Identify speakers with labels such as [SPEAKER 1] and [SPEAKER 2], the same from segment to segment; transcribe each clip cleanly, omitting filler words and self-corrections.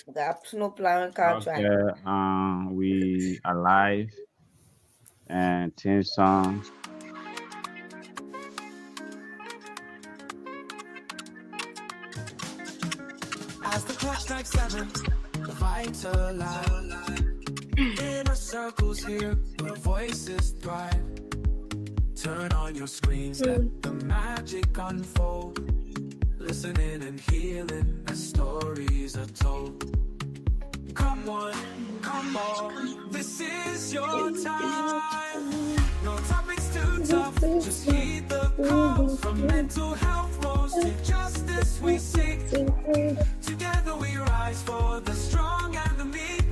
[SPEAKER 1] Good afternoon, plan contract.
[SPEAKER 2] Okay, we alive and team songs.
[SPEAKER 3] As the clock strikes 7, the fights alive. Inner circles here, where voices thrive. Turn on your screens, let the magic unfold. Listening and healing as stories are told. Come on, come on, this is your time. No topics too tough, just heed the calls. From mental health woes to justice we seek. Together we rise for the strong and the meek.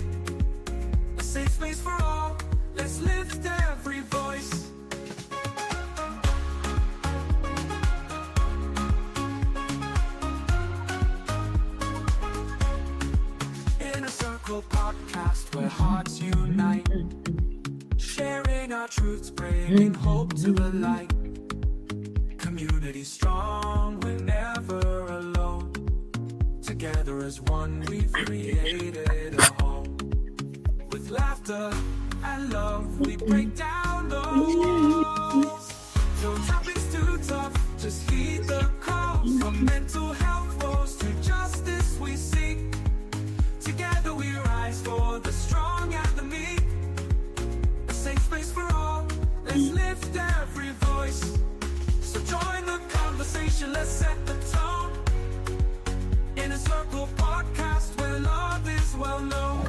[SPEAKER 3] A safe space for all, let's lift every voice. Inner Circle podcast where hearts unite. Sharing our truths, bringing hope to the light. Community strong, we're never alone. Together as one, we've created a home. With laughter and love, we break down the walls. No topics too tough, just heed the call. From mental health woes to justice we seek. Together we rise for the strong and the meek. A safe space for all, let's lift every voice. So join the conversation, let's set the tone. In a circle podcast where love is well known.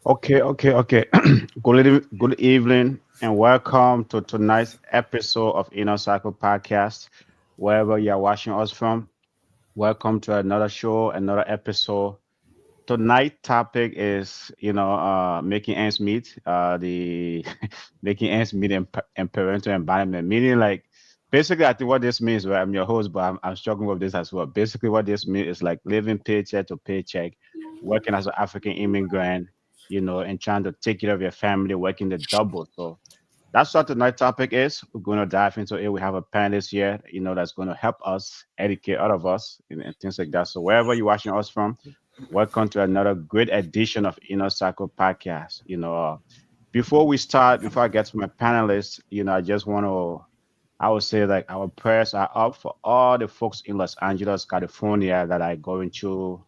[SPEAKER 2] Okay. Good evening, and welcome to tonight's episode of Inner Cycle Podcast. Wherever you are watching us from, welcome to another show, another episode. Tonight topic is making ends meet. The making ends meet and parental abandonment. Meaning, like, basically, I think what this means. Right, I'm your host, but I'm struggling with this as well. Basically, what this means is like living paycheck to paycheck, working as an African immigrant, and trying to take care of your family, working the double. So that's what tonight's topic is. We're going to dive into it. We have a panelist here, that's going to help us educate all of us and things like that. So wherever you're watching us from, welcome to another great edition of Inner Cycle Podcast. Before I get to my panelists, I just want to, I would say, like, our prayers are up for all the folks in Los Angeles, California that are going through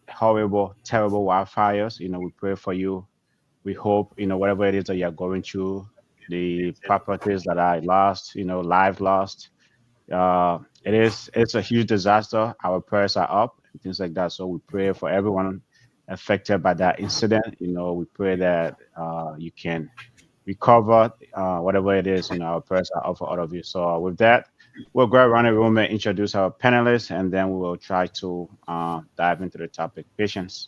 [SPEAKER 2] horrible, terrible wildfires. We pray for you. We hope, whatever it is that you're going through, the properties that are lost, life lost. It's a huge disaster. Our prayers are up and things like that. So we pray for everyone affected by that incident. We pray that you can recover whatever it is. Our prayers are up for all of you. So with that, we'll go around the room and introduce our panelists, and then we will try to dive into the topic. Patience.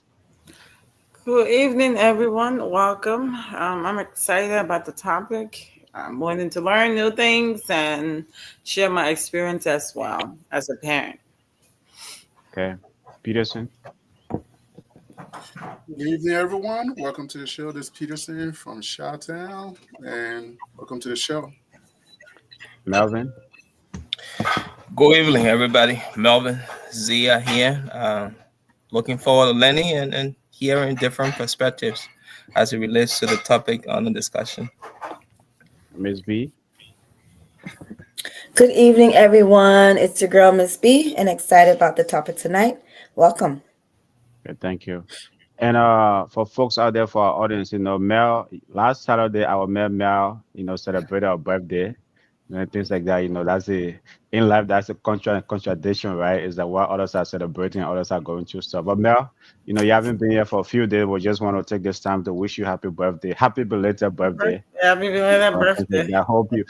[SPEAKER 4] Good evening, everyone. Welcome. I'm excited about the topic. I'm wanting to learn new things and share my experience as well as a parent.
[SPEAKER 2] Okay. Peterson.
[SPEAKER 5] Good evening, everyone. Welcome to the show. This is Peterson from Chi-Town, and welcome to the show.
[SPEAKER 2] Melvin.
[SPEAKER 6] Good evening, everybody. Melvin, Zia here. Looking forward to learning and hearing different perspectives as it relates to the topic on the discussion.
[SPEAKER 2] Ms. B.
[SPEAKER 1] Good evening, everyone. It's your girl, Miss B, and excited about the topic tonight. Welcome.
[SPEAKER 2] Okay, thank you. And for folks out there, for our audience, Mel, last Saturday, our Mel, celebrated our birthday. Things like that, that's in life, that's a contradiction, right? Is that what others are celebrating, others are going through stuff. But Mel, you haven't been here for a few days. We just want to take this time to wish you happy birthday, happy belated birthday.
[SPEAKER 4] Happy belated birthday.
[SPEAKER 2] I hope you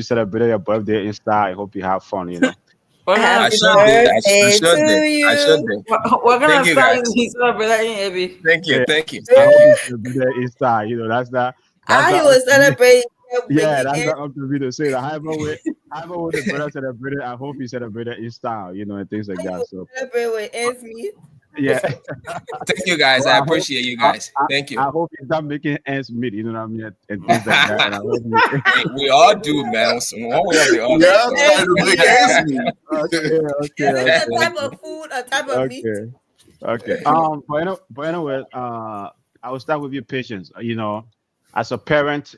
[SPEAKER 2] celebrated your birthday in style. I hope you have fun.
[SPEAKER 6] I should be.
[SPEAKER 4] We're gonna start celebrating, Abby.
[SPEAKER 6] Thank you.
[SPEAKER 2] I hope you celebrated in style. That's that.
[SPEAKER 1] I was celebrating.
[SPEAKER 2] Yeah, that's not up to me to say that. However, I'm with the brother celebrated. I hope you celebrated in style, and things like
[SPEAKER 1] You
[SPEAKER 2] that.
[SPEAKER 1] will
[SPEAKER 2] So
[SPEAKER 1] celebrate with ends meet.
[SPEAKER 2] yeah.
[SPEAKER 6] Thank you guys.
[SPEAKER 2] Well,
[SPEAKER 6] I appreciate you
[SPEAKER 2] I,
[SPEAKER 6] guys.
[SPEAKER 2] I,
[SPEAKER 6] Thank you.
[SPEAKER 2] I hope you start making ends meet, you know what I mean, and things like that. And I hope you.
[SPEAKER 6] We all do, man. One way or the other.
[SPEAKER 5] Yeah,
[SPEAKER 6] So.
[SPEAKER 5] trying
[SPEAKER 1] Ends
[SPEAKER 5] to make
[SPEAKER 1] meet.
[SPEAKER 5] ends meet.
[SPEAKER 2] Okay, okay,
[SPEAKER 1] Is this a
[SPEAKER 2] okay,
[SPEAKER 1] type of food, a type of meat?
[SPEAKER 2] okay, okay. But anyway, I will start with your patience. As a parent,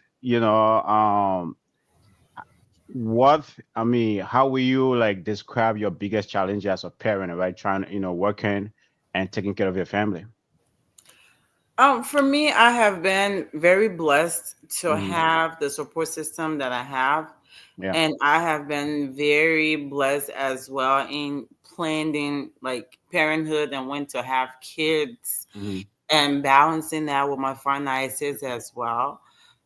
[SPEAKER 2] what I mean, how will you like describe your biggest challenge as a parent, right? Trying, working and taking care of your family.
[SPEAKER 4] For me, I have been very blessed to
[SPEAKER 2] Hmm.
[SPEAKER 4] have the support system that I have.
[SPEAKER 2] Yeah.
[SPEAKER 4] And I have been very blessed as well in planning like parenthood and when to have kids
[SPEAKER 2] Hmm.
[SPEAKER 4] and balancing that with my finances as well.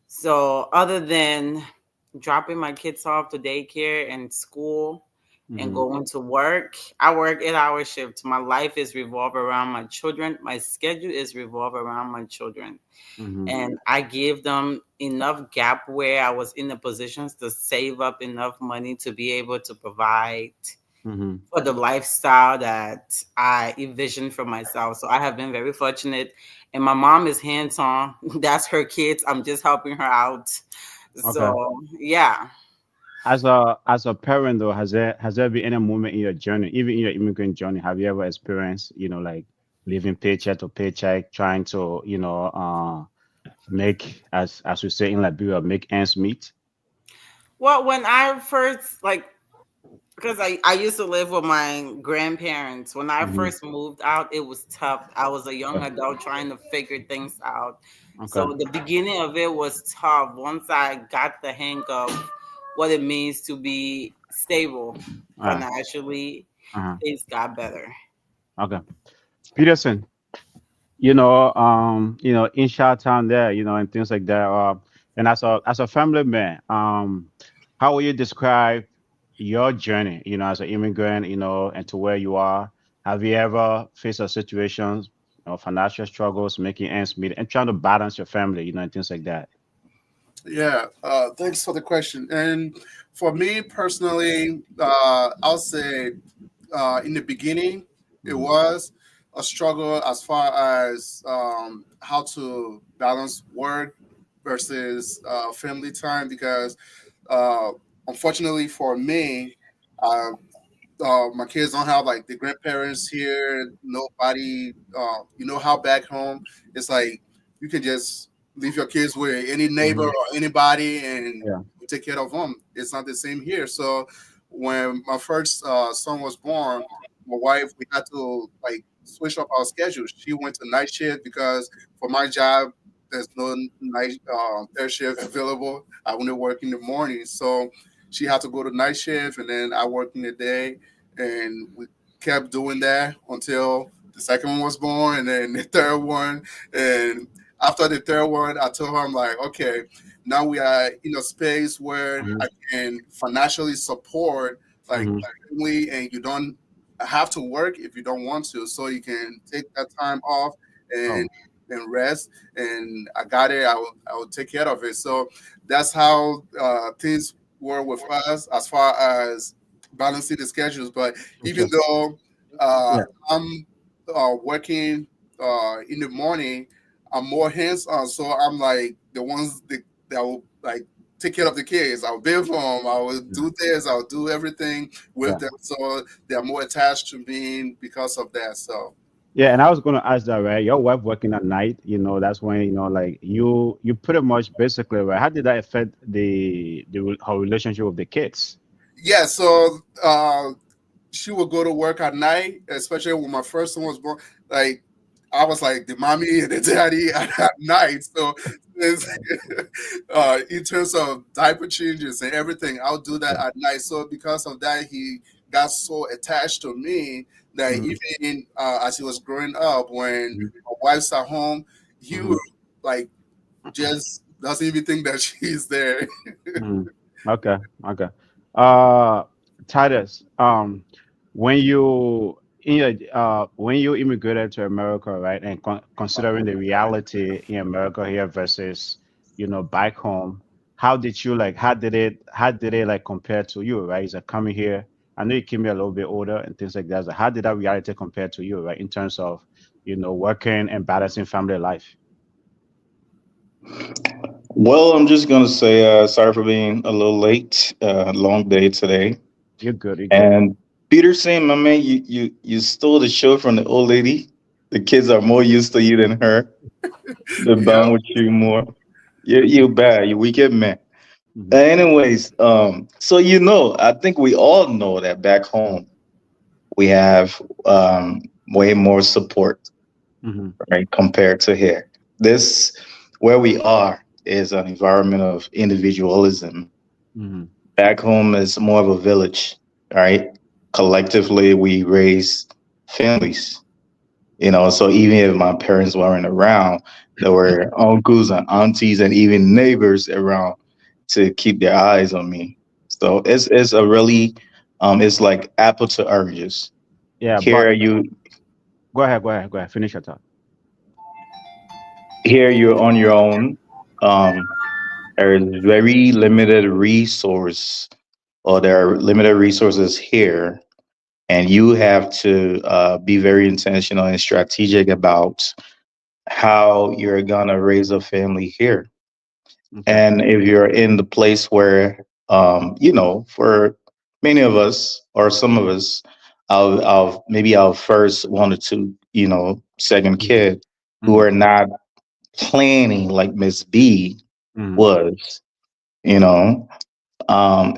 [SPEAKER 4] So, other than dropping my kids off to daycare and school and
[SPEAKER 2] Hmm.
[SPEAKER 4] going to work, I work 8 hour shifts. My life is revolved around my children. My schedule is revolved around my children.
[SPEAKER 2] Hmm.
[SPEAKER 4] And I gave them enough gap where I was in the positions to save up enough money to be able to provide
[SPEAKER 2] Hmm.
[SPEAKER 4] for the lifestyle that I envisioned for myself. So I have been very fortunate. And my mom is hands on. That's her kids. I'm just helping her out.
[SPEAKER 2] Okay.
[SPEAKER 4] So yeah.
[SPEAKER 2] As a parent though, has there been any moment in your journey, even in your immigrant journey, have you ever experienced, like living paycheck to paycheck, trying to, make as we say in Liberia, make ends meet?
[SPEAKER 4] Well, when I first like because I used to live with my grandparents. When I
[SPEAKER 2] Hmm.
[SPEAKER 4] first moved out, it was tough. I was a young adult trying to figure things out.
[SPEAKER 2] Okay.
[SPEAKER 4] So the beginning of it was tough. Once I got the hang of what it means to be stable
[SPEAKER 2] Uh,
[SPEAKER 4] financially,
[SPEAKER 2] uh
[SPEAKER 4] things got better.
[SPEAKER 2] Okay. Peterson, in Town there, and things like that. And as a family man, how will you describe your journey, as an immigrant, and to where you are? Have you ever faced a situation, financial struggles, making ends meet, and trying to balance your family, and things like that?
[SPEAKER 5] Yeah, thanks for the question. And for me personally, I'll say in the beginning, it
[SPEAKER 2] Hmm.
[SPEAKER 5] was a struggle as far as how to balance work versus family time because uh, unfortunately for me, uh, my kids don't have like the grandparents here. Nobody, how back home it's like you can just leave your kids with any neighbor
[SPEAKER 2] Hmm.
[SPEAKER 5] or anybody and
[SPEAKER 2] Yeah.
[SPEAKER 5] you take care of them. It's not the same here. So when my first son was born, my wife we had to like switch up our schedule. She went to night shift because for my job there's no night third shift available. I only work in the morning, so she had to go to night shift, and then I work in the day and we kept doing that until the second one was born, and then the third one. And after the third one, I told her, I'm like, okay, now we are in a space where
[SPEAKER 2] Hmm.
[SPEAKER 5] I can financially support like
[SPEAKER 2] Hmm.
[SPEAKER 5] family, and you don't have to work if you don't want to, so you can take that time off and
[SPEAKER 2] Oh.
[SPEAKER 5] rest. And I got it. I will take care of it. So that's how things were with us as far as balancing the schedules. But even
[SPEAKER 2] Okay.
[SPEAKER 5] though
[SPEAKER 2] Yeah.
[SPEAKER 5] I'm working in the morning, I'm more hands on. So I'm like the ones that will like take care of the kids. I'll bathe them. I will do this. I'll do everything with
[SPEAKER 2] Yeah.
[SPEAKER 5] them. So they're more attached to me because of that. So
[SPEAKER 2] Yeah, and I was gonna ask that, right? Your wife working at night, that's when, like you pretty much basically, right? How did that affect her relationship with the kids?
[SPEAKER 5] yeah. So she would go to work at night, especially when my first one was born. Like I was like the mommy and the daddy at night. So it's, in terms of diaper changes and everything, I'll do that
[SPEAKER 2] Yeah.
[SPEAKER 5] at night. So because of that, he got so attached to me that
[SPEAKER 2] Hmm.
[SPEAKER 5] even as he was growing up, when
[SPEAKER 2] Hmm.
[SPEAKER 5] my wife's at home, he
[SPEAKER 2] Hmm.
[SPEAKER 5] would like just doesn't even think that she's there.
[SPEAKER 2] Hmm. Okay. Okay. Uh, Titus, when you immigrated to America, right, and considering the reality in America here versus, back home, how did you like? How did it like compare to you? Right? Is like coming here. I know you came here a little bit older and things like that. So how did that reality compare to you? Right? In terms of working and balancing family life.
[SPEAKER 7] Well, I'm just gonna say sorry for being a little late. Long day today.
[SPEAKER 2] You're good. You're good.
[SPEAKER 7] And Peterson, my man, you stole the show from the old lady. The kids are more used to you than her. They
[SPEAKER 5] Yep.
[SPEAKER 7] bond with you more. You bad. You wicked man.
[SPEAKER 2] Hmm.
[SPEAKER 7] Anyways, so I think we all know that back home we have way more support,
[SPEAKER 2] Hmm.
[SPEAKER 7] right, compared to here. This where we are is an environment of individualism.
[SPEAKER 2] Hmm.
[SPEAKER 7] Back home is more of a village, right? Collectively, we raise families. So even if my parents weren't around, there were uncles and aunties and even neighbors around to keep their eyes on me. So it's a really it's like apple to oranges.
[SPEAKER 2] Yeah,
[SPEAKER 7] Here
[SPEAKER 2] but
[SPEAKER 7] you
[SPEAKER 2] go ahead. Go ahead. Go ahead. Finish your thought.
[SPEAKER 7] here you're on your own. Um, there is very limited resource, or there are limited resources here, and you have to be very intentional and strategic about how you're gonna raise a family here.
[SPEAKER 2] Okay.
[SPEAKER 7] And if you're in the place where, for many of us or some of us, maybe our first one or two, second
[SPEAKER 2] Hmm.
[SPEAKER 7] kid, who
[SPEAKER 2] Hmm.
[SPEAKER 7] are not planning like Miss B
[SPEAKER 2] Hmm.
[SPEAKER 7] was, you know,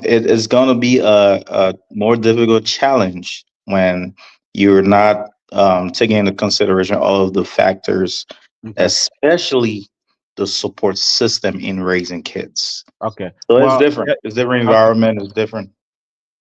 [SPEAKER 7] it is going to be a more difficult challenge when you're not taking into consideration all of the factors,
[SPEAKER 2] Okay.
[SPEAKER 7] especially the support system in raising kids.
[SPEAKER 2] Okay.
[SPEAKER 7] So it's
[SPEAKER 2] Well,
[SPEAKER 7] different.
[SPEAKER 2] yeah,
[SPEAKER 7] It's different
[SPEAKER 2] okay.
[SPEAKER 7] environment. It's different.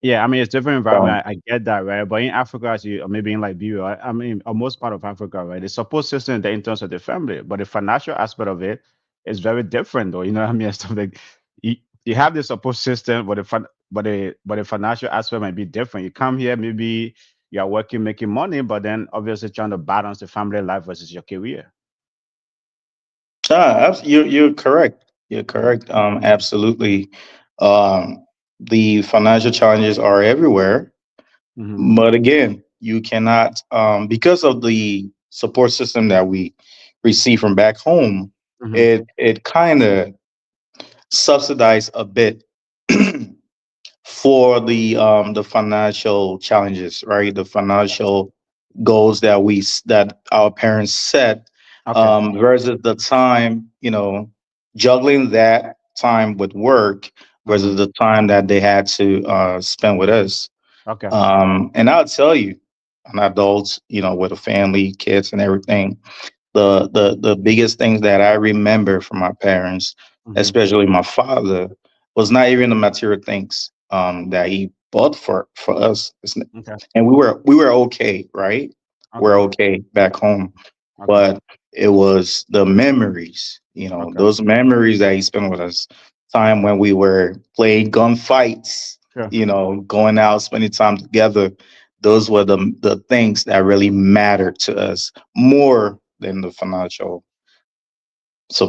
[SPEAKER 2] Yeah, I mean it's different
[SPEAKER 7] Um,
[SPEAKER 2] environment. I get that, right? But in Africa, as you or maybe in Liberia, right? I mean, or most part of Africa, right? The support system there in terms of the family, but the financial aspect of it is very different, though. You know what I mean? Stuff like you have the support system, but the financial aspect might be different. You come here, maybe you are working, making money, but then obviously trying to balance the family life versus your career.
[SPEAKER 7] you're correct. You're
[SPEAKER 2] Hmm.
[SPEAKER 7] correct. Absolutely. Um, the financial challenges are everywhere.
[SPEAKER 2] Hmm.
[SPEAKER 7] But again, you cannot, because of the support system that we receive from back home,
[SPEAKER 2] Hmm.
[SPEAKER 7] it kind of subsidized a bit for the financial challenges, right? The financial goals that our parents set,
[SPEAKER 2] Okay.
[SPEAKER 7] versus the time, juggling that time with work
[SPEAKER 2] Hmm.
[SPEAKER 7] versus the time that they had to spend with us.
[SPEAKER 2] Okay.
[SPEAKER 7] And I'll tell you, an adult, with a family, kids, and everything, the biggest things that I remember from my parents,
[SPEAKER 2] Hmm.
[SPEAKER 7] especially my father, was not even the material things that he bought for us.
[SPEAKER 2] Okay.
[SPEAKER 7] And we were okay, right? We're
[SPEAKER 2] Okay.
[SPEAKER 7] okay back home,
[SPEAKER 2] Okay.
[SPEAKER 7] but it was the memories,
[SPEAKER 2] Okay.
[SPEAKER 7] those memories that he spent with us. Time when we were playing gunfights,
[SPEAKER 2] Sure.
[SPEAKER 7] going out, spending time together. Those were the things that really mattered to us more than the financial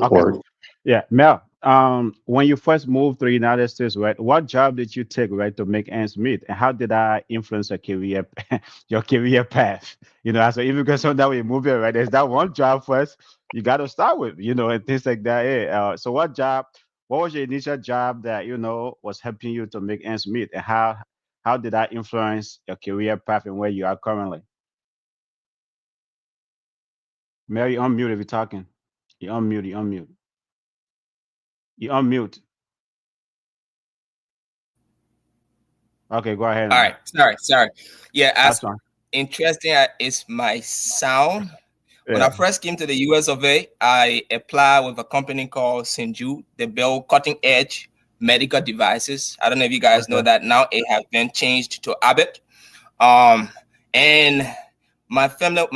[SPEAKER 2] Okay.
[SPEAKER 7] support.
[SPEAKER 2] Yeah, Mel. When you first moved to the United States, right? What job did you take, right, to make ends meet, and how did that influence your career, your career path? As an immigrant, so that when you move here, right? There's that one job first you got to start with, and things like that. Yeah. So, what was your initial job that was helping you to make ends meet, and how did that influence your career path and where you are currently? Mel, you unmute if you're talking. You unmute. You unmute. You unmute. Okay, go ahead
[SPEAKER 6] All
[SPEAKER 2] now.
[SPEAKER 6] right, sorry. Yeah,
[SPEAKER 2] That's
[SPEAKER 6] as
[SPEAKER 2] fine.
[SPEAKER 6] interesting as is my sound. When I
[SPEAKER 2] Yeah.
[SPEAKER 6] first came to the US of A, I applied with a company called St. Jude. They build cutting edge medical devices. I don't know if you guys know
[SPEAKER 2] Okay.
[SPEAKER 6] that now it has been changed to Abbott. Um, and my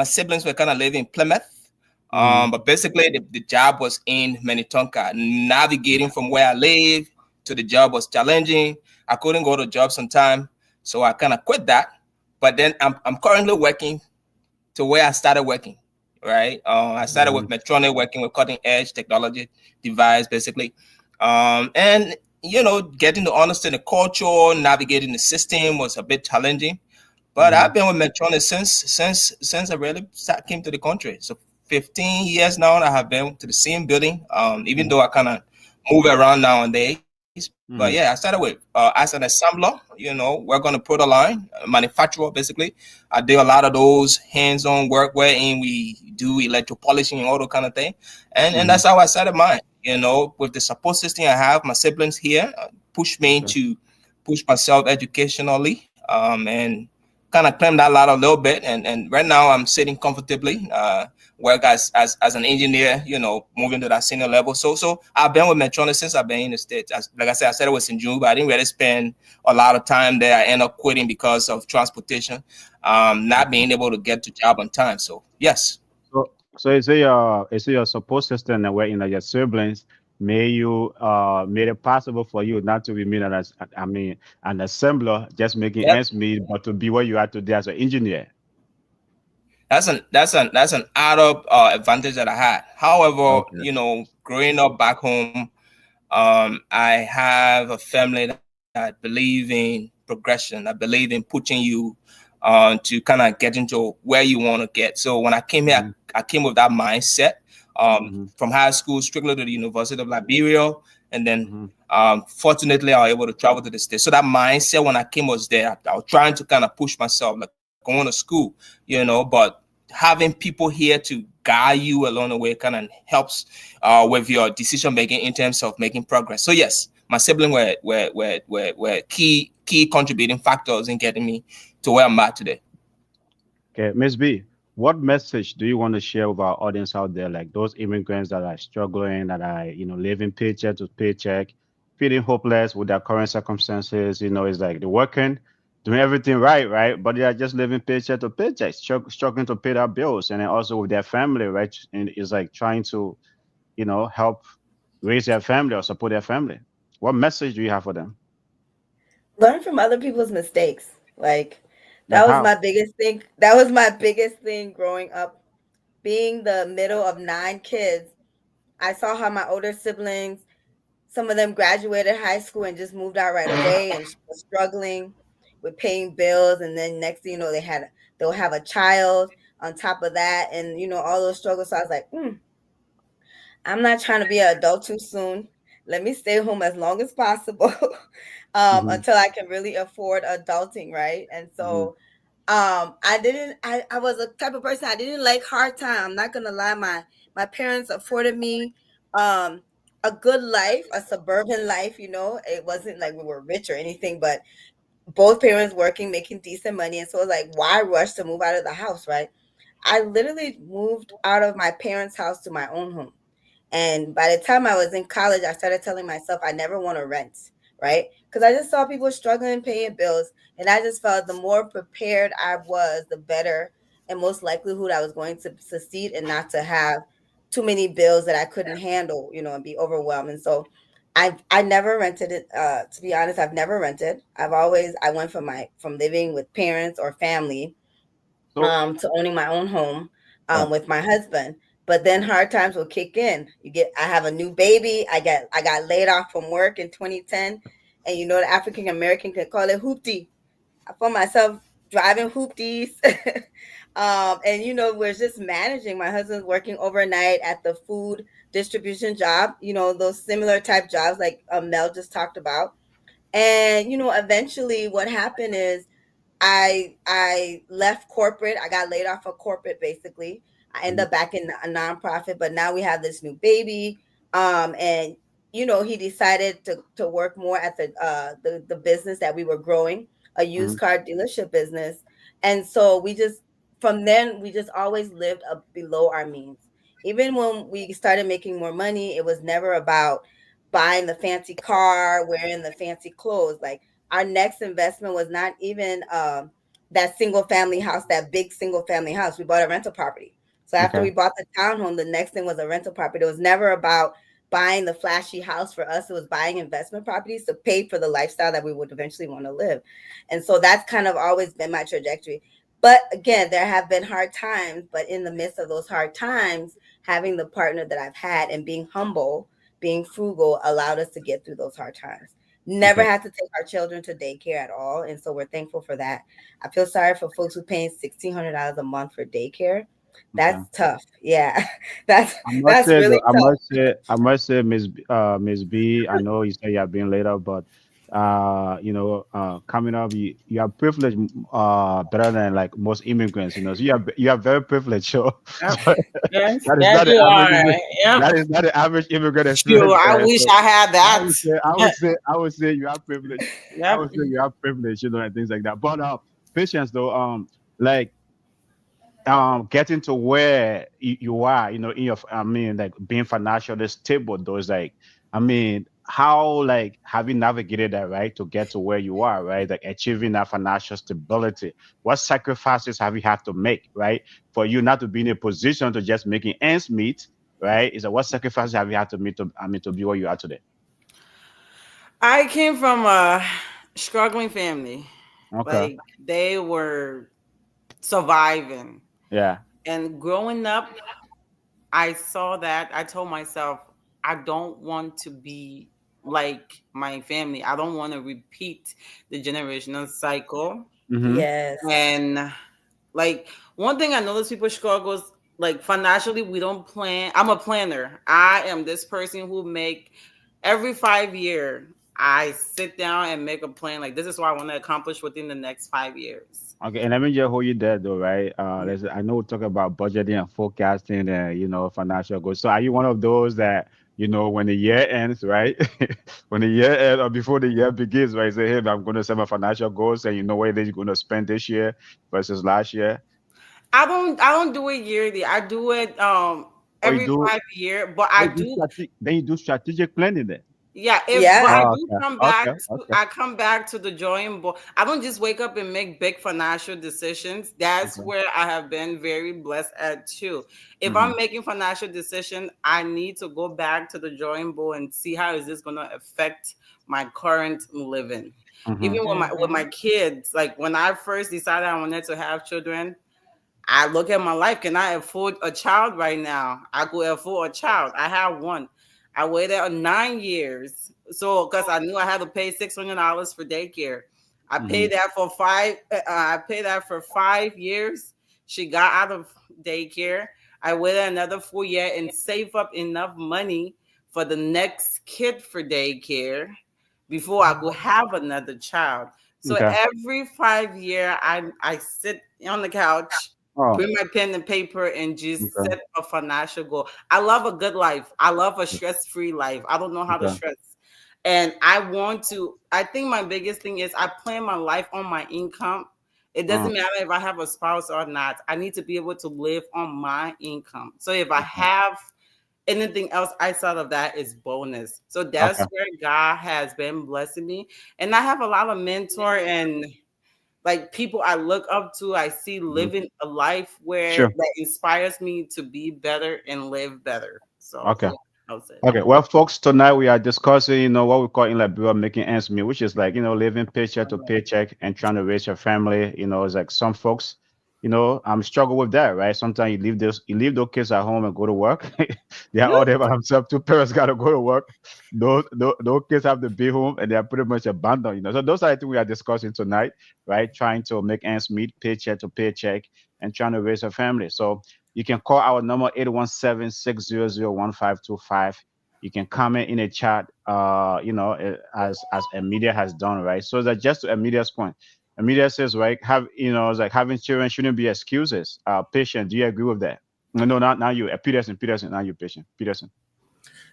[SPEAKER 6] siblings were kind of living in Plymouth.
[SPEAKER 2] Mm-hmm.
[SPEAKER 6] But basically the job was in Minnetonka. Navigating from where I live to the job was challenging. I couldn't go to job sometime, so I kind of quit that. But then I'm currently working to where I started working. Right. I started
[SPEAKER 2] Mm-hmm.
[SPEAKER 6] with Medtronic, working with cutting edge technology device, basically. And getting to understand the culture, navigating the system was a bit challenging. But
[SPEAKER 2] Mm-hmm.
[SPEAKER 6] I've been with Medtronic since I really came to the country. So 15 years now, I have been to the same building. Even though I kind of move around nowadays. But yeah, I started with as an assembler. We're gonna put a line, a manufacturer basically. I did a lot of those hands-on work wherein we do electro polishing and all that kind of thing. And
[SPEAKER 2] Mm-hmm.
[SPEAKER 6] that's how I started mine. With the support system I have, my siblings here push me
[SPEAKER 2] Okay.
[SPEAKER 6] to push myself educationally. And kind of climbed that ladder a little bit, and right now I'm sitting comfortably. Work as an engineer, moving to that senior level. So I've been with Medtronic since I've been in the States. Like I said, I started with St. Jude, but I didn't really spend a lot of time there. I ended up quitting because of transportation, not
[SPEAKER 2] Okay.
[SPEAKER 6] being able to get to job on time. So yes.
[SPEAKER 2] So is it your support system and where your siblings made it possible for you not to be made as I mean an assembler just making
[SPEAKER 6] Yep.
[SPEAKER 2] ends meet, but to be where you are today as an engineer.
[SPEAKER 6] That's an added advantage that I had. However,
[SPEAKER 2] Okay.
[SPEAKER 6] growing up back home, I have a family that believe in progression. I believe in pushing you to kind of get into where you want to get. So when I came here,
[SPEAKER 2] Mm-hmm.
[SPEAKER 6] I came with that mindset
[SPEAKER 2] Mm-hmm.
[SPEAKER 6] from high school strictly to the University of Liberia. And then
[SPEAKER 2] Mm-hmm.
[SPEAKER 6] fortunately, I was able to travel to the States. So that mindset when I came was there. I was trying to kind of push myself, like going to school, but having people here to guide you along the way kind of helps with your decision making in terms of making progress. So yes, my siblings were key contributing factors in getting me to where I'm at today.
[SPEAKER 2] Okay, Miss B, what message do you want to share with our audience out there, like those immigrants that are struggling, that are, living paycheck to paycheck, feeling hopeless with their current circumstances? It's like they're working, doing everything right, right? But they are just living paycheck to paycheck, struggling to pay their bills, and then also with their family, right? And it's like trying to, help raise their family or support their family. What message do you have for them?
[SPEAKER 1] Learn from other people's mistakes. Like
[SPEAKER 2] Like
[SPEAKER 1] that was my
[SPEAKER 2] how?
[SPEAKER 1] biggest thing. That was my biggest thing growing up. Being the middle of 9 kids, I saw how my older siblings, some of them graduated high school and just moved out right away and was struggling with paying bills. And then next thing you know, they'll have a child on top of that, and all those struggles. So I was like, I'm not trying to be an adult too soon. Let me stay home as long as possible
[SPEAKER 2] Mm-hmm.
[SPEAKER 1] until I can really afford adulting, right? And
[SPEAKER 2] Mm-hmm.
[SPEAKER 1] so I was a type of person, I didn't like hard time. I'm not gonna lie. My parents afforded me um a good life, a suburban life. It wasn't like we were rich or anything, but both parents working, making decent money. And so it was like, why rush to move out of the house, right? I literally moved out of my parents' house to my own home. And by the time I was in college, I started telling myself I never want to rent, right? Because I just saw people struggling paying bills. And I just felt the more prepared I was, the better and most likelihood I was going to succeed and not to have too many bills that I couldn't handle, and be overwhelmed. And so I never rented it. To be honest, I've never rented. I went from living with parents or family
[SPEAKER 2] So,
[SPEAKER 1] to owning my own home
[SPEAKER 2] right.
[SPEAKER 1] with my husband. But then hard times will kick in. I have a new baby. I got laid off from work in 2010, and the African American can call it hoopty. I found myself driving hoopties. And we're just managing. My husband's working overnight at the food distribution job, those similar type jobs like Mel just talked about. And eventually what happened is I left corporate. I got laid off of corporate basically. I ended
[SPEAKER 2] Mm-hmm.
[SPEAKER 1] up back in a nonprofit, but now we have this new baby. And he decided to work more at the business that we were growing, a
[SPEAKER 2] Mm-hmm.
[SPEAKER 1] used car dealership business. And so we just from then we just always lived up below our means. Even when we started making more money, it was never about buying the fancy car, wearing the fancy clothes. Like our next investment was not even that single family house, that big single family house. We bought a rental property. So after
[SPEAKER 2] Okay.
[SPEAKER 1] we bought the townhome, the next thing was a rental property. It was never about buying the flashy house for us. It was buying investment properties to pay for the lifestyle that we would eventually want to live. And so that's kind of always been my trajectory. But again, there have been hard times, but in the midst of those hard times, having the partner that I've had and being humble being frugal allowed us to get through those hard times. Never
[SPEAKER 2] Okay.
[SPEAKER 1] had to take our children to daycare at all, and so we're thankful for that. I feel sorry for folks who paying $1,600 a month for daycare.
[SPEAKER 2] Okay.
[SPEAKER 1] That's tough. Yeah, that's
[SPEAKER 2] I must
[SPEAKER 1] that's
[SPEAKER 2] say though,
[SPEAKER 1] really tough.
[SPEAKER 2] I must say, Miss B. I know you say you have been later, but coming up, you are privileged, better than like most immigrants. So you are very privileged. So,
[SPEAKER 4] Yep.
[SPEAKER 2] so
[SPEAKER 4] Yes,
[SPEAKER 2] that is
[SPEAKER 4] that
[SPEAKER 2] not the
[SPEAKER 4] you
[SPEAKER 2] average.
[SPEAKER 4] are. Yep.
[SPEAKER 2] That is not the average immigrant
[SPEAKER 4] Sure.
[SPEAKER 2] experience
[SPEAKER 4] I
[SPEAKER 2] there.
[SPEAKER 4] wish
[SPEAKER 2] So
[SPEAKER 4] I had
[SPEAKER 2] I
[SPEAKER 4] that.
[SPEAKER 2] would say, I would say, I would say you are privileged. I
[SPEAKER 4] Yep.
[SPEAKER 2] would say you are privileged, and things like that. But patience though, like getting to where you are, in your, I mean, like being financially stable, those like, I mean, how like have you navigated that, right, to get to where you are, right, like achieving that financial stability? What sacrifices have you had to make, right, for you not to be in a position to just making ends meet, right? Is that what sacrifices have you had to meet to, I mean, to be where you are today?
[SPEAKER 4] I came from a struggling family.
[SPEAKER 2] Okay.
[SPEAKER 4] Like they were surviving.
[SPEAKER 2] Yeah.
[SPEAKER 4] And growing up, I saw that. I told myself, I don't want to be like my family. I don't want to repeat the generational cycle.
[SPEAKER 2] Mm-hmm.
[SPEAKER 1] Yes.
[SPEAKER 4] And like one thing I notice people struggles like financially, we don't plan. I'm a planner. I am this person who make every 5 year. I sit down and make a plan. Like this is what I want to accomplish within the next 5 years.
[SPEAKER 2] Okay, and let me just hold you there though, right? I know we talk about budgeting and forecasting and financial goals. So are you one of those that when the year ends, right? When the year ends or before the year begins, right? Say, hey, I'm going to set my financial goals, and you know where they're going to spend this year versus last year.
[SPEAKER 4] I don't do it yearly. I do it
[SPEAKER 2] Or you
[SPEAKER 4] every
[SPEAKER 2] do,
[SPEAKER 4] 5 year, but
[SPEAKER 2] or
[SPEAKER 4] I
[SPEAKER 2] you do
[SPEAKER 4] do.
[SPEAKER 2] then you do strategic planning then.
[SPEAKER 4] Yeah, if but I
[SPEAKER 1] Yeah.
[SPEAKER 2] Oh,
[SPEAKER 4] do
[SPEAKER 2] okay,
[SPEAKER 4] come back
[SPEAKER 2] okay,
[SPEAKER 4] to
[SPEAKER 2] okay,
[SPEAKER 4] I come back to the drawing board. I don't just wake up and make big financial decisions. That's
[SPEAKER 2] okay.
[SPEAKER 4] where I have been very blessed at too. If
[SPEAKER 2] Mm-hmm,
[SPEAKER 4] I'm making financial decision, I need to go back to the drawing board and see how is this going to affect my current living.
[SPEAKER 2] mm-hmm,
[SPEAKER 4] Even with my
[SPEAKER 1] Hmm.
[SPEAKER 4] kids, like when I first decided I wanted to have children, I look at my life. Can I afford a child right now? I could afford a child. I have one. I waited 9 years. So, because I knew I had to pay $600 for daycare. I
[SPEAKER 2] mm-hmm.
[SPEAKER 4] paid that for five. I paid that for 5 years. She got out of daycare. I waited another 4 years and save up enough money for the next kid for daycare before I could have another child. So
[SPEAKER 2] Okay.
[SPEAKER 4] every 5 year, I sit on the couch,
[SPEAKER 2] Oh,
[SPEAKER 4] bring my pen and paper, and just
[SPEAKER 2] okay,
[SPEAKER 4] set a financial goal. I love a good life. I love a stress-free life. I don't know how to
[SPEAKER 2] okay.
[SPEAKER 4] stress. And I want to, I think my biggest thing is I plan my life on my income. It doesn't matter if I have a spouse or not. I need to be able to live on my income. So if I
[SPEAKER 2] Okay.
[SPEAKER 4] have anything else outside of that is bonus. So
[SPEAKER 2] Okay.
[SPEAKER 4] that's where God has been blessing me. And I have a lot of mentor and like people I look up to, I see
[SPEAKER 2] Mm-hmm.
[SPEAKER 4] living a life where
[SPEAKER 2] Sure.
[SPEAKER 4] that inspires me to be better and live better. So
[SPEAKER 2] Okay.
[SPEAKER 4] yeah, that was it.
[SPEAKER 2] Okay, well, folks, tonight we are discussing, what we call in Liberia making ends meet, which is like, living paycheck to paycheck and trying to raise your family. It's like some folks, I'm struggle with that, right? Sometimes you leave those kids at home and go to work. They are all there by themselves. Two parents got to go to work. Those kids have to be home and they are pretty much abandoned. So those are the things we are discussing tonight, right? Trying to make ends meet, paycheck to paycheck, and trying to raise a family. So you can call our number 817-600-1525. You can comment in a chat, as Emilia has done, right? So that just to Emilia's point, Emilia says, right, it's like having children shouldn't be excuses. Patient, do you agree with that? No, not you. Peterson, not you, patient. Peterson.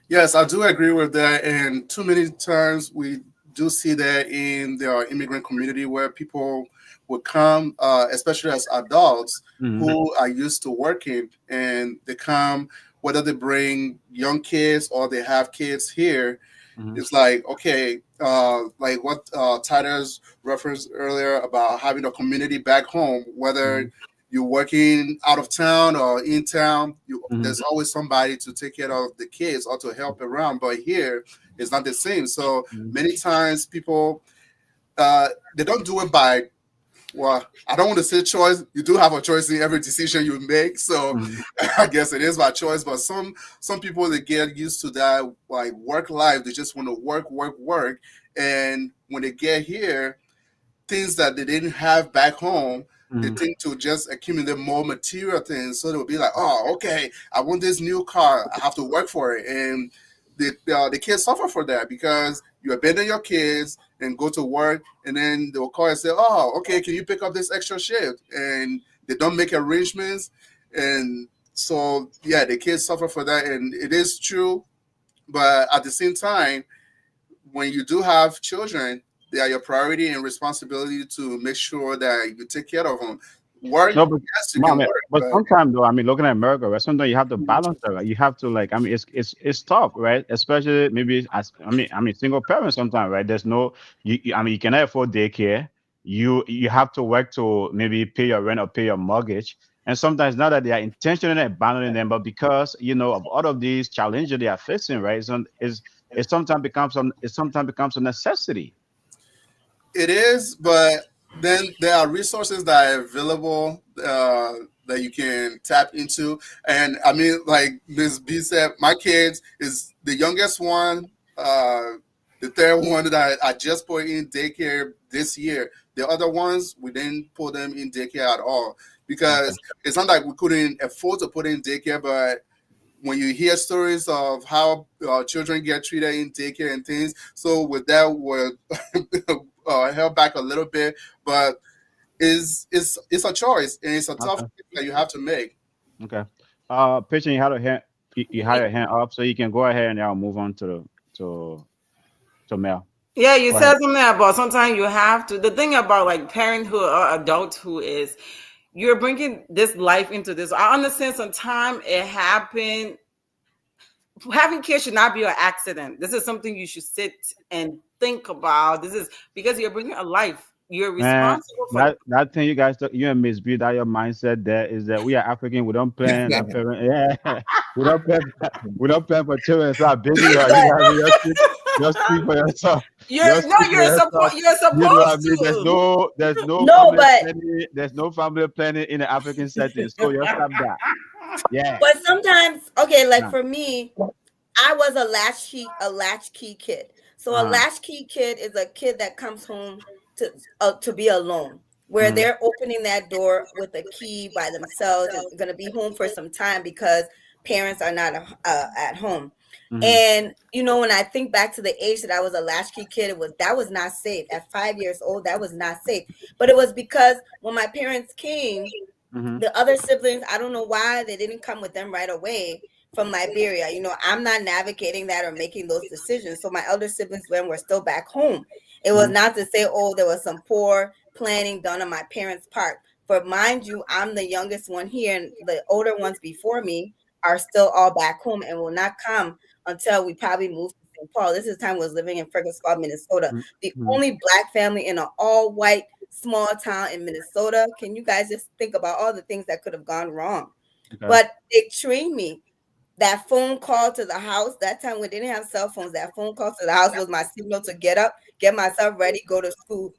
[SPEAKER 5] Yes, I do agree with that. And too many times we do see that in the immigrant community where people would come, especially as adults
[SPEAKER 2] Mm-hmm.
[SPEAKER 5] who are used to working, and they come, whether they bring young kids or they have kids here.
[SPEAKER 2] Mm-hmm.
[SPEAKER 5] It's like, okay, like what Tyler's referenced earlier about having a community back home, whether you're working out of town or in town,
[SPEAKER 2] Mm-hmm.
[SPEAKER 5] there's always somebody to take care of the kids or to help around. But here, it's not the same. So
[SPEAKER 2] Mm-hmm.
[SPEAKER 5] many times people, they don't do it by Well, I don't want to say choice. You do have a choice in every decision you make, so
[SPEAKER 2] Mhm.
[SPEAKER 5] I guess it is my choice. But some people, they get used to that like work life. They just want to work, work, work, and when they get here, things that they didn't have back home, they
[SPEAKER 2] Mhm.
[SPEAKER 5] think to just accumulate more material things. So they'll be like, oh, okay, I want this new car. I have to work for it. And the kids suffer for that because you abandon your kids and go to work, and then they'll call and say, oh, okay, can you pick up this extra shift? And they don't make arrangements. And so, yeah, the kids suffer for that. And it is true. But at the same time, when you do have children, they are your priority and responsibility to make sure that you take care of them. Work,
[SPEAKER 2] No, but
[SPEAKER 5] yes, you can
[SPEAKER 2] mom,
[SPEAKER 5] work,
[SPEAKER 2] but
[SPEAKER 5] but
[SPEAKER 2] sometimes though, I mean, looking at America, right? Sometimes you have to balance that. Right? You have to like, I mean, it's tough, right? Especially maybe as I mean, single parents sometimes, right? There's no, I mean, you cannot afford daycare. You have to work to maybe pay your rent or pay your mortgage. And sometimes not that they are intentionally abandoning them, but because of all of these challenges they are facing, right? It sometimes becomes a necessity.
[SPEAKER 5] it is. But then there are resources that are available that you can tap into. And I mean, like Ms. B said, my kids is the youngest one. The third one that I just put in daycare this year. The other ones, we didn't put them in daycare at all
[SPEAKER 2] Okay.
[SPEAKER 5] because it's not like we couldn't afford to put in daycare, but when you hear stories of how children get treated in daycare and things, so with that, we're held back a little bit, but it's a choice and it's a tough
[SPEAKER 2] Okay.
[SPEAKER 5] choice that you have to make.
[SPEAKER 2] Okay. Pitching, you had your hand up, so you can go ahead and I'll move on to to Mel.
[SPEAKER 4] Yeah, you
[SPEAKER 2] Go ahead.
[SPEAKER 4] said something about sometimes you have to. The thing about like parenthood or adulthood is you're bringing this life into this. I understand sometimes it happened. Having kids should not be an accident. This is something you should sit and think about. This is because you're bringing a life. You're
[SPEAKER 2] Man,
[SPEAKER 4] responsible for the.
[SPEAKER 2] that thing you and Miss B, that your mindset there is that we are African, we don't plan our parent, yeah, we don't plan we don't plan for children. So I'm busy, you
[SPEAKER 1] But
[SPEAKER 2] guys just speak for yourself.
[SPEAKER 4] You're
[SPEAKER 2] Just
[SPEAKER 4] no,
[SPEAKER 2] speak for
[SPEAKER 4] you're
[SPEAKER 2] yourself.
[SPEAKER 4] support. You're
[SPEAKER 2] You know what I
[SPEAKER 4] supposed
[SPEAKER 2] mean?
[SPEAKER 4] to.
[SPEAKER 1] no, but
[SPEAKER 2] There's no family planning in the African setting. So you stop that. Yeah.
[SPEAKER 1] but sometimes, okay, like
[SPEAKER 2] Yeah.
[SPEAKER 1] for me, I was a latchkey kid. So a
[SPEAKER 2] Uh-huh.
[SPEAKER 1] latchkey kid is a kid that comes home to be alone, where
[SPEAKER 2] Mm-hmm.
[SPEAKER 1] they're opening that door with a key by themselves and going to be home for some time because parents are not at home.
[SPEAKER 2] Mm-hmm.
[SPEAKER 1] And when I think back to the age that I was a latchkey kid, that was not safe. At 5 years old, that was not safe. But it was because when my parents came,
[SPEAKER 2] Mm-hmm.
[SPEAKER 1] the other siblings, I don't know why they didn't come with them right away from Liberia. I'm not navigating that or making those decisions. So my elder siblings when were still back home. It was
[SPEAKER 2] Mm-hmm.
[SPEAKER 1] not to say, oh, there was some poor planning done on my parents' part. But mind you, I'm the youngest one here, and the older ones before me are still all back home and will not come until we probably move to St. Paul. This is the time I was living in Ferguson, Minnesota. The
[SPEAKER 2] Mm-hmm.
[SPEAKER 1] only black family in an all white small town in Minnesota. Can you guys just think about all the things that could have gone wrong?
[SPEAKER 2] Okay.
[SPEAKER 1] But they trained me. That phone call to the house, that time we didn't have cell phones, that phone call to the house was my signal to get up, get myself ready, go to school,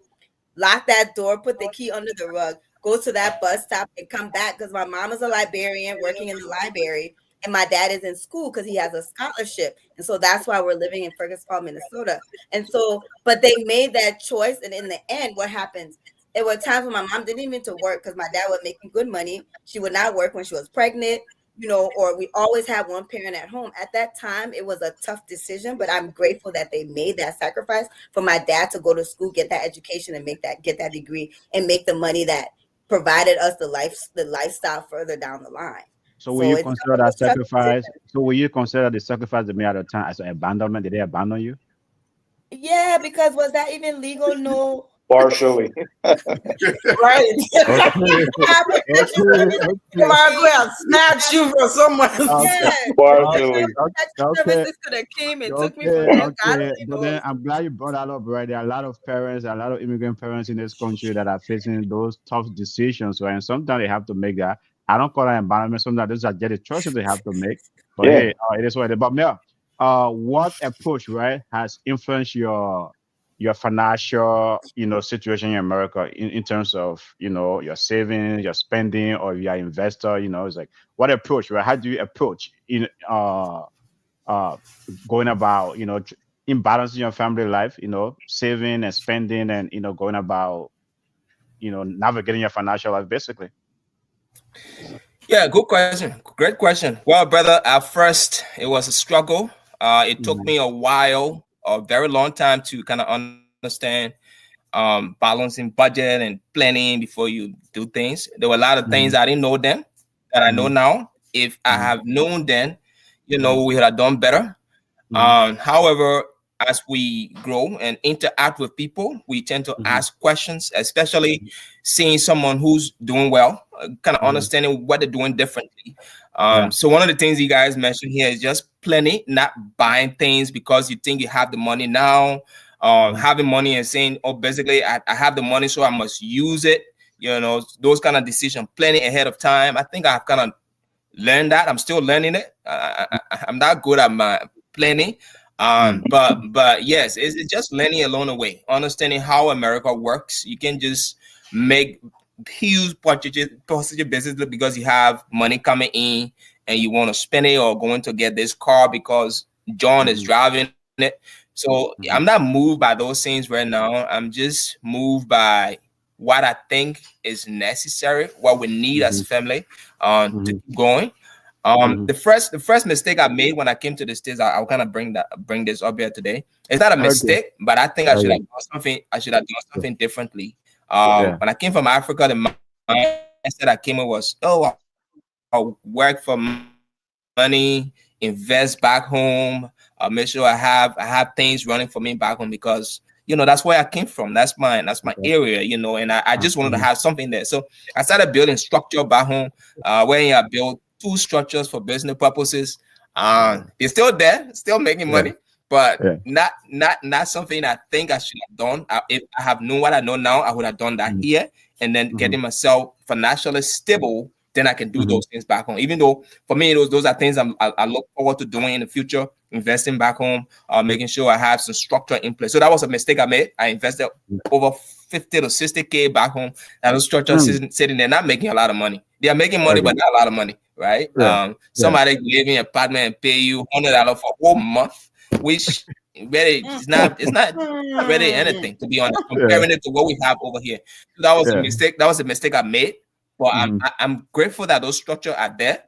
[SPEAKER 1] lock that door, put the key under the rug, go to that bus stop and come back because my mom is a librarian working in the library and my dad is in school because he has a scholarship. And so that's why we're living in Ferguson, Minnesota. And so, but they made that choice. And in the end, what happens? There were times when my mom didn't even to work because my dad was making good money. She would not work when she was pregnant, or we always had one parent at home. At that time, it was a tough decision, but I'm grateful that they made that sacrifice for my dad to go to school, get that education, and get that degree, and make the money that provided us the lifestyle further down the line.
[SPEAKER 2] So will
[SPEAKER 1] So
[SPEAKER 2] you
[SPEAKER 1] it's
[SPEAKER 2] consider
[SPEAKER 1] it
[SPEAKER 2] that
[SPEAKER 1] was a tough
[SPEAKER 2] sacrifice?
[SPEAKER 1] decision.
[SPEAKER 2] So will you consider the sacrifice they made at the time as an abandonment? Did they abandon you?
[SPEAKER 1] Yeah, because was that even legal? No.
[SPEAKER 7] Partially.
[SPEAKER 4] Right.
[SPEAKER 2] Okay.
[SPEAKER 1] I would protection
[SPEAKER 2] Okay.
[SPEAKER 1] services could
[SPEAKER 2] Okay.
[SPEAKER 1] have
[SPEAKER 4] Might go
[SPEAKER 1] came.
[SPEAKER 4] and snatch you from someone.
[SPEAKER 2] Okay.
[SPEAKER 1] Yeah.
[SPEAKER 2] Okay.
[SPEAKER 7] Partially.
[SPEAKER 1] Protection
[SPEAKER 2] Okay.
[SPEAKER 1] services could have came and took me from
[SPEAKER 2] Okay.
[SPEAKER 1] there. God
[SPEAKER 2] Okay.
[SPEAKER 1] only
[SPEAKER 2] But then
[SPEAKER 1] knows.
[SPEAKER 2] I'm glad you brought that up, right? There are a lot of parents, a lot of immigrant parents in this country that are facing those tough decisions, right? And sometimes they have to make that. I don't call that environment. Sometimes those are just the choices they have to make. But
[SPEAKER 7] Yeah.
[SPEAKER 2] hey, it is what it is. But Mel, what approach, right, has influenced your your financial, situation in America in terms of, your savings, your spending, or if you're an investor, it's like what approach, right? How do you approach uh going about, in balancing your family life, saving and spending and going about, navigating your financial life basically.
[SPEAKER 6] Yeah, good question. Great question. Well, brother, at first it was a struggle. It took
[SPEAKER 2] Mm-hmm.
[SPEAKER 6] me a while, a very long time to kind of understand balancing budget and planning before you do things. There were a lot of things I didn't know then that I know
[SPEAKER 2] Mm-hmm.
[SPEAKER 6] now. If I
[SPEAKER 2] Mm-hmm.
[SPEAKER 6] have known then,
[SPEAKER 2] Mm-hmm.
[SPEAKER 6] we would have done better.
[SPEAKER 2] Mm-hmm.
[SPEAKER 6] However, as we grow and interact with people, we tend to
[SPEAKER 2] Mm-hmm.
[SPEAKER 6] ask questions, especially seeing someone who's doing well, kind of
[SPEAKER 2] Mm-hmm.
[SPEAKER 6] understanding what they're doing differently.
[SPEAKER 2] Yeah.
[SPEAKER 6] So one of the things you guys mentioned here is just planning, not buying things because you think you have the money now.
[SPEAKER 2] Mm-hmm.
[SPEAKER 6] Having money and saying, "Oh, basically, I have the money, so I must use it." Those kind of decisions, planning ahead of time. I think I've kind of learned that. I'm still learning it. I'm not good at my planning. But yes, it's just learning along the way, understanding how America works. You can just make huge positive business because you have money coming in and you want to spend it, or going to get this car because John is
[SPEAKER 2] Mm-hmm.
[SPEAKER 6] driving it. So I'm not moved by those things right now. I'm just moved by what I think is necessary, what we need as
[SPEAKER 2] Mm-hmm.
[SPEAKER 6] a family, to
[SPEAKER 2] Mm-hmm.
[SPEAKER 6] keep going.
[SPEAKER 2] Mm-hmm.
[SPEAKER 6] The first mistake I made when I came to the States, I'll kind of bring this up here today. It's not a
[SPEAKER 2] Okay.
[SPEAKER 6] mistake, but I think I should
[SPEAKER 2] Okay.
[SPEAKER 6] have done something. I should have done
[SPEAKER 2] Yeah.
[SPEAKER 6] something differently.
[SPEAKER 2] Yeah.
[SPEAKER 6] When I came from Africa, the mindset I came with was, oh, I'll work for money, invest back home, make sure I have things running for me back home, because that's where I came from. That's my area, and I
[SPEAKER 2] Okay.
[SPEAKER 6] just wanted to have something there. So I started building structure back home, where I built two structures for business purposes. They're still there, still making money,
[SPEAKER 2] Yeah.
[SPEAKER 6] but
[SPEAKER 2] Yeah.
[SPEAKER 6] not something I think I should have done. If I have known what I know now, I would have done that
[SPEAKER 2] Mm-hmm.
[SPEAKER 6] here, and then
[SPEAKER 2] Mm-hmm.
[SPEAKER 6] getting myself financially stable. Then I can do
[SPEAKER 2] Mm-hmm.
[SPEAKER 6] those things back home. Even though for me, those are things I look forward to doing in the future. Investing back home, making sure I have some structure in place. So that was a mistake I made. I invested over 50 to 60K back home. And those structures
[SPEAKER 2] Mm.
[SPEAKER 6] sitting there, not making a lot of money. They are making money,
[SPEAKER 2] Okay.
[SPEAKER 6] but not a lot of money, right?
[SPEAKER 2] Yeah. Yeah.
[SPEAKER 6] Somebody live in an apartment and pay you $100 for a whole month, which really it's not really anything, to be honest,
[SPEAKER 2] Yeah.
[SPEAKER 6] comparing it to what we have over here. So that was a
[SPEAKER 2] Yeah.
[SPEAKER 6] mistake. That was a mistake I made. But I'm
[SPEAKER 2] Mm-hmm.
[SPEAKER 6] I- I'm grateful that those structures are there,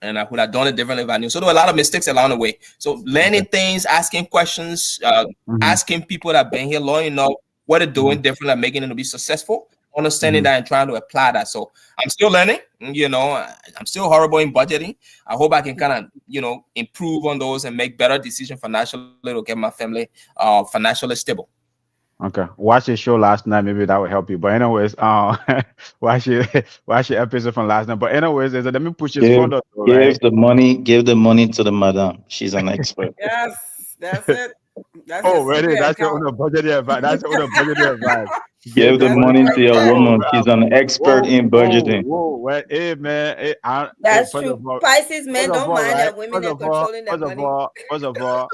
[SPEAKER 6] and I would have done it differently if I knew. So there were a lot of mistakes along the way. So
[SPEAKER 2] Okay.
[SPEAKER 6] learning things, asking questions,
[SPEAKER 2] Mm-hmm.
[SPEAKER 6] asking people that have been here long enough what they're
[SPEAKER 2] Mm-hmm.
[SPEAKER 6] doing different and making them to be successful, understanding
[SPEAKER 2] Mm-hmm.
[SPEAKER 6] that and trying to apply that. So I'm still learning. I'm still horrible in budgeting. I hope I can kind of improve on those and make better decisions financially to get my family financially stable.
[SPEAKER 2] Okay. Watch the show last night. Maybe that will help you. But anyways, watch it. Watch the episode from last night. But anyways, let me push this
[SPEAKER 7] Give
[SPEAKER 2] further, though,
[SPEAKER 7] give
[SPEAKER 2] right?
[SPEAKER 7] the money, give the money to the madam. She's an expert.
[SPEAKER 4] Yes, that's it. That's
[SPEAKER 2] Oh,
[SPEAKER 4] his
[SPEAKER 2] really?
[SPEAKER 4] secret
[SPEAKER 2] That's your
[SPEAKER 4] account.
[SPEAKER 2] own budgeting advice. That's your own budgeting advice. Give
[SPEAKER 7] Give
[SPEAKER 2] the
[SPEAKER 7] the
[SPEAKER 4] That's
[SPEAKER 2] money
[SPEAKER 7] money
[SPEAKER 2] to
[SPEAKER 4] it
[SPEAKER 7] to
[SPEAKER 2] the
[SPEAKER 4] right
[SPEAKER 7] your
[SPEAKER 4] there.
[SPEAKER 2] oh
[SPEAKER 7] woman.
[SPEAKER 2] wow.
[SPEAKER 7] She's an expert
[SPEAKER 2] Whoa,
[SPEAKER 7] in
[SPEAKER 2] whoa,
[SPEAKER 7] budgeting.
[SPEAKER 2] whoa. Well, hey man,
[SPEAKER 1] That's
[SPEAKER 2] first of
[SPEAKER 1] true.
[SPEAKER 2] all,
[SPEAKER 1] Pisces men
[SPEAKER 2] first of
[SPEAKER 1] don't
[SPEAKER 2] all,
[SPEAKER 1] mind
[SPEAKER 2] right?
[SPEAKER 1] that women are controlling their money.
[SPEAKER 2] First of all,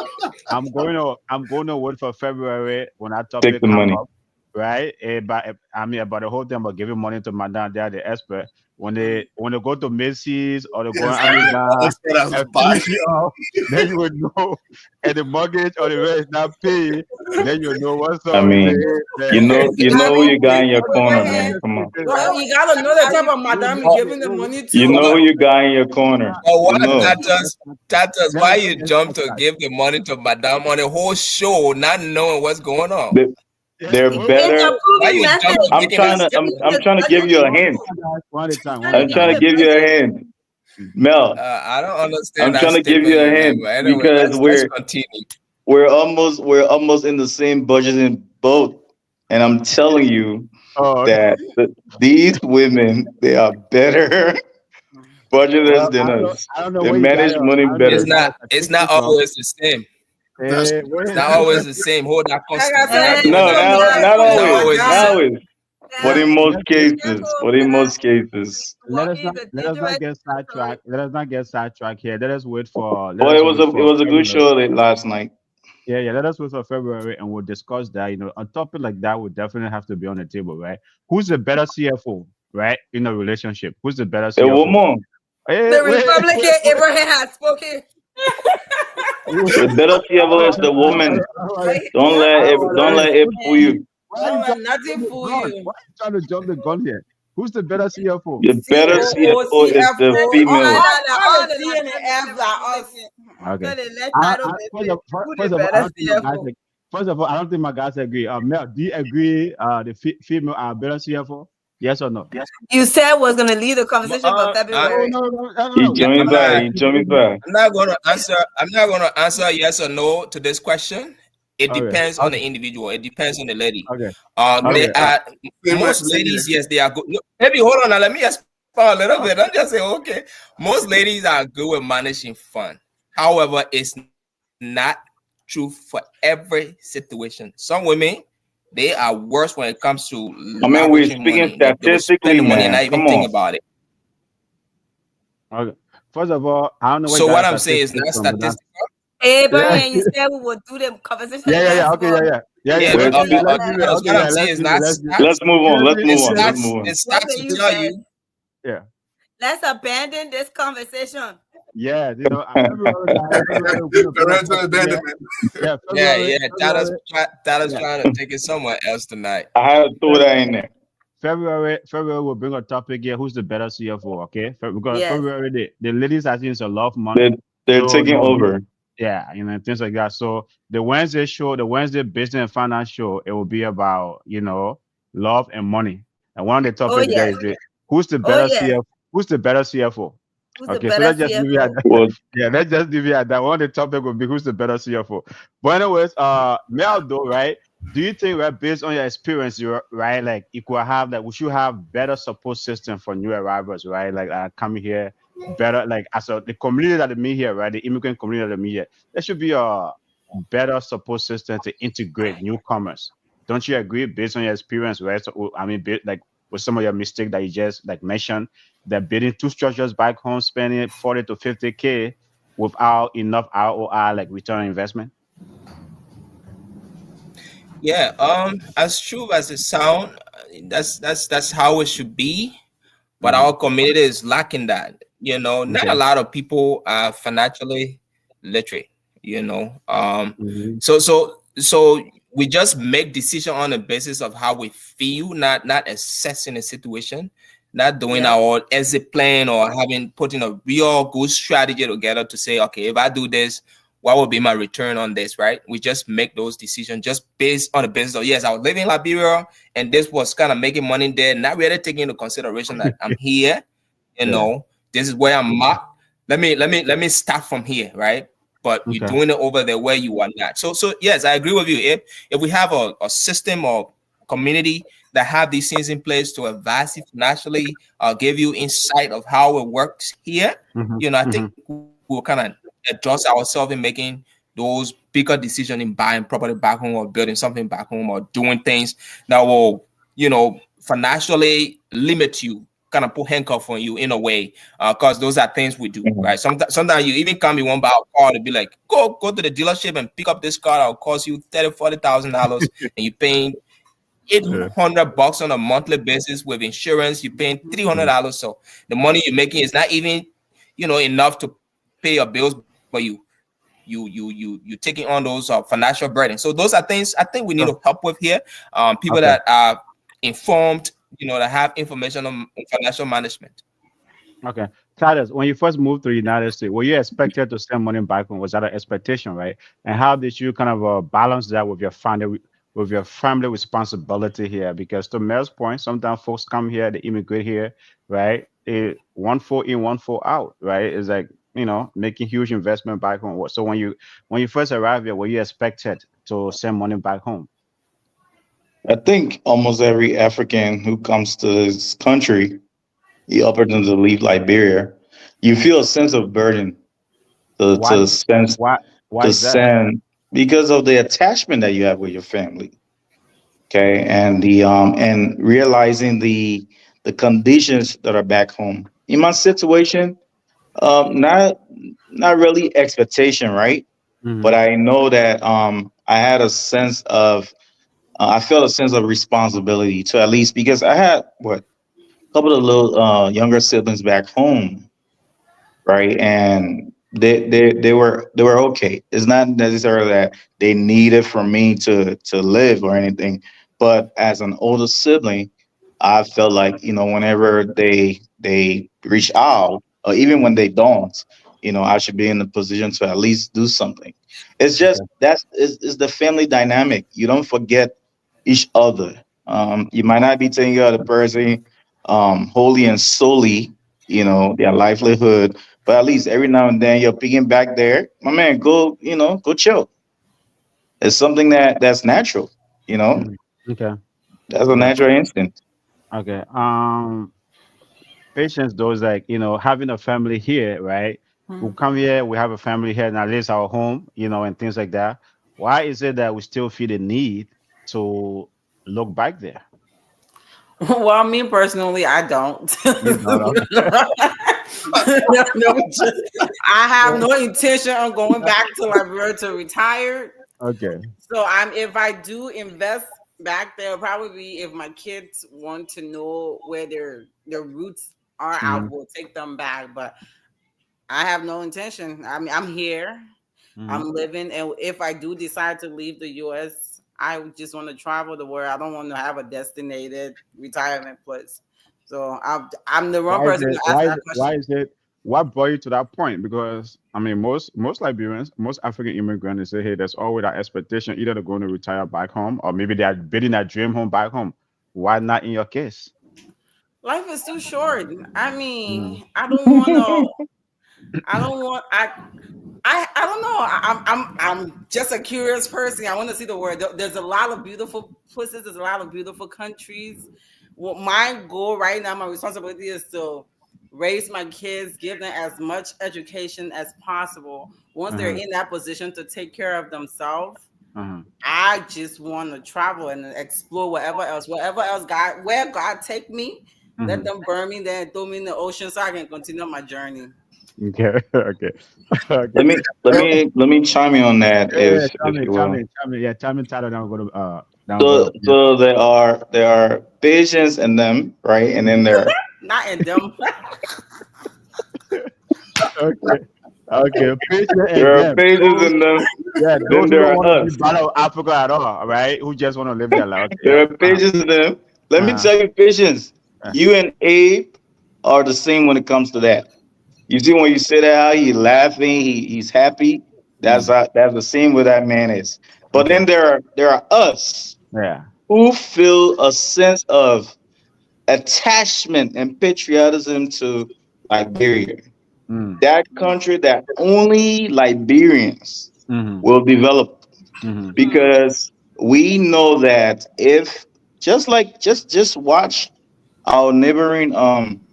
[SPEAKER 2] I'm going to wait for February when that
[SPEAKER 7] Take
[SPEAKER 2] topic
[SPEAKER 7] the
[SPEAKER 2] come
[SPEAKER 7] money.
[SPEAKER 2] up, right? About the whole thing about giving money to madam, they are the expert. When they go to Macy's or they go on
[SPEAKER 5] Yes,
[SPEAKER 2] Amazon
[SPEAKER 5] that's what I was
[SPEAKER 2] and
[SPEAKER 5] buying.
[SPEAKER 2] finish it off, then you would know. And the mortgage or the rent is not paid, then you know what's
[SPEAKER 7] I
[SPEAKER 2] up. You say,
[SPEAKER 7] mean,
[SPEAKER 2] hey,
[SPEAKER 7] you
[SPEAKER 2] man,
[SPEAKER 7] know, you know who
[SPEAKER 1] Ari,
[SPEAKER 7] you got in your
[SPEAKER 1] on the
[SPEAKER 7] corner,
[SPEAKER 1] one
[SPEAKER 7] man.
[SPEAKER 1] hand,
[SPEAKER 2] business
[SPEAKER 7] Come on.
[SPEAKER 2] people,
[SPEAKER 1] no,
[SPEAKER 2] right?
[SPEAKER 4] You gotta know the type
[SPEAKER 1] Ari,
[SPEAKER 4] of madam you're
[SPEAKER 6] Oh,
[SPEAKER 4] giving the money
[SPEAKER 7] You
[SPEAKER 4] to.
[SPEAKER 7] know who
[SPEAKER 6] but,
[SPEAKER 7] you got in your corner.
[SPEAKER 6] but
[SPEAKER 7] You
[SPEAKER 6] what
[SPEAKER 7] know.
[SPEAKER 6] Tatas,
[SPEAKER 2] Let
[SPEAKER 6] why
[SPEAKER 2] us
[SPEAKER 6] you
[SPEAKER 2] get
[SPEAKER 6] jump to
[SPEAKER 2] sidetracked.
[SPEAKER 6] give the money to Madame on the whole show, not knowing what's going on?
[SPEAKER 7] They,
[SPEAKER 2] Yeah,
[SPEAKER 7] they're
[SPEAKER 2] well,
[SPEAKER 1] it's
[SPEAKER 7] better.
[SPEAKER 1] a
[SPEAKER 6] Why
[SPEAKER 1] proven
[SPEAKER 6] you jump
[SPEAKER 1] method.
[SPEAKER 6] to
[SPEAKER 7] I'm
[SPEAKER 6] making
[SPEAKER 7] trying
[SPEAKER 6] that
[SPEAKER 7] to. I'm.
[SPEAKER 6] statement?
[SPEAKER 7] I'm
[SPEAKER 1] It's
[SPEAKER 7] trying to give you a
[SPEAKER 1] budgeting.
[SPEAKER 7] hint.
[SPEAKER 2] one at a time, one at a
[SPEAKER 7] I'm
[SPEAKER 1] Honey,
[SPEAKER 7] trying
[SPEAKER 2] time.
[SPEAKER 7] to
[SPEAKER 1] it's
[SPEAKER 7] give you a
[SPEAKER 1] budgeting.
[SPEAKER 7] hint, Mel.
[SPEAKER 6] I don't understand
[SPEAKER 7] I'm
[SPEAKER 6] that
[SPEAKER 7] trying to give
[SPEAKER 6] statement
[SPEAKER 7] you a
[SPEAKER 6] you made.
[SPEAKER 7] hint
[SPEAKER 6] But anyway,
[SPEAKER 7] because
[SPEAKER 6] let's continue.
[SPEAKER 7] we're almost in the same budgeting boat, and I'm telling you
[SPEAKER 2] Oh,
[SPEAKER 7] that these women they are better budgeters
[SPEAKER 2] well,
[SPEAKER 7] than us.
[SPEAKER 2] I don't know
[SPEAKER 7] They
[SPEAKER 2] where you got
[SPEAKER 7] manage
[SPEAKER 2] your,
[SPEAKER 7] money
[SPEAKER 2] I don't know where
[SPEAKER 6] It's
[SPEAKER 2] you
[SPEAKER 7] better.
[SPEAKER 2] got
[SPEAKER 6] not
[SPEAKER 2] your
[SPEAKER 6] it's
[SPEAKER 2] statistics
[SPEAKER 6] not
[SPEAKER 2] from.
[SPEAKER 6] always the same.
[SPEAKER 5] That's
[SPEAKER 6] It's
[SPEAKER 2] Where,
[SPEAKER 6] not always the same. Hold that
[SPEAKER 4] Like I
[SPEAKER 6] constant.
[SPEAKER 4] said,
[SPEAKER 1] And
[SPEAKER 7] No,
[SPEAKER 4] put your
[SPEAKER 7] not
[SPEAKER 4] money,
[SPEAKER 7] not
[SPEAKER 4] put
[SPEAKER 6] It's
[SPEAKER 4] your
[SPEAKER 6] not
[SPEAKER 7] always,
[SPEAKER 4] money
[SPEAKER 6] always the
[SPEAKER 7] not
[SPEAKER 4] down.
[SPEAKER 6] same.
[SPEAKER 7] always, but
[SPEAKER 1] Mel,
[SPEAKER 7] in most
[SPEAKER 2] let's,
[SPEAKER 1] be
[SPEAKER 7] cases,
[SPEAKER 1] careful,
[SPEAKER 7] but in
[SPEAKER 1] Mel.
[SPEAKER 7] most cases.
[SPEAKER 1] You walking in a
[SPEAKER 2] let us not
[SPEAKER 1] dangerous
[SPEAKER 2] get
[SPEAKER 1] territory.
[SPEAKER 2] sidetracked. Let us not get sidetracked here. Let us
[SPEAKER 7] Well,
[SPEAKER 2] wait
[SPEAKER 7] it was
[SPEAKER 2] for
[SPEAKER 7] a good
[SPEAKER 2] February.
[SPEAKER 7] show last night.
[SPEAKER 2] Yeah, yeah. Let us wait for February, and we'll discuss that. A topic like that would definitely have to be on the table, right? Who's the better CFO, right, in a relationship? Who's the better
[SPEAKER 7] A
[SPEAKER 2] CFO?
[SPEAKER 7] woman,
[SPEAKER 2] Hey,
[SPEAKER 1] The
[SPEAKER 2] wait,
[SPEAKER 1] Republican
[SPEAKER 2] wait, wait,
[SPEAKER 1] Abraham has spoken.
[SPEAKER 7] the
[SPEAKER 2] wait.
[SPEAKER 7] better CFO is the woman.
[SPEAKER 2] I
[SPEAKER 1] Wait,
[SPEAKER 7] Don't let it fool
[SPEAKER 4] Man,
[SPEAKER 7] you.
[SPEAKER 2] Why are you
[SPEAKER 4] don't let
[SPEAKER 2] trying to
[SPEAKER 4] nothing
[SPEAKER 2] jump the
[SPEAKER 4] fool
[SPEAKER 2] gun?
[SPEAKER 4] you.
[SPEAKER 2] Why are you trying to jump the gun here? Who's the better CFO?
[SPEAKER 7] The better
[SPEAKER 4] COO,
[SPEAKER 7] CFO is the
[SPEAKER 4] CFO,
[SPEAKER 7] female.
[SPEAKER 4] all the C and the F like us.
[SPEAKER 2] Okay.
[SPEAKER 1] so they let title be
[SPEAKER 2] First
[SPEAKER 1] say
[SPEAKER 2] of,
[SPEAKER 1] who the
[SPEAKER 2] first of all, I
[SPEAKER 1] better
[SPEAKER 2] don't think my guys.
[SPEAKER 1] CFO.
[SPEAKER 2] First of all, I don't think my guys agree. Mel, do you agree? The female are better CFO? Yes or no?
[SPEAKER 1] You said was gonna lead the conversation for
[SPEAKER 6] I,
[SPEAKER 2] No,
[SPEAKER 1] February.
[SPEAKER 2] no, no, no,
[SPEAKER 7] He
[SPEAKER 2] no.
[SPEAKER 6] yeah,
[SPEAKER 7] joined
[SPEAKER 6] I'm
[SPEAKER 2] February,
[SPEAKER 7] by.
[SPEAKER 6] not.
[SPEAKER 7] He joined by.
[SPEAKER 6] I'm not going to answer. I'm not going to answer yes or no to this question. It
[SPEAKER 2] Okay,
[SPEAKER 6] depends on
[SPEAKER 2] okay,
[SPEAKER 6] the individual. It depends on the lady.
[SPEAKER 2] okay,
[SPEAKER 5] Yep.
[SPEAKER 6] They
[SPEAKER 2] okay.
[SPEAKER 6] are
[SPEAKER 5] Same here.
[SPEAKER 6] most
[SPEAKER 5] Same here.
[SPEAKER 6] ladies. Yes, they are good. Look, maybe hold on now. Let me expound a little bit. Don't just say okay. Most ladies are good with managing fun. However, it's not true for every situation. Some women they are worse when it comes to
[SPEAKER 7] I mean, we're
[SPEAKER 6] lavishing money.
[SPEAKER 7] speaking
[SPEAKER 6] They will spend the
[SPEAKER 7] statistically,
[SPEAKER 6] money and not
[SPEAKER 7] man.
[SPEAKER 6] even
[SPEAKER 7] Come
[SPEAKER 6] think
[SPEAKER 7] on.
[SPEAKER 6] about it.
[SPEAKER 2] Okay. First of all, I don't know where you
[SPEAKER 6] So
[SPEAKER 2] got
[SPEAKER 6] what
[SPEAKER 2] a
[SPEAKER 6] I'm saying
[SPEAKER 2] statistic
[SPEAKER 6] is not
[SPEAKER 2] from, but that's
[SPEAKER 6] statistical.
[SPEAKER 2] yeah,
[SPEAKER 1] Abraham, you said we would do the conversation
[SPEAKER 2] yeah, yeah, yeah.
[SPEAKER 1] next
[SPEAKER 2] Okay, yeah,
[SPEAKER 1] month.
[SPEAKER 2] yeah, yeah, yeah.
[SPEAKER 6] Yeah,
[SPEAKER 7] We're
[SPEAKER 2] Let's
[SPEAKER 7] speak.
[SPEAKER 2] leave it.
[SPEAKER 6] Carlos,
[SPEAKER 2] Okay,
[SPEAKER 6] what I'm
[SPEAKER 2] yeah,
[SPEAKER 6] saying
[SPEAKER 2] let's
[SPEAKER 6] is
[SPEAKER 2] leave it.
[SPEAKER 6] not
[SPEAKER 2] Let's leave it.
[SPEAKER 7] Let's
[SPEAKER 6] stats.
[SPEAKER 7] move on.
[SPEAKER 2] Excuse
[SPEAKER 7] Let's
[SPEAKER 2] me,
[SPEAKER 6] The
[SPEAKER 7] move on.
[SPEAKER 2] excuse
[SPEAKER 7] Let's
[SPEAKER 2] me.
[SPEAKER 6] stats,
[SPEAKER 7] move on.
[SPEAKER 6] the
[SPEAKER 1] What
[SPEAKER 6] stats
[SPEAKER 1] can
[SPEAKER 6] will
[SPEAKER 1] you
[SPEAKER 6] tell
[SPEAKER 1] say?
[SPEAKER 6] you.
[SPEAKER 2] Yeah,
[SPEAKER 1] Let's abandon this conversation.
[SPEAKER 2] yeah. February, guys. February, we're gonna bring a
[SPEAKER 5] Parental
[SPEAKER 2] topic here.
[SPEAKER 5] abandonment.
[SPEAKER 2] Yeah,
[SPEAKER 6] Yeah,
[SPEAKER 2] February,
[SPEAKER 6] yeah.
[SPEAKER 2] February.
[SPEAKER 6] Tyler's
[SPEAKER 2] Yeah,
[SPEAKER 6] trying to take it somewhere else tonight.
[SPEAKER 7] I had to throw that in there.
[SPEAKER 2] February will bring a topic here. Who's the better CFO? Okay, because
[SPEAKER 1] Yes.
[SPEAKER 2] February the ladies I think it's a lot of
[SPEAKER 7] They're,
[SPEAKER 2] money,
[SPEAKER 7] they're
[SPEAKER 2] so
[SPEAKER 7] taking over.
[SPEAKER 2] yeah, things like that. So the Wednesday show, the Wednesday business and finance show, it will be about love and money. And one of the
[SPEAKER 1] Oh
[SPEAKER 2] topics there
[SPEAKER 1] yes.
[SPEAKER 2] is who's the
[SPEAKER 1] Oh
[SPEAKER 2] better
[SPEAKER 1] yes.
[SPEAKER 2] CFO? Who's the better CFO?
[SPEAKER 1] Who's the
[SPEAKER 2] Okay, so
[SPEAKER 1] better
[SPEAKER 2] let's just leave it at
[SPEAKER 1] CFO?
[SPEAKER 2] that.
[SPEAKER 7] Well,
[SPEAKER 2] Yeah, let's just leave it at that. One of the topic will be who's the better CFO. But anyways, Mel though, right? Do you think, right, based on your experience, you're right, like you could have like we should have better support system for new arrivals, right? Like coming here better, like as the community that they meet here, right? The immigrant community that they meet here, there should be a better support system to integrate newcomers. Don't you agree based on your experience, right? So I mean, like with some of your mistakes that you just like mentioned, that building two structures back home, spending 40 to 50K without enough ROI, like return on investment.
[SPEAKER 6] Yeah, as true as it sound, that's how it should be. But
[SPEAKER 2] Hmm.
[SPEAKER 6] our community is lacking that. Not a
[SPEAKER 2] Okay.
[SPEAKER 6] lot of people are financially literate. You know,
[SPEAKER 2] Hmm.
[SPEAKER 6] so we just make decision on the basis of how we feel, not assessing the situation, not doing
[SPEAKER 1] Yes.
[SPEAKER 6] our exit plan or having putting a real good strategy together to say, okay, if I do this, what will be my return on this, right? We just make those decisions just based on the basis of, yes, I was living in Liberia and this was kind of making money there, not really taking into consideration that I'm here,
[SPEAKER 2] Yeah.
[SPEAKER 6] this is where I'm at. Let me start from here, right? But you're
[SPEAKER 2] Okay.
[SPEAKER 6] doing it over there where you are not. So yes, I agree with you. If we have a system or community that have these things in place to advise you financially, give you insight of how it works here,
[SPEAKER 2] Hmm.
[SPEAKER 6] I
[SPEAKER 2] Hmm.
[SPEAKER 6] think we'll kind of adjust ourselves in making those bigger decisions in buying property back home or building something back home or doing things that will, financially limit you, kind of put handcuff on you in a way, because those are things we do,
[SPEAKER 7] mhm.
[SPEAKER 6] right? Sometimes you even come, you want to buy a car to be like, go to the dealership and pick up this car that will cost you $30,000, $40,000, and you're paying
[SPEAKER 2] Yeah.
[SPEAKER 6] $800 on a monthly basis with insurance. You're paying
[SPEAKER 2] Mhm.
[SPEAKER 6] $300, so the money you're making is not even, enough to pay your bills, but you taking on those financial burden. So those are things I think we need to
[SPEAKER 2] Sure.
[SPEAKER 6] help with here. People
[SPEAKER 2] Okay.
[SPEAKER 6] that are informed, that have information on financial management.
[SPEAKER 2] Okay. Titus, when you first moved to the United States, were you expected to send money back home? Was that an expectation, right? And how did you kind of balance that with your family responsibility here? Because to Mel's point, sometimes folks come here, they immigrate here, right? One foot in, one foot out, right? It's like making huge investment back home. So when you first arrived here, were you expected to send money back home?
[SPEAKER 7] I think almost every African who comes to this country, the opportunity to leave Liberia, you feel a sense of burden to
[SPEAKER 2] Why?
[SPEAKER 7] to sense
[SPEAKER 2] Why? Why
[SPEAKER 7] to
[SPEAKER 2] is that?
[SPEAKER 7] send because of the attachment that you have with your family. Okay, and the and realizing the conditions that are back home. In my situation, not really expectation, right?
[SPEAKER 2] Mm-hmm.
[SPEAKER 7] but I know that I had a sense of I felt a sense of responsibility to at least because I had what a couple of little younger siblings back home, right? And they were okay. It's not necessarily that they needed for me to live or anything, but as an older sibling, I felt like whenever they reach out, or even when they don't, I should be in the position to at least do something. It's just
[SPEAKER 2] Okay.
[SPEAKER 7] is the family dynamic. You don't forget each other. You might not be taking care of the person wholly and solely, their livelihood, but at least every now and then you're peeking back there. My man, go chill. It's something that's natural, you know.
[SPEAKER 2] Mhm. Okay.
[SPEAKER 7] That's a
[SPEAKER 2] Okay.
[SPEAKER 7] natural instinct.
[SPEAKER 2] Okay. Patience though is like, having a family here, right? We
[SPEAKER 4] Mhm.
[SPEAKER 2] come here, we have a family here, and at least our home, and things like that. Why is it that we still feel the need to look back there?
[SPEAKER 4] Well, me personally, I don't.
[SPEAKER 2] You know,
[SPEAKER 4] No, I have no intention on going back to Liberia to retire.
[SPEAKER 2] okay.
[SPEAKER 4] So if I do invest back there, probably be if my kids want to know where their roots are, I
[SPEAKER 2] Mm-hmm.
[SPEAKER 4] will take them back. But I have no intention. I mean, I'm here.
[SPEAKER 2] Mm-hmm.
[SPEAKER 4] I'm living, and if I do decide to leave the U.S., I just want to travel the world. I don't want to have a designated retirement place. So I'm the wrong
[SPEAKER 2] Why is
[SPEAKER 4] person
[SPEAKER 2] it?
[SPEAKER 4] to ask
[SPEAKER 2] Why is
[SPEAKER 4] that
[SPEAKER 2] it? Why
[SPEAKER 4] question.
[SPEAKER 2] is it? What brought you to that point? Because I mean, most Liberians, most African immigrants, they say, hey, there's always that expectation either they're going to retire back home or maybe they are building that dream home back home. Why not in your case?
[SPEAKER 4] Life is too short. I
[SPEAKER 2] Mm.
[SPEAKER 4] mean, I don't want to. I don't want. I don't know. I'm just a curious person. I want to see the world. There's a lot of beautiful places. There's a lot of beautiful countries. What my goal right now, my responsibility is to raise my kids, give them as much education as possible. Once they're
[SPEAKER 2] Uh-huh.
[SPEAKER 4] in that position to take care of themselves,
[SPEAKER 2] Uh-huh.
[SPEAKER 4] I just want to travel and explore wherever else where God take me. Let
[SPEAKER 2] Mhm.
[SPEAKER 4] them burn me, then throw me in the ocean so I can continue my journey.
[SPEAKER 2] Okay. Okay. Okay.
[SPEAKER 7] Let me let
[SPEAKER 2] Well,
[SPEAKER 7] me let me chime in on that
[SPEAKER 2] yeah, yeah,
[SPEAKER 7] if you will.
[SPEAKER 2] tell me, yeah, tell me, Tyler, now I'm gonna, now I'm gonna,
[SPEAKER 7] So so there are patients in them, right? And then
[SPEAKER 4] Not in them.
[SPEAKER 2] okay, okay, patient and
[SPEAKER 7] there are
[SPEAKER 2] them,
[SPEAKER 7] patients
[SPEAKER 2] those,
[SPEAKER 7] in them.
[SPEAKER 2] yeah,
[SPEAKER 7] Then
[SPEAKER 2] those who
[SPEAKER 7] there
[SPEAKER 2] don't
[SPEAKER 7] are
[SPEAKER 2] want to be
[SPEAKER 7] us.
[SPEAKER 2] part of Africa at all, right? Who just want to live their life. Okay,
[SPEAKER 7] There
[SPEAKER 2] yeah,
[SPEAKER 7] are patients in them. Let me
[SPEAKER 2] uh-huh,
[SPEAKER 7] tell you, patients.
[SPEAKER 2] uh,
[SPEAKER 7] You and Abe are the same when it comes to that. You see, when you say that, how he's laughing, he's happy.
[SPEAKER 2] mm,
[SPEAKER 7] That's the same way that man is. But
[SPEAKER 2] okay,
[SPEAKER 7] then there are us
[SPEAKER 2] yeah,
[SPEAKER 7] who feel a sense of attachment and patriotism to Liberia,
[SPEAKER 2] mm,
[SPEAKER 7] that country that only Liberians
[SPEAKER 2] mm-hmm,
[SPEAKER 7] will develop,
[SPEAKER 2] mm-hmm,
[SPEAKER 4] Hmm.
[SPEAKER 7] because we know that if just watch our neighboring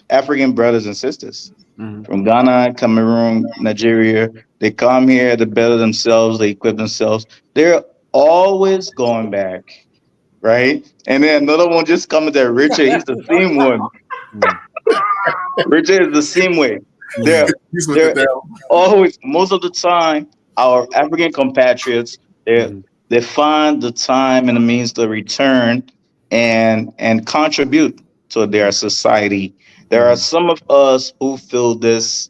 [SPEAKER 7] African brothers and sisters
[SPEAKER 2] mm-hmm,
[SPEAKER 7] from Ghana, Cameroon, Nigeria. They come here to better themselves, they equip themselves. They're always going back, right? And then another one just coming there, Richard. He's the same one.
[SPEAKER 2] mm,
[SPEAKER 7] Richard is the same way.
[SPEAKER 2] mm-hmm,
[SPEAKER 7] They're
[SPEAKER 5] He's with the
[SPEAKER 7] they're
[SPEAKER 5] devil.
[SPEAKER 7] always, most of the time, our African compatriots, they
[SPEAKER 2] mm-hmm,
[SPEAKER 7] they find the time and the means to return and contribute to their society. There are
[SPEAKER 2] mm-hmm,
[SPEAKER 7] some of us who feel this.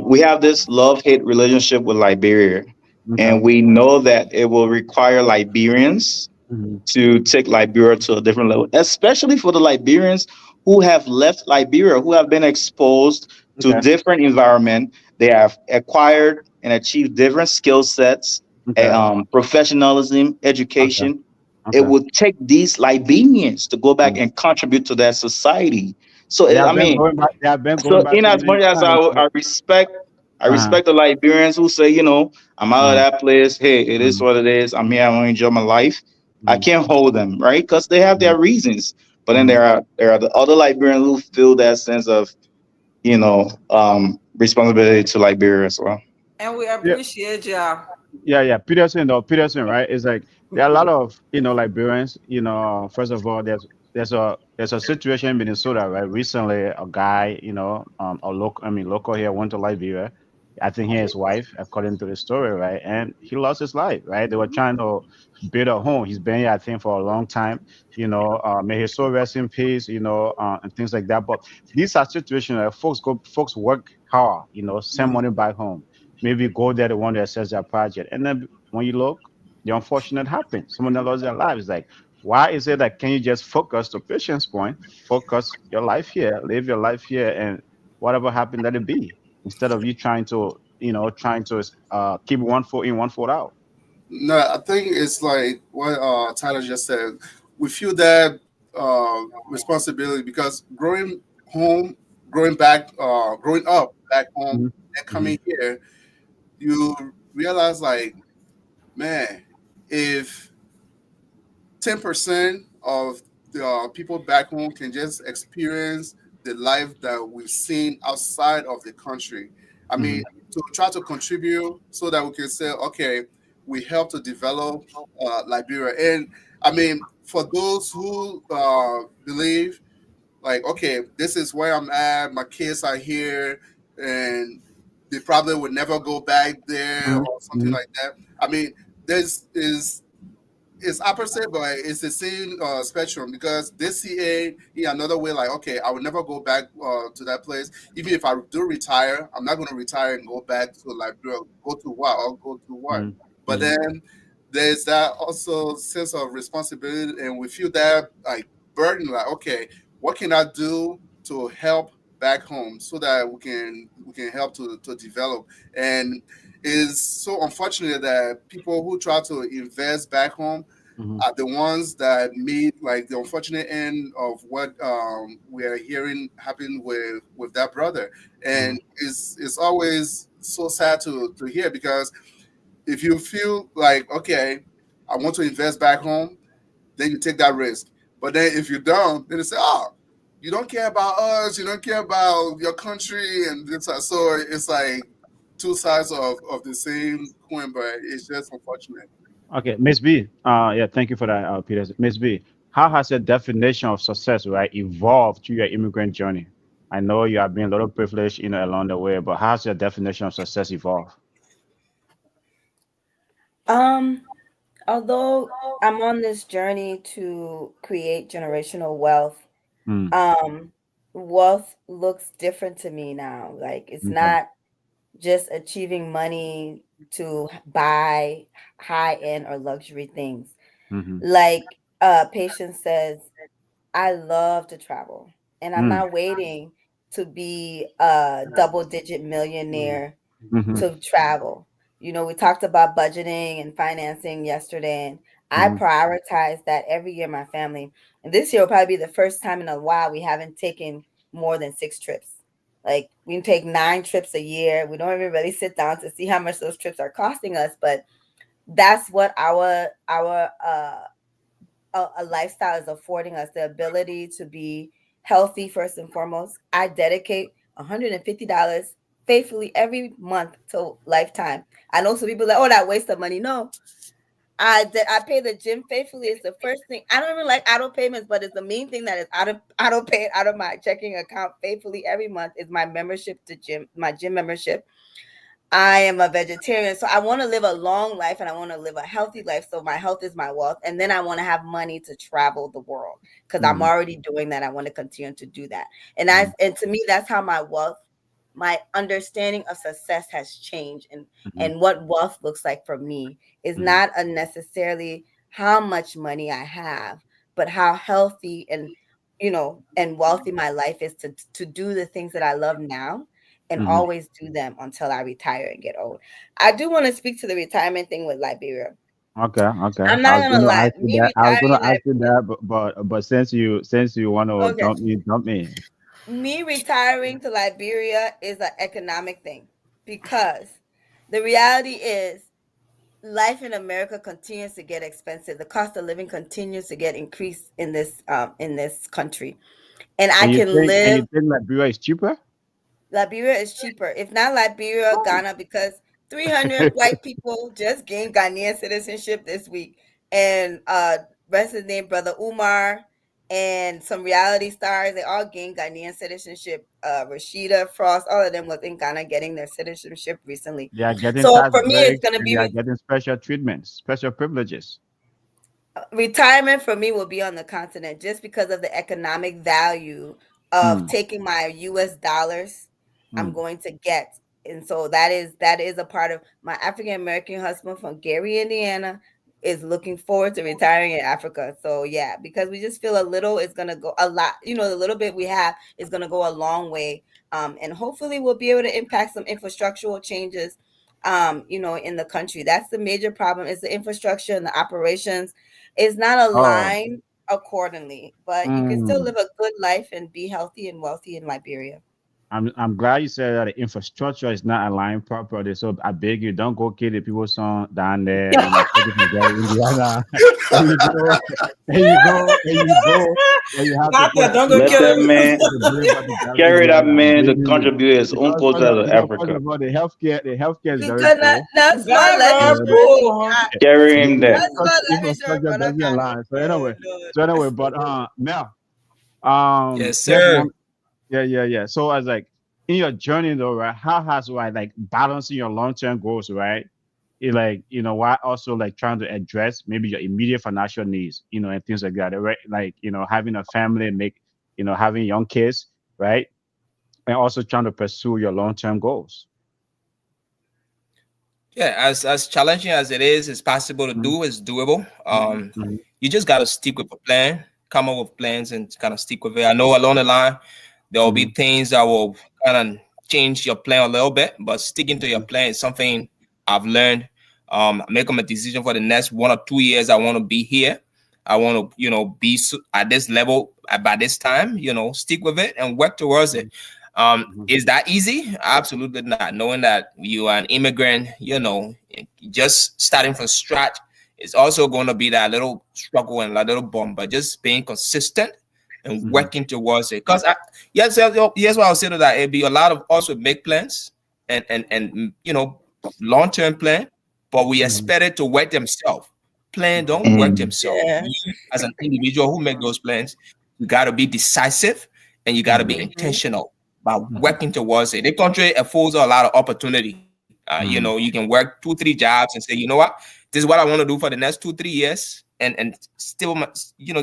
[SPEAKER 7] We have this love hate relationship with Liberia,
[SPEAKER 2] okay,
[SPEAKER 7] and we know that it will require Liberians
[SPEAKER 2] mm-hmm,
[SPEAKER 7] to take Liberia to a different level, especially for the Liberians who have left Liberia, who have been exposed to
[SPEAKER 2] okay,
[SPEAKER 7] different environment. They have acquired and achieved different skill sets,
[SPEAKER 2] okay,
[SPEAKER 7] professionalism,
[SPEAKER 2] okay,
[SPEAKER 7] education. It
[SPEAKER 2] okay.
[SPEAKER 7] would take these Liberians to go back
[SPEAKER 2] Mm.
[SPEAKER 7] and contribute to that society. So
[SPEAKER 2] They
[SPEAKER 7] I
[SPEAKER 2] have been
[SPEAKER 7] mean,
[SPEAKER 2] going back. They have been going
[SPEAKER 7] so
[SPEAKER 2] back
[SPEAKER 7] in
[SPEAKER 2] so
[SPEAKER 7] as
[SPEAKER 2] many
[SPEAKER 7] much as I,
[SPEAKER 2] times.
[SPEAKER 7] I respect I
[SPEAKER 2] Uh-huh.
[SPEAKER 7] respect the Liberians who say, I'm out of
[SPEAKER 2] Mm,
[SPEAKER 7] that place. Hey, it is
[SPEAKER 2] mm,
[SPEAKER 7] what it is. I'm here. I want to enjoy my life. I
[SPEAKER 2] mm,
[SPEAKER 7] can't hold them, right? Because they have
[SPEAKER 2] mm,
[SPEAKER 7] their reasons. But then
[SPEAKER 2] mm.
[SPEAKER 7] there are the other Liberians who feel that sense of, responsibility to Liberia as well.
[SPEAKER 4] And we
[SPEAKER 2] Yeah,
[SPEAKER 4] appreciate y'all.
[SPEAKER 2] yeah, yeah. Peterson, though, Peterson, right? It's like there are a lot of Liberians. First of all, there's a situation in Minnesota, right? Recently, a guy, a local, I mean, local here went to Liberia. I think he and his wife, according to the story, right? And he lost his life, right? They were trying to build a home. He's been here, I think, for a long time. May his soul rest in peace. And things like that. But these are situations where folks work hard. Send money back home. Maybe go there the one that says their project, and then when you look, the unfortunate happens. Someone that lost their life. It's like, why is it that can you just focus to patient's point? Focus your life here, live your life here, and whatever happened, let it be instead of you trying to keep one foot in, one foot out.
[SPEAKER 5] No, I think it's like what Tyler just said. We feel that responsibility because home, growing up back home,
[SPEAKER 2] Hmm.
[SPEAKER 5] and
[SPEAKER 2] Hmm.
[SPEAKER 5] coming here, you realize like, man, if 10% of the people back home can just experience the life that we've seen outside of the country. I mean,
[SPEAKER 2] Hmm.
[SPEAKER 5] to try to contribute so that we can say, okay, we help to develop Liberia. And I mean, for those who believe, like, okay, this is where I'm at, my kids are here, and they probably would never go back there or something
[SPEAKER 2] Hmm.
[SPEAKER 5] like that. I mean, there's is it's opposite, but it's the same spectrum because they see it in another way. Like, okay, I will never go back to that place. Even if I do retire, I'm not going to retire and go back to Liberia. Go to what? I'll go to what?
[SPEAKER 2] Hmm.
[SPEAKER 5] But
[SPEAKER 2] Hmm.
[SPEAKER 5] then there's that also sense of responsibility, and we feel that like burden. Like, okay, what can I do to help back home so that we can help to develop and it's so unfortunate that people who try to invest back home
[SPEAKER 2] Hmm.
[SPEAKER 5] are the ones that meet like the unfortunate end of what we are hearing happen with that brother,
[SPEAKER 2] Hmm.
[SPEAKER 5] and it's always so sad to hear because if you feel like okay, I want to invest back home, then you take that risk. But then if you don't, then they say, oh, you don't care about us, you don't care about your country, and this, so it's like two sides of the same coin, but it's just unfortunate.
[SPEAKER 2] Okay, Miss B. Yeah, thank you for that, Peter. Miss B, how has your definition of success, right, evolved through your immigrant journey? I know you have been a little privileged, along the way, but how has your definition of success evolved?
[SPEAKER 1] Um, Although I'm on this journey to create generational wealth,
[SPEAKER 2] Mm.
[SPEAKER 1] um, wealth looks different to me now. Like it's
[SPEAKER 2] Okay.
[SPEAKER 1] not just achieving money to buy high end or luxury things.
[SPEAKER 2] Mm-hmm.
[SPEAKER 1] Like Patience says, I love to travel, and I'm
[SPEAKER 2] Mm.
[SPEAKER 1] not waiting to be a double digit millionaire
[SPEAKER 2] Mm-hmm.
[SPEAKER 1] to travel. We talked about budgeting and financing yesterday, and I
[SPEAKER 2] Mm-hmm.
[SPEAKER 1] prioritize that every year, my family. And this year will probably be the first time in a while we haven't taken more than 6 trips. Like we take 9 trips a year. We don't even really sit down to see how much those trips are costing us, but that's what our lifestyle is affording us the ability to be healthy first and foremost. I dedicate $150 faithfully every month to Lifetime. I know some people like, oh, that waste of money. No, I pay the gym faithfully. It's the first thing. I don't even like auto payments, but it's the main thing that is auto paid out of my checking account faithfully every month is my membership to gym, my gym membership. I am a vegetarian, so I want to live a long life and I want to live a healthy life. So my health is my wealth, and then I want to have money to travel the world because I'm
[SPEAKER 2] Mm-hmm.
[SPEAKER 1] already doing that. I want to continue to do that, and to me, that's how my understanding of success has changed,
[SPEAKER 2] Mm-hmm.
[SPEAKER 1] and what wealth looks like for me is
[SPEAKER 2] Mm-hmm.
[SPEAKER 1] not unnecessarily how much money I have, but how healthy and wealthy my life is to do the things that I love now and
[SPEAKER 2] Mm-hmm.
[SPEAKER 1] always do them until I retire and get old. I do want to speak to the retirement thing with Liberia.
[SPEAKER 2] Okay, okay.
[SPEAKER 1] I'm
[SPEAKER 2] I
[SPEAKER 1] not
[SPEAKER 2] was
[SPEAKER 1] gonna
[SPEAKER 2] gonna
[SPEAKER 1] lie,
[SPEAKER 2] ask you
[SPEAKER 1] me
[SPEAKER 2] that. I was gonna
[SPEAKER 1] retiring in
[SPEAKER 2] ask you
[SPEAKER 1] Liberia.
[SPEAKER 2] that, but since you want to
[SPEAKER 1] Okay,
[SPEAKER 2] jump me.
[SPEAKER 1] me retiring to Liberia is an economic thing because the reality is life in America continues to get expensive. The cost of living continues to get increased in this country, and I
[SPEAKER 2] And you
[SPEAKER 1] can
[SPEAKER 2] think
[SPEAKER 1] live.
[SPEAKER 2] Liberia is cheaper?
[SPEAKER 1] Liberia is cheaper. If not Liberia, Ghana, because 300 white people just gained Ghanaian citizenship this week. And rest his name, Brother Umar. and some reality stars. They all gained Ghanaian citizenship. Rashida Frost, all of them was in Ghana getting their citizenship recently.
[SPEAKER 2] They are getting
[SPEAKER 1] So
[SPEAKER 2] tax
[SPEAKER 1] for me, it's
[SPEAKER 2] breaks
[SPEAKER 1] gonna
[SPEAKER 2] and they are
[SPEAKER 1] be
[SPEAKER 2] getting special treatments, special privileges.
[SPEAKER 1] retirement for me will be on the continent just because of the economic value of
[SPEAKER 2] Mm,
[SPEAKER 1] taking my US dollars I'm
[SPEAKER 2] mm.
[SPEAKER 1] going to get. And so that is a part of my African American husband from Gary, Indiana is looking forward to retiring in Africa. So yeah, because we just feel a little is going to go a lot, the little bit we have is going to go a long way. And hopefully we'll be able to impact some infrastructural changes in the country. That's the major problem is the infrastructure and the operations is not
[SPEAKER 2] Oh,
[SPEAKER 1] aligned accordingly, but you can still
[SPEAKER 2] mm.
[SPEAKER 1] live a good life and be healthy and wealthy in Liberia.
[SPEAKER 2] I'm glad you said that the infrastructure is not aligned properly. So I beg you, don't go kill the people's son down there. Take it from there, Indiana. and you go, and you have to
[SPEAKER 4] Doctor,
[SPEAKER 2] put
[SPEAKER 4] don't go
[SPEAKER 7] Let
[SPEAKER 4] kill
[SPEAKER 7] that
[SPEAKER 4] him.
[SPEAKER 7] man
[SPEAKER 2] the blame for the Gary,
[SPEAKER 7] carry that
[SPEAKER 2] Indiana. I'm
[SPEAKER 7] man to
[SPEAKER 2] begging you
[SPEAKER 7] contribute his own
[SPEAKER 2] because
[SPEAKER 7] culture to
[SPEAKER 2] first
[SPEAKER 7] Africa.
[SPEAKER 2] of all, the healthcare is
[SPEAKER 1] You
[SPEAKER 2] very
[SPEAKER 1] cannot
[SPEAKER 2] poor.
[SPEAKER 1] not small let
[SPEAKER 2] Yeah,
[SPEAKER 1] this
[SPEAKER 4] Never
[SPEAKER 1] person
[SPEAKER 4] fool.
[SPEAKER 7] Carry him
[SPEAKER 2] the
[SPEAKER 7] there.
[SPEAKER 1] not small let this
[SPEAKER 2] infrastructure
[SPEAKER 1] brother
[SPEAKER 2] doesn't
[SPEAKER 1] can
[SPEAKER 2] align.
[SPEAKER 1] no.
[SPEAKER 2] So anyway, but Mel,
[SPEAKER 6] Yes,
[SPEAKER 2] just
[SPEAKER 6] sir.
[SPEAKER 2] one. Yeah. So as like in your journey though, right? How has like balancing your long term goals, right? It like why also like trying to address maybe your immediate financial needs, and things like that, right? Like having a family, and having young kids, right? And also trying to pursue your long term goals.
[SPEAKER 6] Yeah, as challenging as it is, it's possible to
[SPEAKER 2] Mhm,
[SPEAKER 6] do. It's doable.
[SPEAKER 2] mhm,
[SPEAKER 6] You just got to stick with a plan, come up with plans, and kind of stick with it. I know along the line there will be
[SPEAKER 2] mhm,
[SPEAKER 6] things that will kind of change your plan a little bit, but sticking to your
[SPEAKER 2] mhm,
[SPEAKER 6] plan is something I've learned. Making a decision for the next 1 or 2 years. I want to be here. I want to, be at this level by this time. Stick with it and work towards it.
[SPEAKER 2] mhm,
[SPEAKER 6] Is that easy? Absolutely not. Knowing that you are an immigrant, just starting from scratch is also going to be that little struggle and that little bump, but just being consistent and
[SPEAKER 2] mhm,
[SPEAKER 6] working towards it. Because yes, what I'll say to that, it'd be a lot of us would make plans and long term plan, but we
[SPEAKER 2] mhm,
[SPEAKER 6] expect it to work themselves. Plan
[SPEAKER 2] mhm,
[SPEAKER 6] don't work
[SPEAKER 7] Mm.
[SPEAKER 6] themselves.
[SPEAKER 1] Yeah.
[SPEAKER 6] You as an individual who make those plans, you got to be decisive and you got to be
[SPEAKER 2] mhm,
[SPEAKER 1] Mm-hmm.
[SPEAKER 6] intentional by
[SPEAKER 2] mhm,
[SPEAKER 6] working towards it. The country affords a lot of opportunity.
[SPEAKER 2] mhm,
[SPEAKER 6] You can work 2, 3 jobs and say, you know what, this is what I want to do for the next 2, 3 years, and still,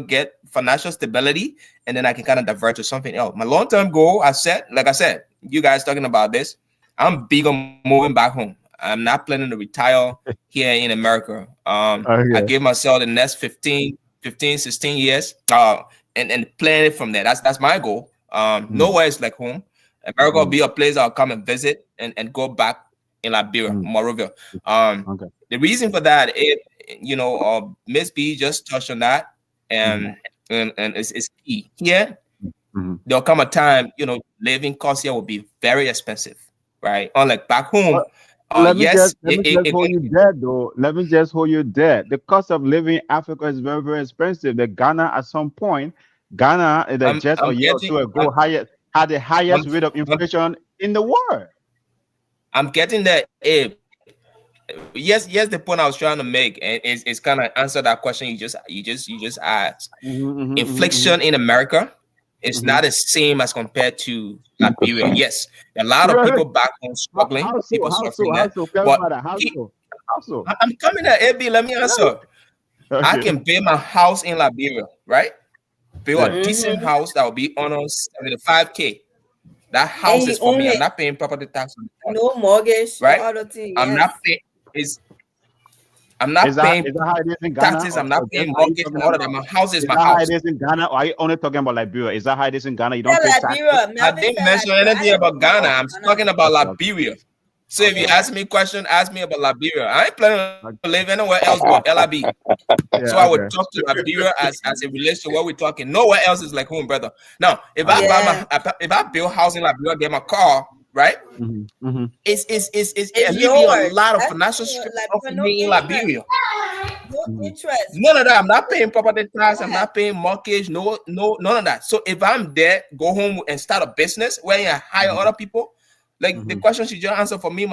[SPEAKER 6] get financial stability, and then I can kind of divert to something else. My long term goal, like I said, you guys talking about this, I'm big on moving back home. I'm not planning to retire here in America. I
[SPEAKER 2] okay.
[SPEAKER 6] give myself the next 16 years, and plan it from there. That's my goal.
[SPEAKER 2] Mhm,
[SPEAKER 6] Nowhere is like home. America will
[SPEAKER 2] mhm,
[SPEAKER 6] be a place I'll come and visit and go back in Liberia,
[SPEAKER 2] mhm.
[SPEAKER 6] Monrovia. Um,
[SPEAKER 2] Okay.
[SPEAKER 6] the reason for that is, Miss B just touched on that,
[SPEAKER 2] Mhm,
[SPEAKER 6] and it's key. Here,
[SPEAKER 2] mhm.
[SPEAKER 6] there'll come a time, living costs here will be very expensive, right? Unlike back home,
[SPEAKER 2] Let me
[SPEAKER 6] yes,
[SPEAKER 2] just let me just hold you there though. Let me just hold you there. The cost of living in Africa is very, very expensive. The Ghana at some point, Ghana just a
[SPEAKER 6] I'm
[SPEAKER 2] year or
[SPEAKER 6] getting
[SPEAKER 2] two ago had the
[SPEAKER 6] I'm,
[SPEAKER 2] highest rate of
[SPEAKER 6] I'm
[SPEAKER 2] inflation in the world.
[SPEAKER 6] I'm getting there, Abe. Yes, the point I was trying to make, and is kind of answer that question you just asked.
[SPEAKER 2] Mm-hmm, mm-hmm,
[SPEAKER 6] Inflation in America is
[SPEAKER 2] mm-hmm.
[SPEAKER 6] not the same as compared to Liberia. Yes, a lot of
[SPEAKER 2] Really?
[SPEAKER 6] people back home struggling,
[SPEAKER 2] How so?
[SPEAKER 6] people
[SPEAKER 2] How so?
[SPEAKER 6] suffering
[SPEAKER 2] How
[SPEAKER 6] there.
[SPEAKER 2] so? Tell me
[SPEAKER 6] But
[SPEAKER 2] about that. How so? How so?
[SPEAKER 6] I'm coming there, AB. Let me answer. I
[SPEAKER 2] Okay.
[SPEAKER 6] can build my house in Liberia, right? Build
[SPEAKER 2] Yeah.
[SPEAKER 6] a decent
[SPEAKER 1] Mm-hmm.
[SPEAKER 6] house that will be on 75K. That
[SPEAKER 1] And
[SPEAKER 6] house
[SPEAKER 1] you
[SPEAKER 6] is for
[SPEAKER 1] own
[SPEAKER 6] me. I'm
[SPEAKER 1] it.
[SPEAKER 6] not paying property tax on the
[SPEAKER 1] No mortgage, no
[SPEAKER 6] right?
[SPEAKER 1] other thing.
[SPEAKER 6] I'm not
[SPEAKER 1] Yes.
[SPEAKER 6] paying is I'm not paying
[SPEAKER 2] Is that how it is in Ghana?
[SPEAKER 6] taxes. I'm
[SPEAKER 2] Or
[SPEAKER 6] not
[SPEAKER 2] just
[SPEAKER 6] paying
[SPEAKER 2] are you
[SPEAKER 6] mortgage
[SPEAKER 2] talking
[SPEAKER 6] and all of
[SPEAKER 2] about?
[SPEAKER 6] that. My house is
[SPEAKER 2] Is
[SPEAKER 6] my
[SPEAKER 2] that how it
[SPEAKER 6] house.
[SPEAKER 2] is in Ghana? Or are you only talking about Liberia? Is that how it is in Ghana? You
[SPEAKER 1] Said
[SPEAKER 2] don't pay taxes?
[SPEAKER 1] Liberia.
[SPEAKER 6] I
[SPEAKER 1] Melvin
[SPEAKER 6] didn't
[SPEAKER 1] said
[SPEAKER 6] mention
[SPEAKER 1] Liberia. I
[SPEAKER 6] anything
[SPEAKER 1] didn't
[SPEAKER 6] about
[SPEAKER 1] put him
[SPEAKER 6] Ghana.
[SPEAKER 1] on
[SPEAKER 6] I'm
[SPEAKER 1] Ghana.
[SPEAKER 6] talking about
[SPEAKER 2] Okay, okay,
[SPEAKER 6] Liberia. So if you
[SPEAKER 2] okay.
[SPEAKER 1] Yeah.
[SPEAKER 6] ask me a question, ask me about Liberia. I ain't planning to live anywhere else but LIB. So I
[SPEAKER 2] Yeah,
[SPEAKER 6] would
[SPEAKER 2] okay.
[SPEAKER 6] talk to Liberia as it relates to what we're talking. Nowhere else is like home, brother. Now,
[SPEAKER 2] Okay.
[SPEAKER 1] Yeah.
[SPEAKER 6] if I build housing in Liberia, get my car, right?
[SPEAKER 2] Mm-hmm, mm-hmm,
[SPEAKER 6] It's
[SPEAKER 1] It's
[SPEAKER 6] alleviate a
[SPEAKER 1] yours.
[SPEAKER 6] lot of
[SPEAKER 1] That's
[SPEAKER 6] financial
[SPEAKER 1] true.
[SPEAKER 6] stress off of
[SPEAKER 1] Liberia, no
[SPEAKER 6] me in
[SPEAKER 1] interest.
[SPEAKER 6] Liberia.
[SPEAKER 1] No
[SPEAKER 2] mm-hmm,
[SPEAKER 1] interest.
[SPEAKER 6] None of that. I'm not paying property tax. I'm
[SPEAKER 1] Yeah.
[SPEAKER 6] not paying mortgage. No, none of that. So if I'm there, go home and start a business where you hire
[SPEAKER 2] mm-hmm,
[SPEAKER 6] other people. Like the
[SPEAKER 2] mm-hmm,
[SPEAKER 6] question she just answered for me,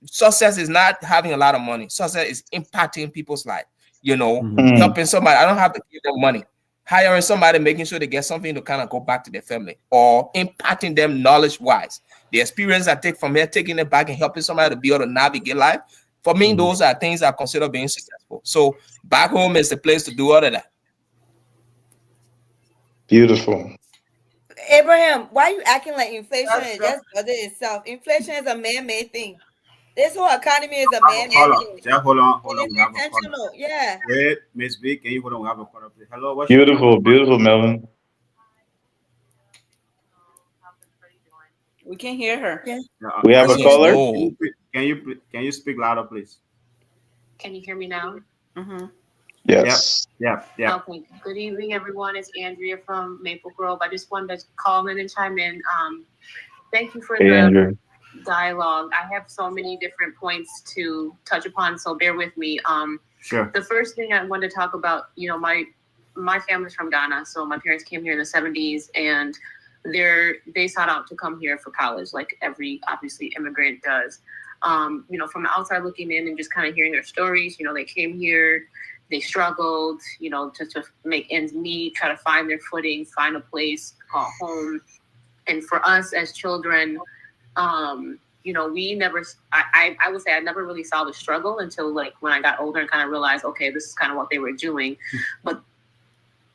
[SPEAKER 6] success is not having a lot of money. Success is impacting people's life.
[SPEAKER 2] mm-hmm,
[SPEAKER 7] Mm.
[SPEAKER 6] Helping somebody. I don't have to give them money. hiring somebody, making sure they get something to kind of go back to their family, or imparting them knowledge-wise. The experience I take from here, taking it back and helping somebody to be able to navigate life. For me, those are things I consider being successful. So back home is the place to do all of that.
[SPEAKER 7] Beautiful.
[SPEAKER 1] Abraham, why you acting like inflation
[SPEAKER 5] That's
[SPEAKER 1] is
[SPEAKER 5] true.
[SPEAKER 1] just other itself? Inflation is a man-made thing. This whole economy is a man-made thing.
[SPEAKER 2] Just hold on.
[SPEAKER 1] It is
[SPEAKER 2] We have a caller.
[SPEAKER 1] intentional. Yeah.
[SPEAKER 2] Wait, Miss B, can you hold on? We have a caller, please. Hello, what's
[SPEAKER 7] Beautiful, beautiful, Melvin.
[SPEAKER 4] We can hear her.
[SPEAKER 1] Yeah.
[SPEAKER 7] We have a
[SPEAKER 6] She's
[SPEAKER 7] caller.
[SPEAKER 6] low.
[SPEAKER 2] Can you speak louder, please?
[SPEAKER 8] Can you hear me now?
[SPEAKER 4] Mm-hmm.
[SPEAKER 7] Yes.
[SPEAKER 2] Yeah.
[SPEAKER 8] Okay. Good evening, everyone. It's Andrea from Maple Grove. I just wanted to call in and chime in. Thank you for
[SPEAKER 7] Hey,
[SPEAKER 8] the
[SPEAKER 7] Andrew.
[SPEAKER 8] dialogue. I have so many different points to touch upon, so bear with me.
[SPEAKER 2] Sure.
[SPEAKER 8] The first thing I wanted to talk about, my family's from Ghana, so my parents came here in the 70s, and they sought out to come here for college, like every obviously immigrant does. From the outside looking in and just kind of hearing their stories, they came here, they struggled, to make ends meet, try to find their footing, find a place, call home. And for us as children, we never, I would say I never really saw the struggle until like when I got older and kind of realized, okay, this is kind of what they were doing. But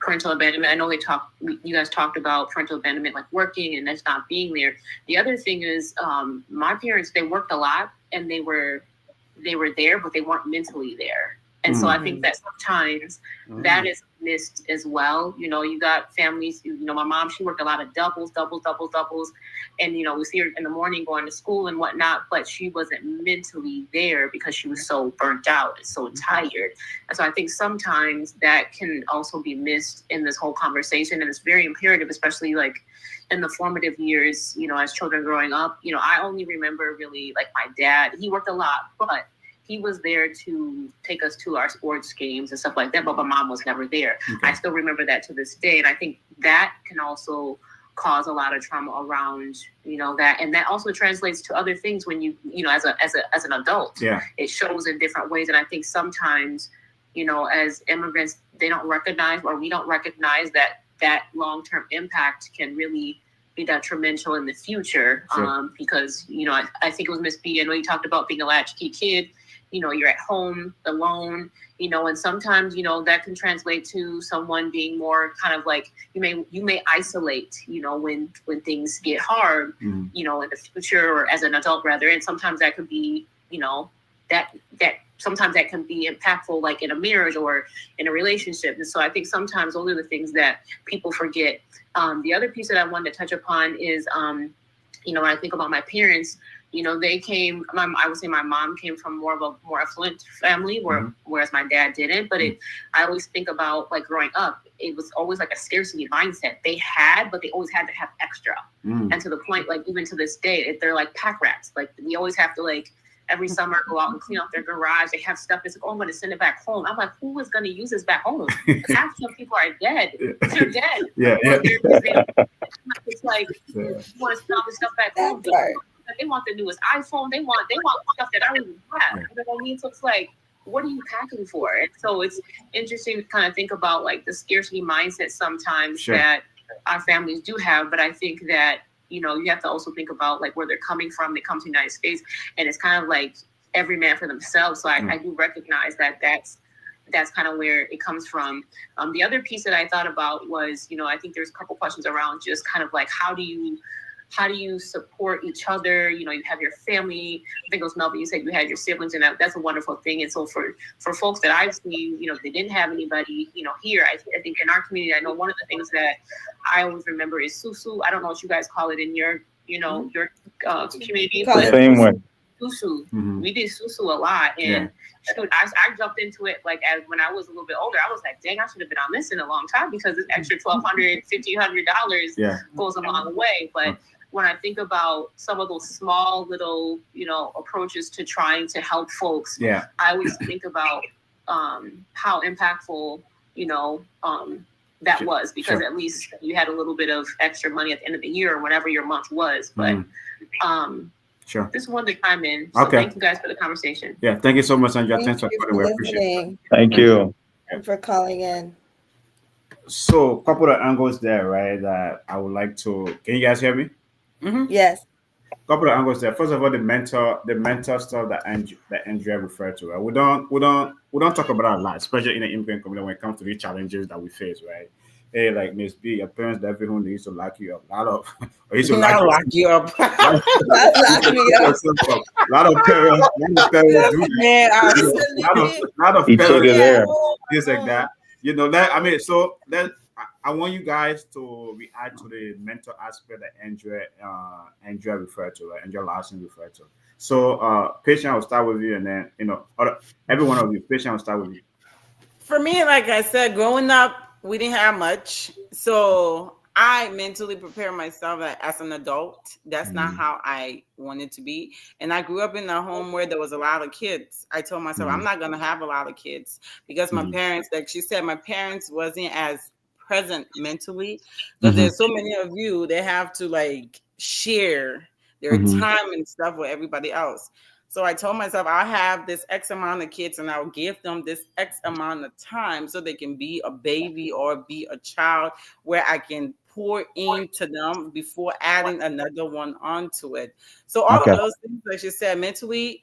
[SPEAKER 8] parental abandonment, I know you guys talked about parental abandonment, like working and that's not being there. The other thing is, my parents, they worked a lot and they were there, but they weren't mentally there. And so I think that sometimes that is missed as well. You got families, my mom, she worked a lot of doubles. And, we see her in the morning going to school and whatnot, but she wasn't mentally there because she was so burnt out and so tired. And so I think sometimes that can also be missed in this whole conversation. And it's very imperative, especially like in the formative years, as children growing up. I only remember really like my dad, he worked a lot, but he was there to take us to our sports games and stuff like that, but my mom was never there. Okay. I still remember that to this day. And I think that can also cause a lot of trauma around, that. And that also translates to other things when you as an adult. Yeah. It shows in different ways. And I think sometimes, as immigrants, they don't recognize, or we don't recognize that long-term impact can really be detrimental in the future. Sure. Because, I think it was Miss B, I know you talked about being a latchkey kid. You're at home alone, and sometimes, that can translate to someone being more kind of like, you may isolate, when things get hard, in the future or as an adult rather. And sometimes that could be, that sometimes that can be impactful, like in a marriage or in a relationship. And so I think sometimes those are the things that people forget. The other piece that I wanted to touch upon is, when I think about my parents, they came, I would say my mom came from more of a more affluent family, whereas my dad didn't. But I always think about, like, growing up, it was always like a scarcity mindset. They had, but they always had to have extra. And to the point, like, even to this day, they're like pack rats. Like, we always have to, like, every summer go out and clean out their garage. They have stuff. It's like, oh, I'm going to send it back home. I'm like, who is going to use this back home? Half some people are dead. They're dead. Yeah. It's like, you want to send all this stuff back home. They want the newest iPhone. They want stuff that I don't even have. You know what I mean? So it's like, what are you packing for? And so it's interesting to kind of think about, like, the scarcity mindset sometimes that our families do have. But I think that, you have to also think about, like, where they're coming from. They come to the United States, and it's kind of like every man for themselves. So I do recognize that that's kind of where it comes from. The other piece that I thought about was, I think there's a couple questions around just kind of like, how do you support each other? You have your family. I think it was Melvin, you said you had your siblings, and that's a wonderful thing. And so for folks that I've seen, they didn't have anybody, here, I think in our community, I know one of the things that I always remember is susu. I don't know what you guys call it in your, your community.
[SPEAKER 7] The same way.
[SPEAKER 8] Susu. We did susu a lot. And shoot, I jumped into it, like, as when I was a little bit older. I was like, dang, I should have been on this in a long time, because this extra $1,200, $1,500 goes a long way. But when I think about some of those small little, approaches to trying to help folks, I always think about how impactful, that was, because at least you had a little bit of extra money at the end of the year or whatever your month was. But just wanted to chime in. So thank you guys for the conversation.
[SPEAKER 2] Yeah, thank you so much, Andrea. Thanks for
[SPEAKER 1] listening.
[SPEAKER 7] Thank you.
[SPEAKER 1] And for calling in.
[SPEAKER 2] So, couple of angles there, right? That I would like to. Can you guys hear me?
[SPEAKER 4] Hmm.
[SPEAKER 1] Yes.
[SPEAKER 2] Couple of angles there. First of all, the mentor stuff that Andrea referred to. Right? We don't talk about that a lot, especially in the immigrant community when it comes to the challenges that we face, right? Hey, like Miss B, your parents, everyone they used to lock you up. A lot of, or used to lock
[SPEAKER 4] Not
[SPEAKER 2] you
[SPEAKER 4] lock you up.
[SPEAKER 2] up.
[SPEAKER 1] That's
[SPEAKER 2] Used
[SPEAKER 1] lock
[SPEAKER 2] to
[SPEAKER 1] me
[SPEAKER 2] lock
[SPEAKER 1] up.
[SPEAKER 2] yourself up. A lot of parents do that.
[SPEAKER 4] Man,
[SPEAKER 2] You know,
[SPEAKER 1] Listen,
[SPEAKER 2] a lot of,
[SPEAKER 1] leave me,
[SPEAKER 2] a lot of
[SPEAKER 7] He
[SPEAKER 1] leave
[SPEAKER 7] took
[SPEAKER 2] parents
[SPEAKER 7] it
[SPEAKER 1] me at
[SPEAKER 7] there.
[SPEAKER 1] home.
[SPEAKER 2] things like
[SPEAKER 1] Uh-uh.
[SPEAKER 2] that. You know that I mean, so that I want you guys to react to the mental aspect that Andrea referred to, right? Andrea Larson referred to. So, patient, I'll start with you, and then every one of you, patient, I'll start with you.
[SPEAKER 4] For me, like I said, growing up, we didn't have much. So I mentally prepared myself that as an adult. That's not
[SPEAKER 2] Mm-hmm.
[SPEAKER 4] how I wanted to be. And I grew up in a home where there was a lot of kids. I told myself, I'm
[SPEAKER 2] Mm-hmm.
[SPEAKER 4] not going to have a lot of kids because my parents, like she said, my parents wasn't as present mentally because
[SPEAKER 2] Mm-hmm.
[SPEAKER 4] there's so many of you, they have to like share their
[SPEAKER 2] Mm-hmm.
[SPEAKER 4] time and stuff with everybody else. So I told myself I'll have this X amount of kids and I'll give them this X amount of time so they can be a baby or be a child where I can pour into them before adding another one onto it. So all of
[SPEAKER 2] Okay.
[SPEAKER 4] those things, like you said, mentally,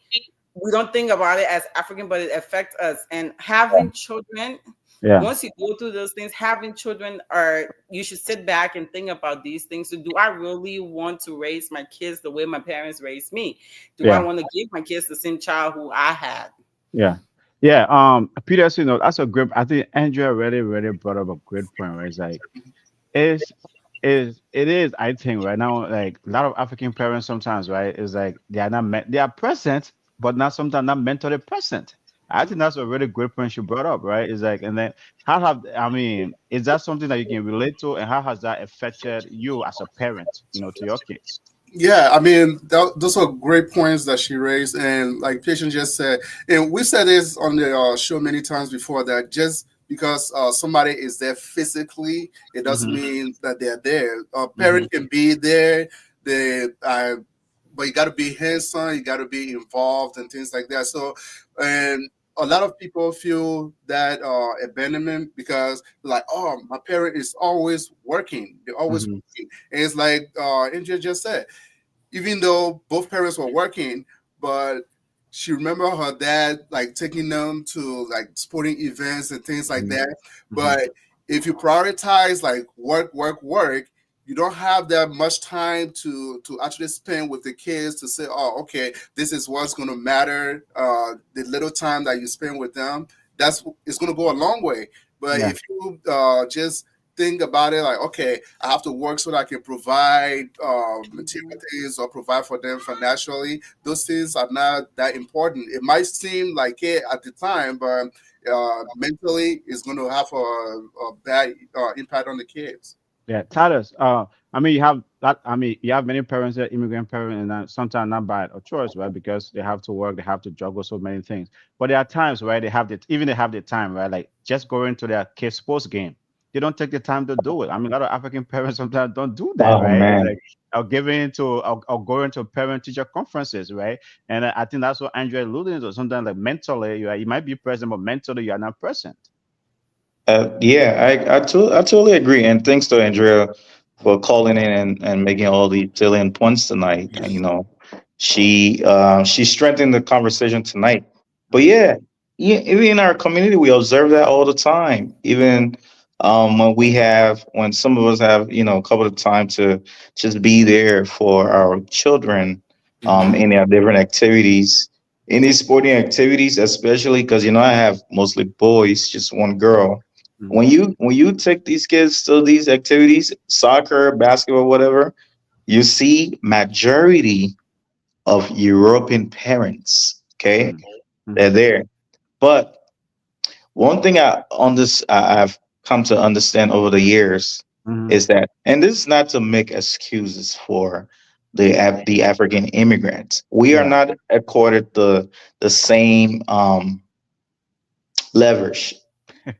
[SPEAKER 4] we don't think about it as African, but it affects us. And having children,
[SPEAKER 2] Yeah.
[SPEAKER 4] once you go through those things, having children are you should sit back and think about these things. So do I really want to raise my kids the way my parents raised me? Do I
[SPEAKER 2] Yeah.
[SPEAKER 4] want to give my kids the same child who I had?
[SPEAKER 2] Yeah. Yeah. Peter, that's a great. I think Andrea really brought up a great point. Where it's like, is it is I think right now like a lot of African parents sometimes right is like they are present but not sometimes not mentally present. I think that's a really great point you brought up, right? Is like, and then how have I mean is that something that you can relate to, and how has that affected you as a parent, to your kids?
[SPEAKER 5] Yeah, I mean, those are great points that she raised, and like Patient just said, and we said this on the show many times before that just because somebody is there physically, it doesn't
[SPEAKER 2] Mm-hmm.
[SPEAKER 5] mean that they're there. A
[SPEAKER 2] Mm-hmm.
[SPEAKER 5] parent can be there, they, but you got to be hands-on, you got to be involved, and things like that. So, and a lot of people feel that abandonment because like, oh, my parent is always working, they're always
[SPEAKER 2] Mm-hmm.
[SPEAKER 5] working, and it's like Andrea just said, even though both parents were working, but she remember her dad like taking them to like sporting events and things like
[SPEAKER 2] Mm-hmm.
[SPEAKER 5] that.
[SPEAKER 2] Mm-hmm.
[SPEAKER 5] But if you prioritize like work, you don't have that much time to actually spend with the kids to say, oh, okay, this is what's going to matter. The little time that you spend with them, that's it's going to go a long way. But
[SPEAKER 2] Yeah.
[SPEAKER 5] if you just think about it like, okay, I have to work so that I can provide material things or provide for them financially. Those things are not that important. It might seem like it at the time, but mentally, it's going to have a bad impact on the kids.
[SPEAKER 2] Yeah, Titus. I mean, you have that. I mean, you have many parents that immigrant parents, and sometimes not by a choice, right? Because they have to work, they have to juggle so many things. But there are times, right? They have the time, right? Like just going to their kids' sports game, they don't take the time to do it. I mean, a lot of African parents sometimes don't do that,
[SPEAKER 7] Oh
[SPEAKER 2] right?
[SPEAKER 7] man.
[SPEAKER 2] Like, or or going to parent teacher conferences, right? And I think that's what Andrea alluding to. Sometimes, like mentally, you might be present, but mentally, you are not present.
[SPEAKER 7] Yeah, I totally agree. And thanks to Andrea for calling in and making all these salient points tonight. She strengthened the conversation tonight. But
[SPEAKER 2] Mhm.
[SPEAKER 7] yeah, yeah, even in our community, we observe that all the time. Even when some of us have a couple of time to just be there for our children,
[SPEAKER 2] Mhm.
[SPEAKER 7] in their different activities, in these sporting activities, especially because I have mostly boys, just one girl.
[SPEAKER 2] Mhm.
[SPEAKER 7] When you take these kids to these activities, soccer, basketball, whatever, you see majority of European parents. Okay,
[SPEAKER 2] Mhm.
[SPEAKER 7] they're
[SPEAKER 2] Mhm.
[SPEAKER 7] there. But one thing I've come to understand over the years
[SPEAKER 2] Mhm.
[SPEAKER 7] is that, and this is not to make excuses for the African immigrants. We are
[SPEAKER 2] Yeah.
[SPEAKER 7] not accorded the same leverage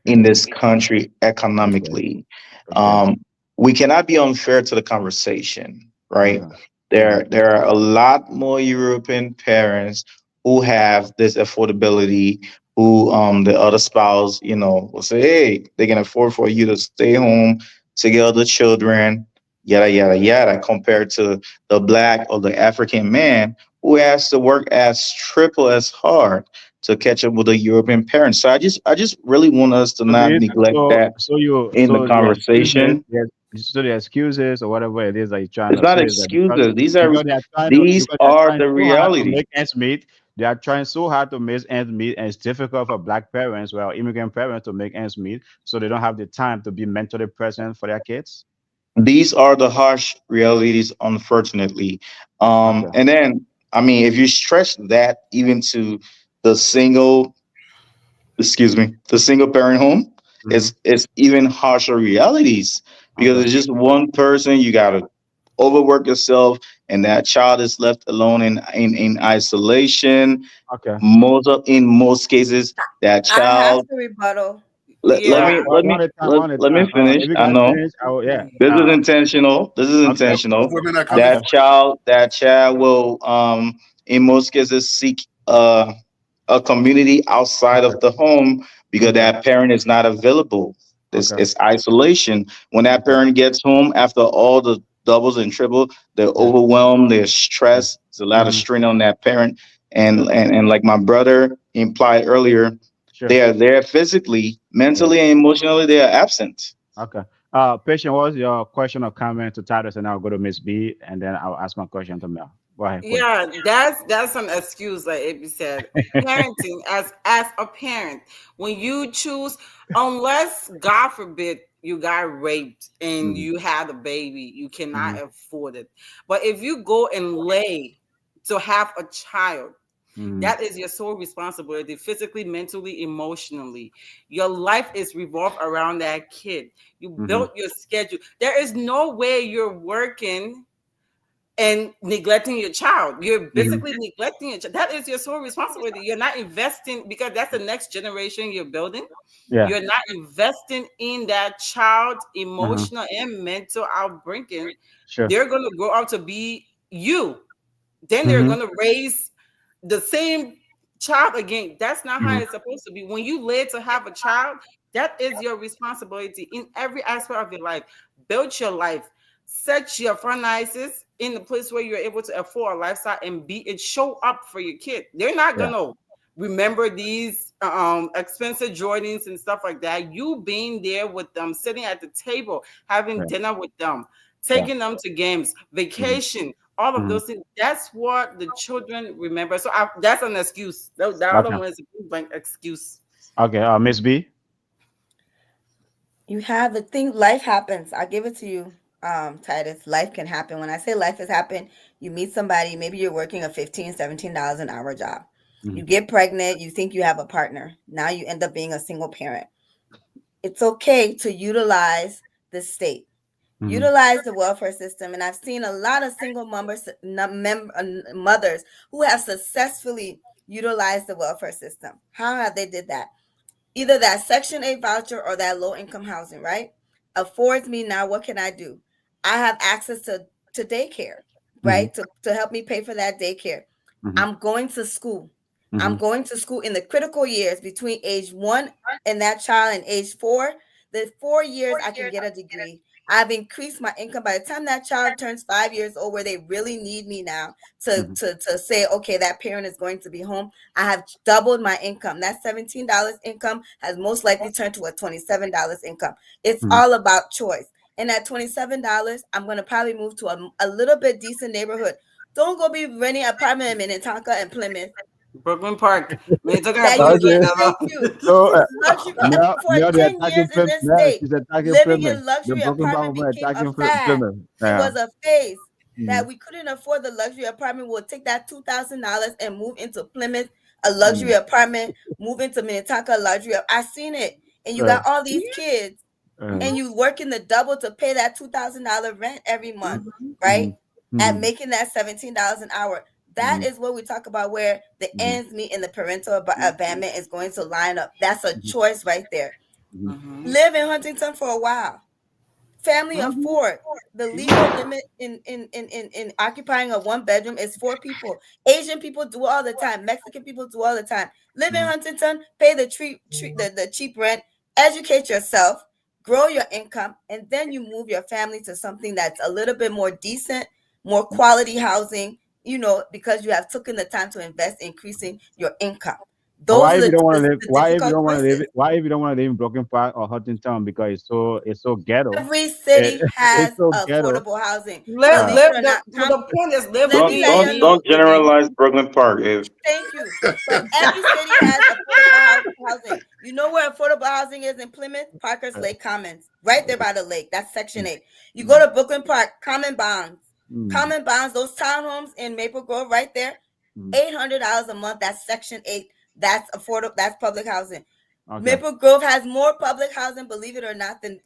[SPEAKER 7] in this country
[SPEAKER 2] Okay.
[SPEAKER 7] economically.
[SPEAKER 2] Okay.
[SPEAKER 7] Um, we cannot be unfair to the conversation, right?
[SPEAKER 2] Uh-huh.
[SPEAKER 7] There,
[SPEAKER 2] Mhm.
[SPEAKER 7] there are a lot more European parents who have this affordability, who the other spouse, will say, hey, they can afford for you to stay home, take care of the children, yada yada yada, compared to the black or the African man who has to work as triple as hard to catch up with the European parents. So I just really want us to
[SPEAKER 2] So do
[SPEAKER 7] not
[SPEAKER 2] you,
[SPEAKER 7] neglect that in the
[SPEAKER 2] so the excuses,
[SPEAKER 7] conversation.
[SPEAKER 2] yes, so the excuses or whatever it is that you're trying
[SPEAKER 7] It's
[SPEAKER 2] to
[SPEAKER 7] not
[SPEAKER 2] say is that
[SPEAKER 7] excuses. These
[SPEAKER 2] because they are
[SPEAKER 7] are
[SPEAKER 2] trying
[SPEAKER 7] the
[SPEAKER 2] so hard to
[SPEAKER 7] reality.
[SPEAKER 2] make ends meet. They are trying so hard to make ends meet, and it's difficult for black parents, well, immigrant parents to make ends meet, so they don't have the time to be mentally present for their kids.
[SPEAKER 7] These are the harsh realities, unfortunately.
[SPEAKER 2] Okay.
[SPEAKER 7] And then, I mean, if you stretch that even to the single, excuse me, the single parent home,
[SPEAKER 2] Mm-hmm.
[SPEAKER 7] it's even harsher realities because
[SPEAKER 2] Okay.
[SPEAKER 7] it's just one person. You gotta overwork yourself, and that child is left alone in isolation.
[SPEAKER 2] Okay.
[SPEAKER 7] In most cases, that
[SPEAKER 1] I have
[SPEAKER 7] child.
[SPEAKER 1] to rebuttal.
[SPEAKER 7] Let
[SPEAKER 4] Yeah.
[SPEAKER 7] me let
[SPEAKER 2] One
[SPEAKER 7] me
[SPEAKER 2] at a time.
[SPEAKER 7] let,
[SPEAKER 2] One at a
[SPEAKER 7] let me
[SPEAKER 2] time.
[SPEAKER 7] finish.
[SPEAKER 2] If you
[SPEAKER 7] I
[SPEAKER 2] guys
[SPEAKER 7] know
[SPEAKER 2] finish, yeah.
[SPEAKER 7] this is intentional. This is
[SPEAKER 2] Okay.
[SPEAKER 5] Both
[SPEAKER 7] intentional.
[SPEAKER 5] women are coming
[SPEAKER 2] Okay.
[SPEAKER 5] from.
[SPEAKER 7] That child will in most cases seek a community outside
[SPEAKER 2] Okay.
[SPEAKER 7] of the home because
[SPEAKER 2] Okay.
[SPEAKER 7] that parent is not available. This
[SPEAKER 2] Okay.
[SPEAKER 7] is isolation. When that
[SPEAKER 2] Okay.
[SPEAKER 7] parent gets home after all the doubles and triple, they're
[SPEAKER 2] Yeah.
[SPEAKER 7] overwhelmed, they're
[SPEAKER 2] Yeah.
[SPEAKER 7] stressed. There's a lot of
[SPEAKER 2] Mm-hmm.
[SPEAKER 7] strain on that parent.
[SPEAKER 2] Sure.
[SPEAKER 7] And like my brother implied earlier,
[SPEAKER 2] Sure.
[SPEAKER 7] they are there physically,
[SPEAKER 2] Yeah.
[SPEAKER 7] mentally, and emotionally, they are absent.
[SPEAKER 2] Okay. Patient, what was your question or comment to Titus, and I'll go to Miss B, and then I'll ask my question to Mel. Go ahead, Queen.
[SPEAKER 4] Yeah, that's an excuse, like Amy said. Parenting as a parent, when you choose, unless God forbid you got raped and
[SPEAKER 2] Mm-hmm.
[SPEAKER 4] you had a baby, you
[SPEAKER 2] Mm-hmm.
[SPEAKER 4] cannot afford it. But if you go and lay to have a child,
[SPEAKER 2] Mm-hmm.
[SPEAKER 4] that is your sole responsibility, physically, mentally, emotionally. Your life is revolved around that kid. You
[SPEAKER 2] Mm-hmm.
[SPEAKER 4] built your schedule. There is no way you're working and neglecting your child. You're
[SPEAKER 2] Mm-hmm.
[SPEAKER 4] basically neglecting your child. That is your sole responsibility. You're not investing because that's the next generation you're building.
[SPEAKER 2] Yeah.
[SPEAKER 4] You're not investing in that child
[SPEAKER 2] Uh-huh.
[SPEAKER 4] emotional and mental outbringing.
[SPEAKER 2] Sure.
[SPEAKER 4] They're going to grow up to be you. Then they're
[SPEAKER 2] Mm-hmm.
[SPEAKER 4] going to raise the same child again. That's not how
[SPEAKER 2] Mm-hmm.
[SPEAKER 4] it's supposed to be. When you live to have a child, that is your responsibility in every aspect of your life. Build your life, set your finances in the place where you're able to afford a lifestyle and be it show up for your kid. They're not
[SPEAKER 2] Yeah.
[SPEAKER 4] gonna remember these expensive Jordans and stuff like that. You being there with them, sitting at the table, having
[SPEAKER 2] Yeah.
[SPEAKER 4] dinner with them,
[SPEAKER 2] Yeah.
[SPEAKER 4] taking them to games,
[SPEAKER 2] Mm-hmm.
[SPEAKER 4] vacation, all of
[SPEAKER 2] Mm-hmm.
[SPEAKER 4] those things. That's what the children remember. So that's an excuse. The other
[SPEAKER 2] Okay.
[SPEAKER 4] one is a blank excuse.
[SPEAKER 2] Okay. Miss B.
[SPEAKER 1] You have the thing, life happens. I'll give it to you, Titus. Life can happen. When I say life has happened, you meet somebody, maybe you're working a $15, $17 an hour job.
[SPEAKER 2] Mm-hmm.
[SPEAKER 1] You get pregnant, you think you have a partner. Now you end up being a single parent. It's okay to utilize the state,
[SPEAKER 2] Mm-hmm.
[SPEAKER 1] utilize the welfare system. And I've seen a lot of single mothers who have successfully utilized the welfare system. How have they did that? Either that Section 8 voucher or that low income housing, right? Affords me now, what can I do? I have access to daycare,
[SPEAKER 2] Mm-hmm.
[SPEAKER 1] right? To help me pay for that daycare.
[SPEAKER 2] Mm-hmm.
[SPEAKER 1] I'm going to school.
[SPEAKER 2] Mm-hmm.
[SPEAKER 1] I'm going to school in the critical years between age 1 and that child and age 4. The 4 years I can get a degree. I've increased my income by the time that child turns 5 years old, where they really need me now to,
[SPEAKER 2] Mm-hmm.
[SPEAKER 1] to say, okay, that parent is going to be home. I have doubled my income. That $17 income has most likely turned to a $27 income. It's
[SPEAKER 2] Mm-hmm.
[SPEAKER 1] all about choice. And at $27, I'm going to probably move to a little bit decent neighborhood. Don't go be renting an apartment in Minnetonka and Plymouth
[SPEAKER 4] Brooklyn Park. When you talking
[SPEAKER 1] that
[SPEAKER 4] about
[SPEAKER 1] you
[SPEAKER 2] Okay.
[SPEAKER 1] can't,
[SPEAKER 4] Plymouth,
[SPEAKER 1] thank you.
[SPEAKER 2] So,
[SPEAKER 1] This is luxury. For
[SPEAKER 2] now they're
[SPEAKER 1] 10
[SPEAKER 2] attacking
[SPEAKER 1] years in this
[SPEAKER 2] Now
[SPEAKER 1] state,
[SPEAKER 2] she's attacking
[SPEAKER 1] living
[SPEAKER 2] Plymouth.
[SPEAKER 1] in
[SPEAKER 2] The
[SPEAKER 1] luxury
[SPEAKER 2] broken
[SPEAKER 1] apartment
[SPEAKER 2] Bible
[SPEAKER 1] became a
[SPEAKER 2] attacking
[SPEAKER 1] fad.
[SPEAKER 2] Plymouth.
[SPEAKER 1] It
[SPEAKER 2] Yeah.
[SPEAKER 1] was a phase
[SPEAKER 2] Mm-hmm.
[SPEAKER 1] that we couldn't afford the luxury apartment. We'll take that $2,000 and move into Plymouth, a luxury apartment, move into Minnetonka, luxury. I seen it. And you
[SPEAKER 2] Right.
[SPEAKER 1] got all these kids
[SPEAKER 2] Uh,
[SPEAKER 1] and you working the double to pay that $2,000 rent every month,
[SPEAKER 2] mm-hmm.
[SPEAKER 1] right? At
[SPEAKER 2] Mm-hmm.
[SPEAKER 1] making that $17 an hour. That
[SPEAKER 2] Mm-hmm.
[SPEAKER 1] is what we talk about, where the
[SPEAKER 2] Mm-hmm.
[SPEAKER 1] ends meet and the parental abandonment is going to line up. That's a choice right there.
[SPEAKER 2] Mm-hmm.
[SPEAKER 1] Live in Huntington for a while. family of
[SPEAKER 2] Mhm.
[SPEAKER 1] 4. The legal limit in occupying a 1 bedroom is 4 people. Asian people do it all the time. Mexican people do all the time. Live in
[SPEAKER 2] Mhm.
[SPEAKER 1] Huntington, pay the cheap rent, educate yourself, grow your income, and then you move your family to something that's a little bit more decent, more quality housing, because you have taken the time to invest in increasing your income.
[SPEAKER 2] But
[SPEAKER 1] Those
[SPEAKER 2] why
[SPEAKER 1] are
[SPEAKER 2] if you don't want to live?
[SPEAKER 1] the
[SPEAKER 2] Why if you
[SPEAKER 1] difficult
[SPEAKER 2] don't want to live?
[SPEAKER 1] choices.
[SPEAKER 2] Why if you don't want to live in Broken Park or Huntington because it's so ghetto?
[SPEAKER 1] Every
[SPEAKER 2] It,
[SPEAKER 1] city has
[SPEAKER 2] it's so ghetto.
[SPEAKER 1] affordable housing.
[SPEAKER 4] Live,
[SPEAKER 2] Uh,
[SPEAKER 1] Believe it
[SPEAKER 4] live.
[SPEAKER 1] or
[SPEAKER 4] The,
[SPEAKER 1] not,
[SPEAKER 4] the point is live
[SPEAKER 1] let
[SPEAKER 4] to
[SPEAKER 1] me
[SPEAKER 7] Don't
[SPEAKER 4] be
[SPEAKER 1] let
[SPEAKER 7] don't
[SPEAKER 1] you
[SPEAKER 4] elite.
[SPEAKER 1] know,
[SPEAKER 7] don't
[SPEAKER 1] Naveen.
[SPEAKER 7] generalize Brooklyn Park. If
[SPEAKER 1] Thank you. But every city has affordable housing. You know where affordable housing is in Plymouth? Parker's Lake Commons, right there by the lake. That's Section 8. You go
[SPEAKER 2] mm,
[SPEAKER 1] to Brooklyn Park, Common Bonds.
[SPEAKER 2] mm,
[SPEAKER 1] Common Bonds, those townhomes in Maple Grove, right there,
[SPEAKER 2] mm.
[SPEAKER 1] $800 a month. That's Section 8. That's affordable. That's public housing.
[SPEAKER 2] Okay.
[SPEAKER 1] Maple Grove has more public housing, believe it or not, than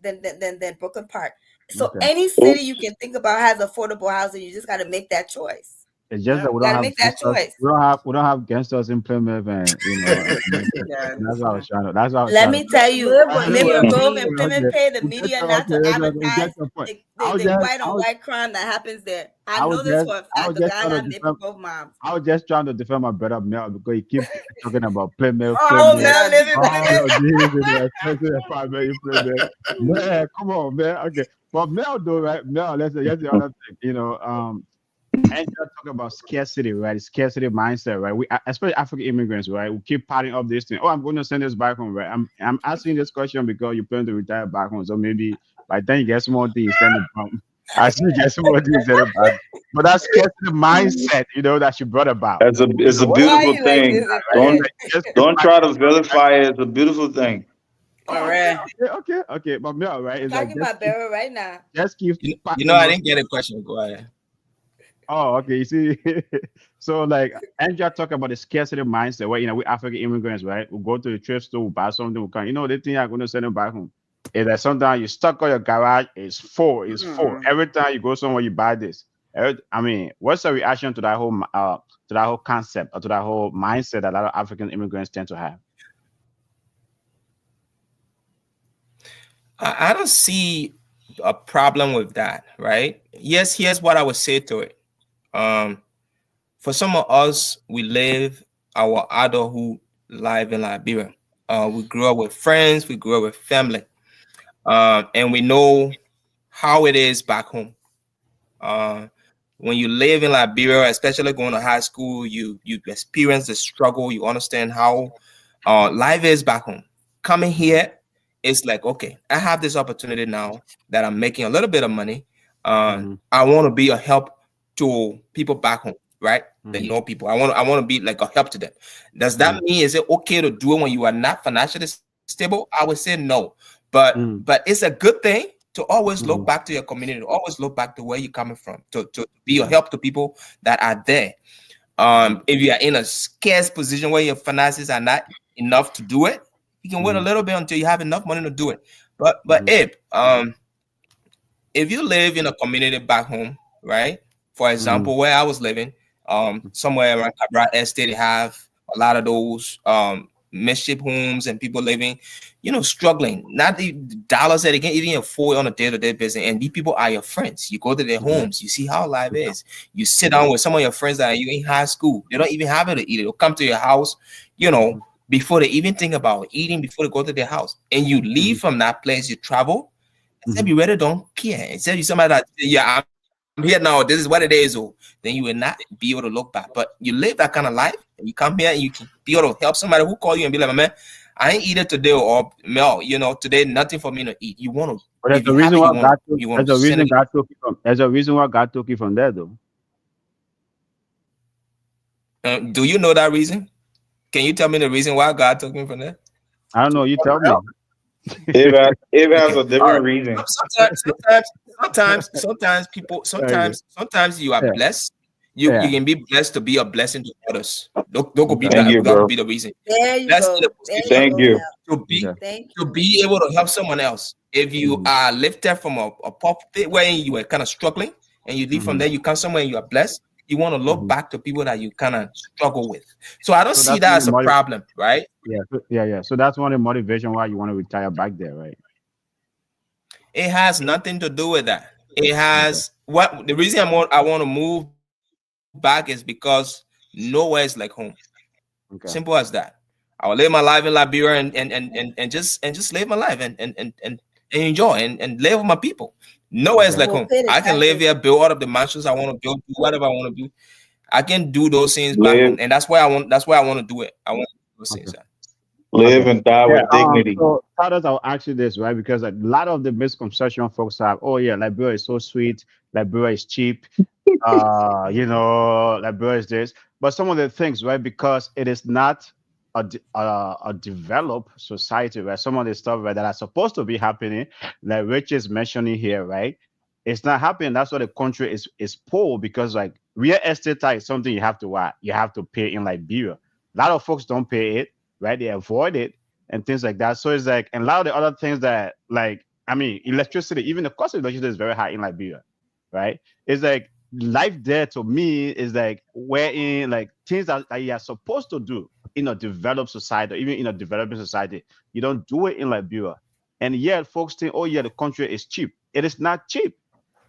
[SPEAKER 1] Brooklyn Park. So
[SPEAKER 2] Okay.
[SPEAKER 1] any city you can think about has affordable housing. You just got to make that choice.
[SPEAKER 2] It's just that
[SPEAKER 4] Yep.
[SPEAKER 2] we
[SPEAKER 1] You
[SPEAKER 2] don't
[SPEAKER 1] got to
[SPEAKER 2] have
[SPEAKER 1] make that
[SPEAKER 2] gangsters.
[SPEAKER 1] choice.
[SPEAKER 2] We don't have gangsters in Plymouth, and
[SPEAKER 4] Yeah,
[SPEAKER 2] that's
[SPEAKER 4] that's
[SPEAKER 2] what I was
[SPEAKER 4] fine.
[SPEAKER 2] trying to. That's what I was
[SPEAKER 1] Let
[SPEAKER 2] trying to.
[SPEAKER 1] me tell you,
[SPEAKER 4] Live but be
[SPEAKER 1] Maple Grove
[SPEAKER 4] elite.
[SPEAKER 1] and Plymouth
[SPEAKER 2] Okay.
[SPEAKER 1] pay the
[SPEAKER 2] We get
[SPEAKER 1] media
[SPEAKER 2] to,
[SPEAKER 1] not
[SPEAKER 2] okay.
[SPEAKER 1] to
[SPEAKER 2] We get
[SPEAKER 1] advertise
[SPEAKER 2] to the point.
[SPEAKER 1] the, the white on white crime that happens there. I know this for a
[SPEAKER 2] I
[SPEAKER 1] fact
[SPEAKER 2] was
[SPEAKER 1] because
[SPEAKER 2] just
[SPEAKER 1] I
[SPEAKER 2] trying to
[SPEAKER 1] have Maple
[SPEAKER 2] defend.
[SPEAKER 1] Grove moms.
[SPEAKER 2] I was just trying to defend my brother Mel because he keeps talking about Plymouth,
[SPEAKER 1] Oh,
[SPEAKER 2] Plymouth,
[SPEAKER 1] Mel
[SPEAKER 4] Yeah.
[SPEAKER 1] live in
[SPEAKER 2] all
[SPEAKER 1] Plymouth.
[SPEAKER 2] of these in the expensive apartment in Plymouth. Man, come on, man. Okay, but Mel though, right? Mel, that's the other thing. And you're talking about scarcity, right? Scarcity mindset, right? Especially African immigrants, right? We keep piling up this thing. Oh, I'm going to send this back home, right? I'm asking this question because you plan to retire back home, so maybe by then you get some more things, send it back. I see you get some more things, send it back. But that's scarcity mindset, that she brought about.
[SPEAKER 7] That's a it's a
[SPEAKER 2] What
[SPEAKER 1] Why are
[SPEAKER 7] beautiful
[SPEAKER 1] you like
[SPEAKER 7] thing.
[SPEAKER 1] this in
[SPEAKER 2] right? It's
[SPEAKER 1] Plymouth?
[SPEAKER 7] Don't
[SPEAKER 2] like scarcity
[SPEAKER 7] don't try to
[SPEAKER 2] mindset.
[SPEAKER 7] vilify it. It's a beautiful thing.
[SPEAKER 2] Oh,
[SPEAKER 4] All
[SPEAKER 2] okay,
[SPEAKER 4] right.
[SPEAKER 2] okay. But Mel, right? It's like
[SPEAKER 1] Talking about Barrow right now.
[SPEAKER 2] just keep
[SPEAKER 6] I
[SPEAKER 2] piling up.
[SPEAKER 6] didn't get a question. Go ahead.
[SPEAKER 2] Oh, okay. You see, so like Andrea talk about the scarcity mindset, where we African immigrants, right? We go to the thrift store, we buy something, we can, they think I'm going to send them back home. Is that sometimes you stuck on your garage, it's full, it's full.
[SPEAKER 4] Mm.
[SPEAKER 2] Every time you go somewhere, you buy this. I mean, what's the reaction to that whole concept or to that whole mindset that a lot of African immigrants tend to have?
[SPEAKER 6] I don't see a problem with that, right? Yes, here's what I would say to it. For some of us, we live our adulthood life in Liberia. We grew up with friends, we grew up with family, and we know how it is back home. Uh, when you live in Liberia, especially going to high school, you experience the struggle. You understand how life is back home. Coming here, it's like, okay, I have this opportunity now that I'm making a little bit of money.
[SPEAKER 2] Mm-hmm.
[SPEAKER 6] I want to be a help to people back home, right? They
[SPEAKER 2] Mm-hmm.
[SPEAKER 6] know people. I want to be like a help to them. Does that mean is it okay to do it when you are not financially stable? I would say no, but
[SPEAKER 2] Mm-hmm.
[SPEAKER 6] it's a good thing to always
[SPEAKER 2] Mm-hmm.
[SPEAKER 6] look back to your community, always look back to where you're coming from, to be a
[SPEAKER 2] Mm-hmm.
[SPEAKER 6] help to people that are there. If you are in a scarce position where your finances are not enough to do it, you can wait a
[SPEAKER 2] Mm-hmm.
[SPEAKER 6] little bit until you have enough money to do it. But
[SPEAKER 2] Mm-hmm.
[SPEAKER 6] if you live in a community back home, right? For
[SPEAKER 2] Mm-hmm.
[SPEAKER 6] example, where I was living, somewhere around Cabral Estate, they have a lot of those makeshift homes and people living, struggling. Not the dollars that they can even afford on a day-to-day basis. And these people are your friends. You go to their homes, you see how life is. You sit down with some of your friends that are you in high school. They don't even have it to eat. They'll come to your house, before they even think about eating, before they go to their house. And you leave from that place, you travel. Except you really don't care. Except you somebody that, yeah, I'm here now. This is what it is. Oh, then you will not be able to look back. But you live that kind of life, and you come here and you can be able to help somebody who call you and be like, man, I ain't eating today, or Mel, today nothing for me to eat. You want to,
[SPEAKER 2] But there's
[SPEAKER 6] if
[SPEAKER 2] a
[SPEAKER 6] you have
[SPEAKER 2] reason
[SPEAKER 6] it,
[SPEAKER 2] why God took.
[SPEAKER 6] you want
[SPEAKER 2] There's
[SPEAKER 6] to
[SPEAKER 2] a
[SPEAKER 6] send
[SPEAKER 2] reason
[SPEAKER 6] it.
[SPEAKER 2] God took you from. There's a reason why God took you from there, though.
[SPEAKER 6] Do you know that reason? Can you tell me the reason why God took me from there?
[SPEAKER 2] I don't know. You tell me.
[SPEAKER 7] It has
[SPEAKER 6] Okay.
[SPEAKER 7] a
[SPEAKER 6] All
[SPEAKER 7] different
[SPEAKER 6] right.
[SPEAKER 7] reason.
[SPEAKER 6] Sometimes people,
[SPEAKER 2] Okay.
[SPEAKER 6] sometimes you are
[SPEAKER 2] Yeah.
[SPEAKER 6] blessed. You
[SPEAKER 2] Yeah.
[SPEAKER 6] can be blessed to be a blessing to others. Don't go be
[SPEAKER 2] Okay.
[SPEAKER 7] Thank
[SPEAKER 6] that.
[SPEAKER 7] you,
[SPEAKER 6] That could
[SPEAKER 7] bro.
[SPEAKER 6] be the reason.
[SPEAKER 1] There you
[SPEAKER 6] Blessed in
[SPEAKER 1] go.
[SPEAKER 6] a
[SPEAKER 1] There
[SPEAKER 6] position
[SPEAKER 1] you
[SPEAKER 7] Thank
[SPEAKER 1] go,
[SPEAKER 7] you.
[SPEAKER 1] Mel.
[SPEAKER 6] to be
[SPEAKER 2] Okay.
[SPEAKER 1] Thank
[SPEAKER 6] to
[SPEAKER 1] you.
[SPEAKER 6] be able to help someone else. If you
[SPEAKER 2] Mm-hmm.
[SPEAKER 6] are lifted from a pulpit where you were kind of struggling, and you leave from
[SPEAKER 2] Mm-hmm.
[SPEAKER 6] there, you come somewhere and you are blessed. You want to look
[SPEAKER 2] Mm-hmm.
[SPEAKER 6] back to people that you kind of struggle with. So I don't
[SPEAKER 2] So
[SPEAKER 6] see
[SPEAKER 2] that's
[SPEAKER 6] that
[SPEAKER 2] one of
[SPEAKER 6] as
[SPEAKER 2] the
[SPEAKER 6] a problem, right?
[SPEAKER 2] Yeah. So that's one of the motivation why you want to retire back there, right?
[SPEAKER 6] It has nothing to do with that. It
[SPEAKER 2] Okay.
[SPEAKER 6] has what the reason I want to move back is because nowhere is like home. Simple as
[SPEAKER 2] Okay.
[SPEAKER 6] that. I will live my life in Liberia and just live my life and enjoy and live with my people. Nowhere is
[SPEAKER 2] Okay.
[SPEAKER 6] like
[SPEAKER 1] We'll
[SPEAKER 6] home.
[SPEAKER 1] pay the
[SPEAKER 6] I can live
[SPEAKER 1] taxes.
[SPEAKER 6] here, build out of the mansions I want to build, do whatever I want to do. I can do those things back home,
[SPEAKER 7] Live,
[SPEAKER 6] and that's why I want. That's why I want to do it. I want to do those
[SPEAKER 2] Okay.
[SPEAKER 6] things.
[SPEAKER 2] Okay.
[SPEAKER 7] live and die
[SPEAKER 2] Yeah.
[SPEAKER 7] with dignity.
[SPEAKER 2] So, Tadas, I'll ask you this, right? Because a lot of the misconception folks have, oh yeah, Liberia is so sweet, Liberia is cheap, like bro is this, but some of the things, right? Because it is not a developed society, right? Some of the stuff, right, that are supposed to be happening, like Rich is mentioning here, right? It's not happening. That's why the country is poor because like real estate tax is something you have to what you have to pay in Liberia. A lot of folks don't pay it, right? They avoid it and things like that. So it's like and a lot of the other things that like I mean electricity, even the cost of electricity is very high in Liberia, right? It's like life there to me is like wherein like things that you are supposed to do in a developed society, or even in a developing society, you don't do it in Liberia. And yet folks think, oh yeah, the country is cheap. It is not cheap.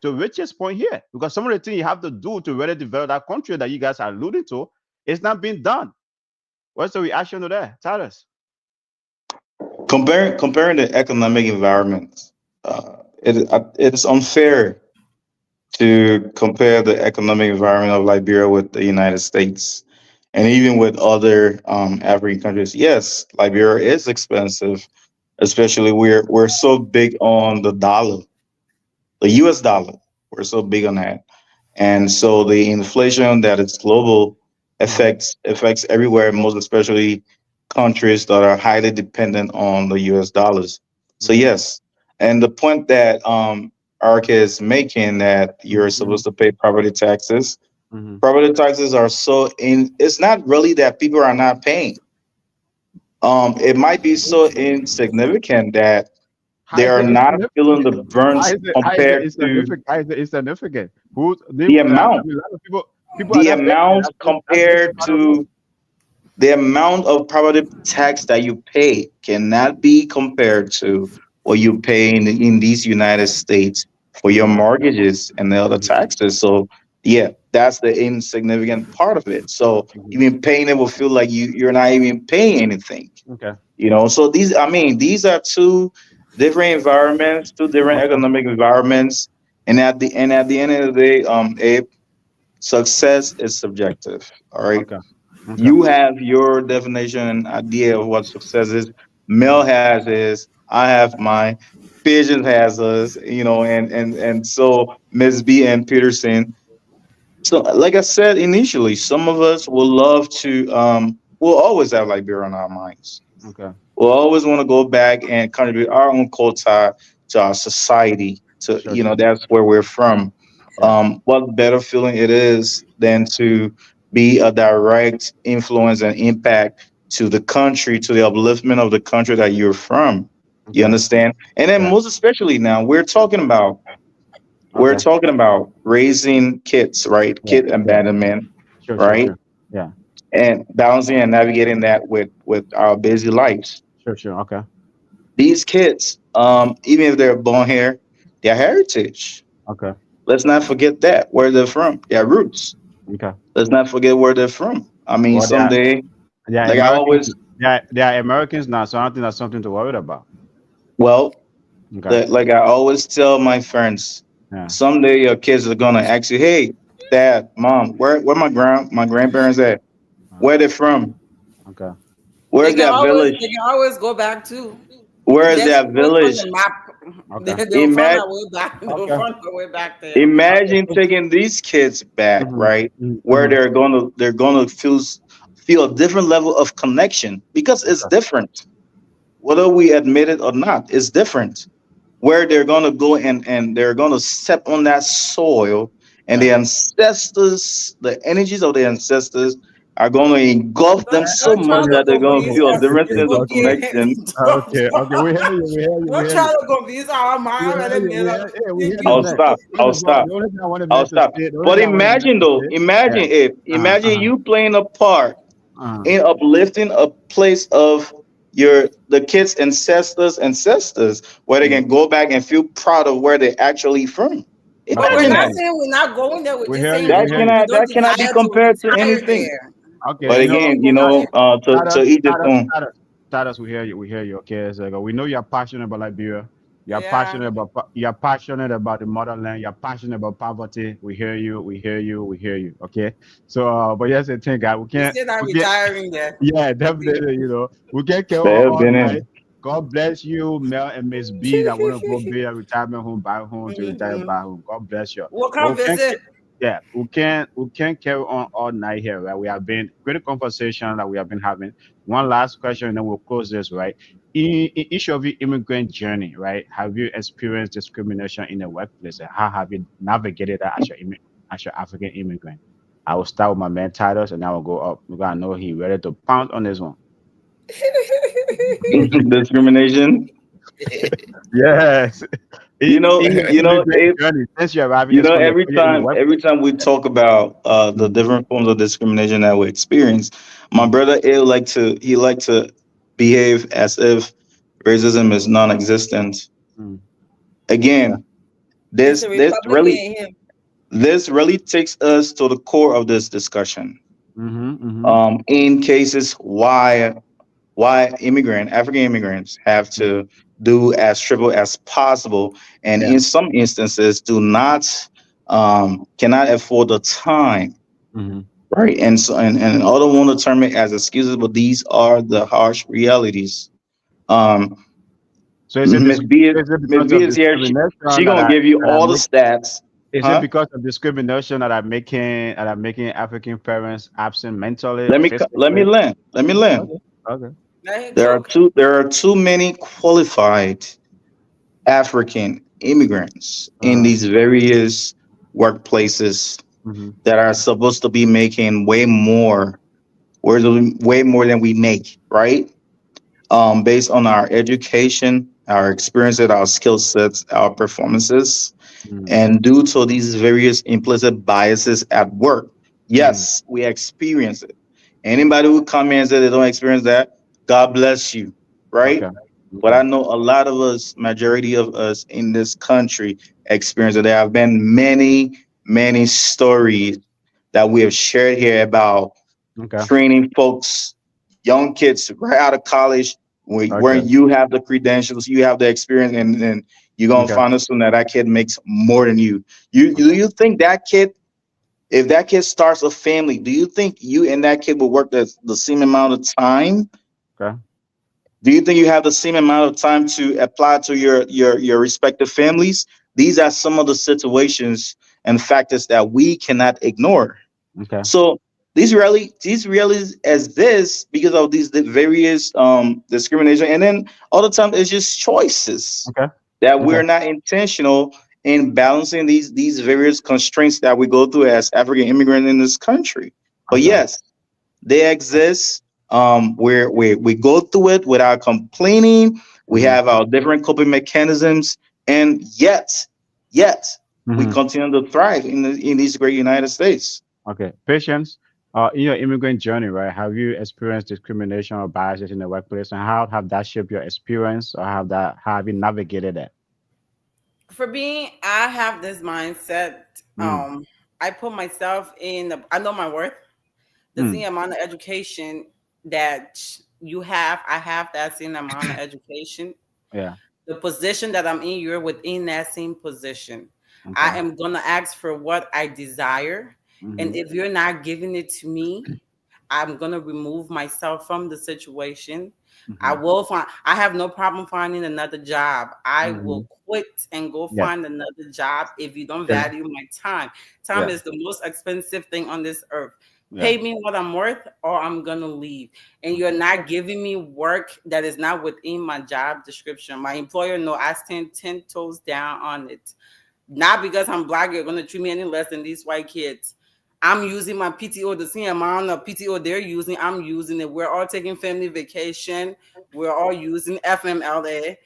[SPEAKER 2] To Richard's point here, because some of the things you have to do to really develop that country that you guys are alluding to, it's not being done. What's the reaction to that? Tell us.
[SPEAKER 7] Comparing the economic environment, it is unfair to compare the economic environment of Liberia with the United States and even with other African countries. Yes, Liberia is expensive, especially we're so big on the dollar, the U.S. dollar. We're so big on that, and so the inflation that is global
[SPEAKER 2] Mm-hmm.
[SPEAKER 7] affects everywhere, most especially countries that are highly dependent on the U.S. dollars. So
[SPEAKER 2] Mm-hmm.
[SPEAKER 7] yes, and the point that Arca is making that you're
[SPEAKER 2] Mm-hmm.
[SPEAKER 7] supposed to pay property taxes.
[SPEAKER 2] Mm-hmm.
[SPEAKER 7] Property taxes are so in. It's not really that people are not paying. It might be so insignificant that
[SPEAKER 2] How
[SPEAKER 7] they
[SPEAKER 2] is
[SPEAKER 7] are
[SPEAKER 2] it
[SPEAKER 7] not feeling the
[SPEAKER 2] insignificant?
[SPEAKER 7] burns
[SPEAKER 2] How is it
[SPEAKER 7] compared to
[SPEAKER 2] insignificant? How is it insignificant? Who name
[SPEAKER 7] the
[SPEAKER 2] that? I
[SPEAKER 7] amount.
[SPEAKER 2] mean, a lot of people are
[SPEAKER 7] The
[SPEAKER 2] not paying it.
[SPEAKER 7] amount
[SPEAKER 2] That's the different
[SPEAKER 7] compared
[SPEAKER 2] part of it.
[SPEAKER 7] to the amount of property tax that you pay cannot be compared to what you pay in these United States for your
[SPEAKER 2] Mm-hmm.
[SPEAKER 7] mortgages and the other taxes. So yeah, that's the insignificant part of it. So
[SPEAKER 2] Mm-hmm.
[SPEAKER 7] even paying it will feel like you're not even paying anything.
[SPEAKER 2] Okay.
[SPEAKER 7] So these are two different environments, two different
[SPEAKER 2] Okay.
[SPEAKER 7] economic environments. And at the end of the day, Abe, success is subjective. All right,
[SPEAKER 2] Okay. Okay.
[SPEAKER 7] you have your definition and idea of what success is. Mel
[SPEAKER 2] Mm-hmm.
[SPEAKER 7] has his. I have mine. Pigeon has us. And so Ms. B and Peterson. So, like I said initially, some of us will love to. We'll always have Liberia on our minds.
[SPEAKER 2] Okay.
[SPEAKER 7] We'll always want to go back and contribute our own quota to our society. To
[SPEAKER 2] Sure. Sure.
[SPEAKER 7] that's where we're from.
[SPEAKER 2] Yeah.
[SPEAKER 7] What better feeling it is than to be a direct influence and impact to the country, to the upliftment of the country that you're from. You
[SPEAKER 2] Okay.
[SPEAKER 7] understand? And then
[SPEAKER 2] Yeah.
[SPEAKER 7] most especially now, we're
[SPEAKER 2] Okay.
[SPEAKER 7] talking about raising kids, right?
[SPEAKER 2] Yeah.
[SPEAKER 7] Kid
[SPEAKER 2] Yeah.
[SPEAKER 7] abandonment,
[SPEAKER 2] Sure. Sure.
[SPEAKER 7] right?
[SPEAKER 2] Sure. Yeah.
[SPEAKER 7] And balancing and navigating that with our busy lives.
[SPEAKER 2] Sure. Sure. Okay.
[SPEAKER 7] These kids, even if they're born here, their heritage.
[SPEAKER 2] Okay.
[SPEAKER 7] Let's not forget that where they're from, their roots.
[SPEAKER 2] Okay.
[SPEAKER 7] Let's not forget where they're from. I mean,
[SPEAKER 2] Well,
[SPEAKER 7] someday,
[SPEAKER 2] they are
[SPEAKER 7] like I
[SPEAKER 2] Americans.
[SPEAKER 7] always,
[SPEAKER 2] They are Americans now, so I don't think that's something to worry about.
[SPEAKER 7] well,
[SPEAKER 2] Okay.
[SPEAKER 7] like I always tell my friends,
[SPEAKER 2] Yeah.
[SPEAKER 7] someday your kids are gonna ask you, "Hey, Dad, Mom, where my grandparents at? Where they from?
[SPEAKER 2] Okay.
[SPEAKER 7] Where's that
[SPEAKER 4] They
[SPEAKER 7] village?
[SPEAKER 4] can always go back too.
[SPEAKER 7] Where is
[SPEAKER 4] Just
[SPEAKER 7] that
[SPEAKER 4] post on
[SPEAKER 7] village?"
[SPEAKER 4] the map.
[SPEAKER 2] Okay.
[SPEAKER 4] They'll find
[SPEAKER 7] Imagine
[SPEAKER 4] our way back. They'll
[SPEAKER 2] Okay.
[SPEAKER 4] find our way back there.
[SPEAKER 7] Imagine taking these kids back,
[SPEAKER 2] Mm-hmm.
[SPEAKER 7] right? Where
[SPEAKER 2] Mm-hmm.
[SPEAKER 7] they're gonna feel a different level of connection because it's
[SPEAKER 2] Okay.
[SPEAKER 7] different. Whether we admit it or not, it's different. Where they're gonna go and they're gonna step on that soil, and
[SPEAKER 2] Yeah.
[SPEAKER 7] the ancestors, the energies of the ancestors are gonna engulf them so
[SPEAKER 4] Don't try
[SPEAKER 7] much
[SPEAKER 4] to
[SPEAKER 7] that they're gonna
[SPEAKER 4] convince
[SPEAKER 7] feel a
[SPEAKER 4] us.
[SPEAKER 7] different
[SPEAKER 2] Okay.
[SPEAKER 7] sense of
[SPEAKER 2] Okay.
[SPEAKER 7] connection.
[SPEAKER 2] Okay. Okay. We hear you. We hear you. We
[SPEAKER 4] Don't
[SPEAKER 2] hear
[SPEAKER 4] try
[SPEAKER 2] you.
[SPEAKER 4] to convince our
[SPEAKER 2] We
[SPEAKER 4] mind
[SPEAKER 2] hear
[SPEAKER 4] already
[SPEAKER 2] you.
[SPEAKER 4] made
[SPEAKER 2] We
[SPEAKER 4] up.
[SPEAKER 2] hear. Yeah. We hear you,
[SPEAKER 7] I'll
[SPEAKER 4] Thinking.
[SPEAKER 2] man.
[SPEAKER 7] stop.
[SPEAKER 2] First
[SPEAKER 7] I'll
[SPEAKER 2] of all,
[SPEAKER 7] stop.
[SPEAKER 2] the only thing I wanted
[SPEAKER 7] I'll
[SPEAKER 2] man to
[SPEAKER 7] stop.
[SPEAKER 2] say. The only
[SPEAKER 7] But
[SPEAKER 2] thing I wanted man
[SPEAKER 7] imagine
[SPEAKER 2] to
[SPEAKER 7] though,
[SPEAKER 2] say.
[SPEAKER 7] imagine
[SPEAKER 2] Yeah.
[SPEAKER 7] if
[SPEAKER 2] Uh.
[SPEAKER 7] imagine
[SPEAKER 2] Uh.
[SPEAKER 7] you playing a part
[SPEAKER 2] Uh.
[SPEAKER 7] in uplifting a place of the kids' ancestors, where they
[SPEAKER 2] Mm.
[SPEAKER 7] can go back and feel proud of where they actually from.
[SPEAKER 4] But we're
[SPEAKER 2] Okay.
[SPEAKER 7] Imagine
[SPEAKER 4] not
[SPEAKER 7] that.
[SPEAKER 4] saying we're not going there. We're
[SPEAKER 2] We
[SPEAKER 4] just
[SPEAKER 2] hear
[SPEAKER 4] saying
[SPEAKER 2] you.
[SPEAKER 4] we
[SPEAKER 2] We
[SPEAKER 7] That
[SPEAKER 2] hear
[SPEAKER 4] don't
[SPEAKER 2] you.
[SPEAKER 4] we
[SPEAKER 7] cannot
[SPEAKER 4] don't
[SPEAKER 7] that cannot be
[SPEAKER 4] desire to
[SPEAKER 7] compared to
[SPEAKER 4] retire
[SPEAKER 7] anything.
[SPEAKER 4] there.
[SPEAKER 2] Okay.
[SPEAKER 7] But
[SPEAKER 2] You know,
[SPEAKER 7] again,
[SPEAKER 4] Right.
[SPEAKER 7] to
[SPEAKER 2] Status,
[SPEAKER 7] each his
[SPEAKER 2] status,
[SPEAKER 7] own.
[SPEAKER 2] status, status. We hear you. We hear you. Okay. It's like, we know you're passionate about Liberia.
[SPEAKER 4] Yeah.
[SPEAKER 2] You're passionate about the motherland. You're passionate about poverty. We hear you. We hear you. We hear you. Okay. So, but here's the thing, guys.
[SPEAKER 4] We're still not
[SPEAKER 2] We can't.
[SPEAKER 4] retiring there.
[SPEAKER 2] Yeah, definitely. You know, we can't carry
[SPEAKER 7] They
[SPEAKER 2] on
[SPEAKER 7] have
[SPEAKER 2] all
[SPEAKER 7] been
[SPEAKER 2] night.
[SPEAKER 7] in.
[SPEAKER 2] God bless you, Mel and Miss B, that want to go be a retirement home, back home to retire
[SPEAKER 4] Hmm.
[SPEAKER 2] back home. God bless you.
[SPEAKER 4] We'll
[SPEAKER 2] But
[SPEAKER 4] come visit.
[SPEAKER 2] yeah, we can't carry on all night here, right? We have been great conversation that we have been having. One last question, and then we'll close this, right? In each of your immigrant journey, right? Have you experienced discrimination in the workplace, and how have you navigated that as as your African immigrant? I will start with my man Titus, and I will go up. Because I know he ready to pound on this one.
[SPEAKER 7] Discrimination.
[SPEAKER 2] Yes. In your immigrant
[SPEAKER 7] If
[SPEAKER 2] journey, since you're arriving this country, you're in the
[SPEAKER 7] every
[SPEAKER 2] workplace.
[SPEAKER 7] time we talk about the
[SPEAKER 2] Mm,
[SPEAKER 7] different forms of discrimination that we experience, my
[SPEAKER 2] mm,
[SPEAKER 7] brother he like to behave as if racism is non-existent.
[SPEAKER 2] mm. Okay.
[SPEAKER 7] Again,
[SPEAKER 4] It's a Republican in him.
[SPEAKER 7] this really takes us to the core of this discussion.
[SPEAKER 2] Mm-hmm, mm-hmm,
[SPEAKER 7] In cases why African immigrants have
[SPEAKER 2] mm.
[SPEAKER 7] to do as trivial as possible, and
[SPEAKER 2] Yeah.
[SPEAKER 7] in some instances do not cannot afford the time,
[SPEAKER 2] Mm-hmm.
[SPEAKER 7] right? And so and I don't want to term it as excuses, but these are the harsh realities. Um,
[SPEAKER 2] So
[SPEAKER 7] Miss B is
[SPEAKER 2] is it because of
[SPEAKER 7] here. She
[SPEAKER 2] discrimination
[SPEAKER 7] gonna give you
[SPEAKER 2] that I
[SPEAKER 7] all the
[SPEAKER 2] make?
[SPEAKER 7] stats,
[SPEAKER 2] Is it
[SPEAKER 7] huh?
[SPEAKER 2] because of discrimination that I'm making African parents absent mentally or physically?
[SPEAKER 7] Let me land.
[SPEAKER 2] Okay. Okay.
[SPEAKER 4] Let him cook.
[SPEAKER 7] There are too many qualified African immigrants in
[SPEAKER 2] Uh-huh.
[SPEAKER 7] these various workplaces
[SPEAKER 2] Mm-hmm.
[SPEAKER 7] that are supposed to be making way more than we make, right? Based on our education, our experiences, our skill sets, our performances,
[SPEAKER 2] Mm-hmm.
[SPEAKER 7] and due to these various implicit biases at work,
[SPEAKER 2] Mm-hmm.
[SPEAKER 7] yes, we experience it. Anybody who come in and say they don't experience that, God bless you, right?
[SPEAKER 2] Okay.
[SPEAKER 7] But
[SPEAKER 2] Okay.
[SPEAKER 7] I know a lot of us, majority of us in this country, experience it. There have been many stories that we have shared here about
[SPEAKER 2] Okay.
[SPEAKER 7] training folks, young kids right out of college, where
[SPEAKER 2] Okay.
[SPEAKER 7] you have the credentials, you have the experience, and then you're gonna
[SPEAKER 2] Okay.
[SPEAKER 7] find us soon that kid makes more than you. Do
[SPEAKER 2] Okay.
[SPEAKER 7] you think that kid, if that kid starts a family, do you think you and that kid will work the same amount of time?
[SPEAKER 2] Okay.
[SPEAKER 7] Do you think you have the same amount of time to apply to your respective families? These are some of the situations and factors that we cannot ignore.
[SPEAKER 2] Okay.
[SPEAKER 7] So these realities as this because of these various discrimination, and then all the time it's just choices
[SPEAKER 2] Okay.
[SPEAKER 7] that
[SPEAKER 2] Okay.
[SPEAKER 7] we're not intentional in balancing these various constraints that we go through as African immigrant in this country. But
[SPEAKER 2] Okay.
[SPEAKER 7] yes, they exist. We go through it without complaining. We
[SPEAKER 2] Mm-hmm.
[SPEAKER 7] have our different coping mechanisms, and yet we
[SPEAKER 2] Mm-hmm.
[SPEAKER 7] continue to thrive in these great United States.
[SPEAKER 2] Okay. Patience. In your immigrant journey, right? Have you experienced discrimination or biases in the workplace, and how have that shaped your experience, or how have you navigated it?
[SPEAKER 4] For me, I have this mindset.
[SPEAKER 2] Mm.
[SPEAKER 4] I put myself in. I know my worth. The
[SPEAKER 2] Mm.
[SPEAKER 4] same amount of education that you have, I have that same amount of education.
[SPEAKER 2] Yeah.
[SPEAKER 4] The position that I'm in, you're within that same position.
[SPEAKER 2] Okay.
[SPEAKER 4] I am gonna ask for what I desire,
[SPEAKER 2] Mm-hmm.
[SPEAKER 4] and if you're not giving it to me, I'm gonna remove myself from the situation. I
[SPEAKER 2] Mm-hmm.
[SPEAKER 4] will find. I have no problem finding another job. I
[SPEAKER 2] Mm-hmm.
[SPEAKER 4] will quit and go
[SPEAKER 2] Yeah.
[SPEAKER 4] find another job if you don't
[SPEAKER 2] Yeah.
[SPEAKER 4] value my time. Time
[SPEAKER 2] Yeah.
[SPEAKER 4] is the most expensive thing on this earth.
[SPEAKER 2] Yeah.
[SPEAKER 4] Pay me what I'm worth, or I'm gonna leave. And you're
[SPEAKER 2] Okay.
[SPEAKER 4] not giving me work that is not within my job description. My employer know I stand 10 toes down on it. Not because I'm black, you're gonna treat me any less than these white kids. I'm using my PTO, the same amount of PTO they're using. I'm using it. We're all taking family vacation. We're all using FMLA.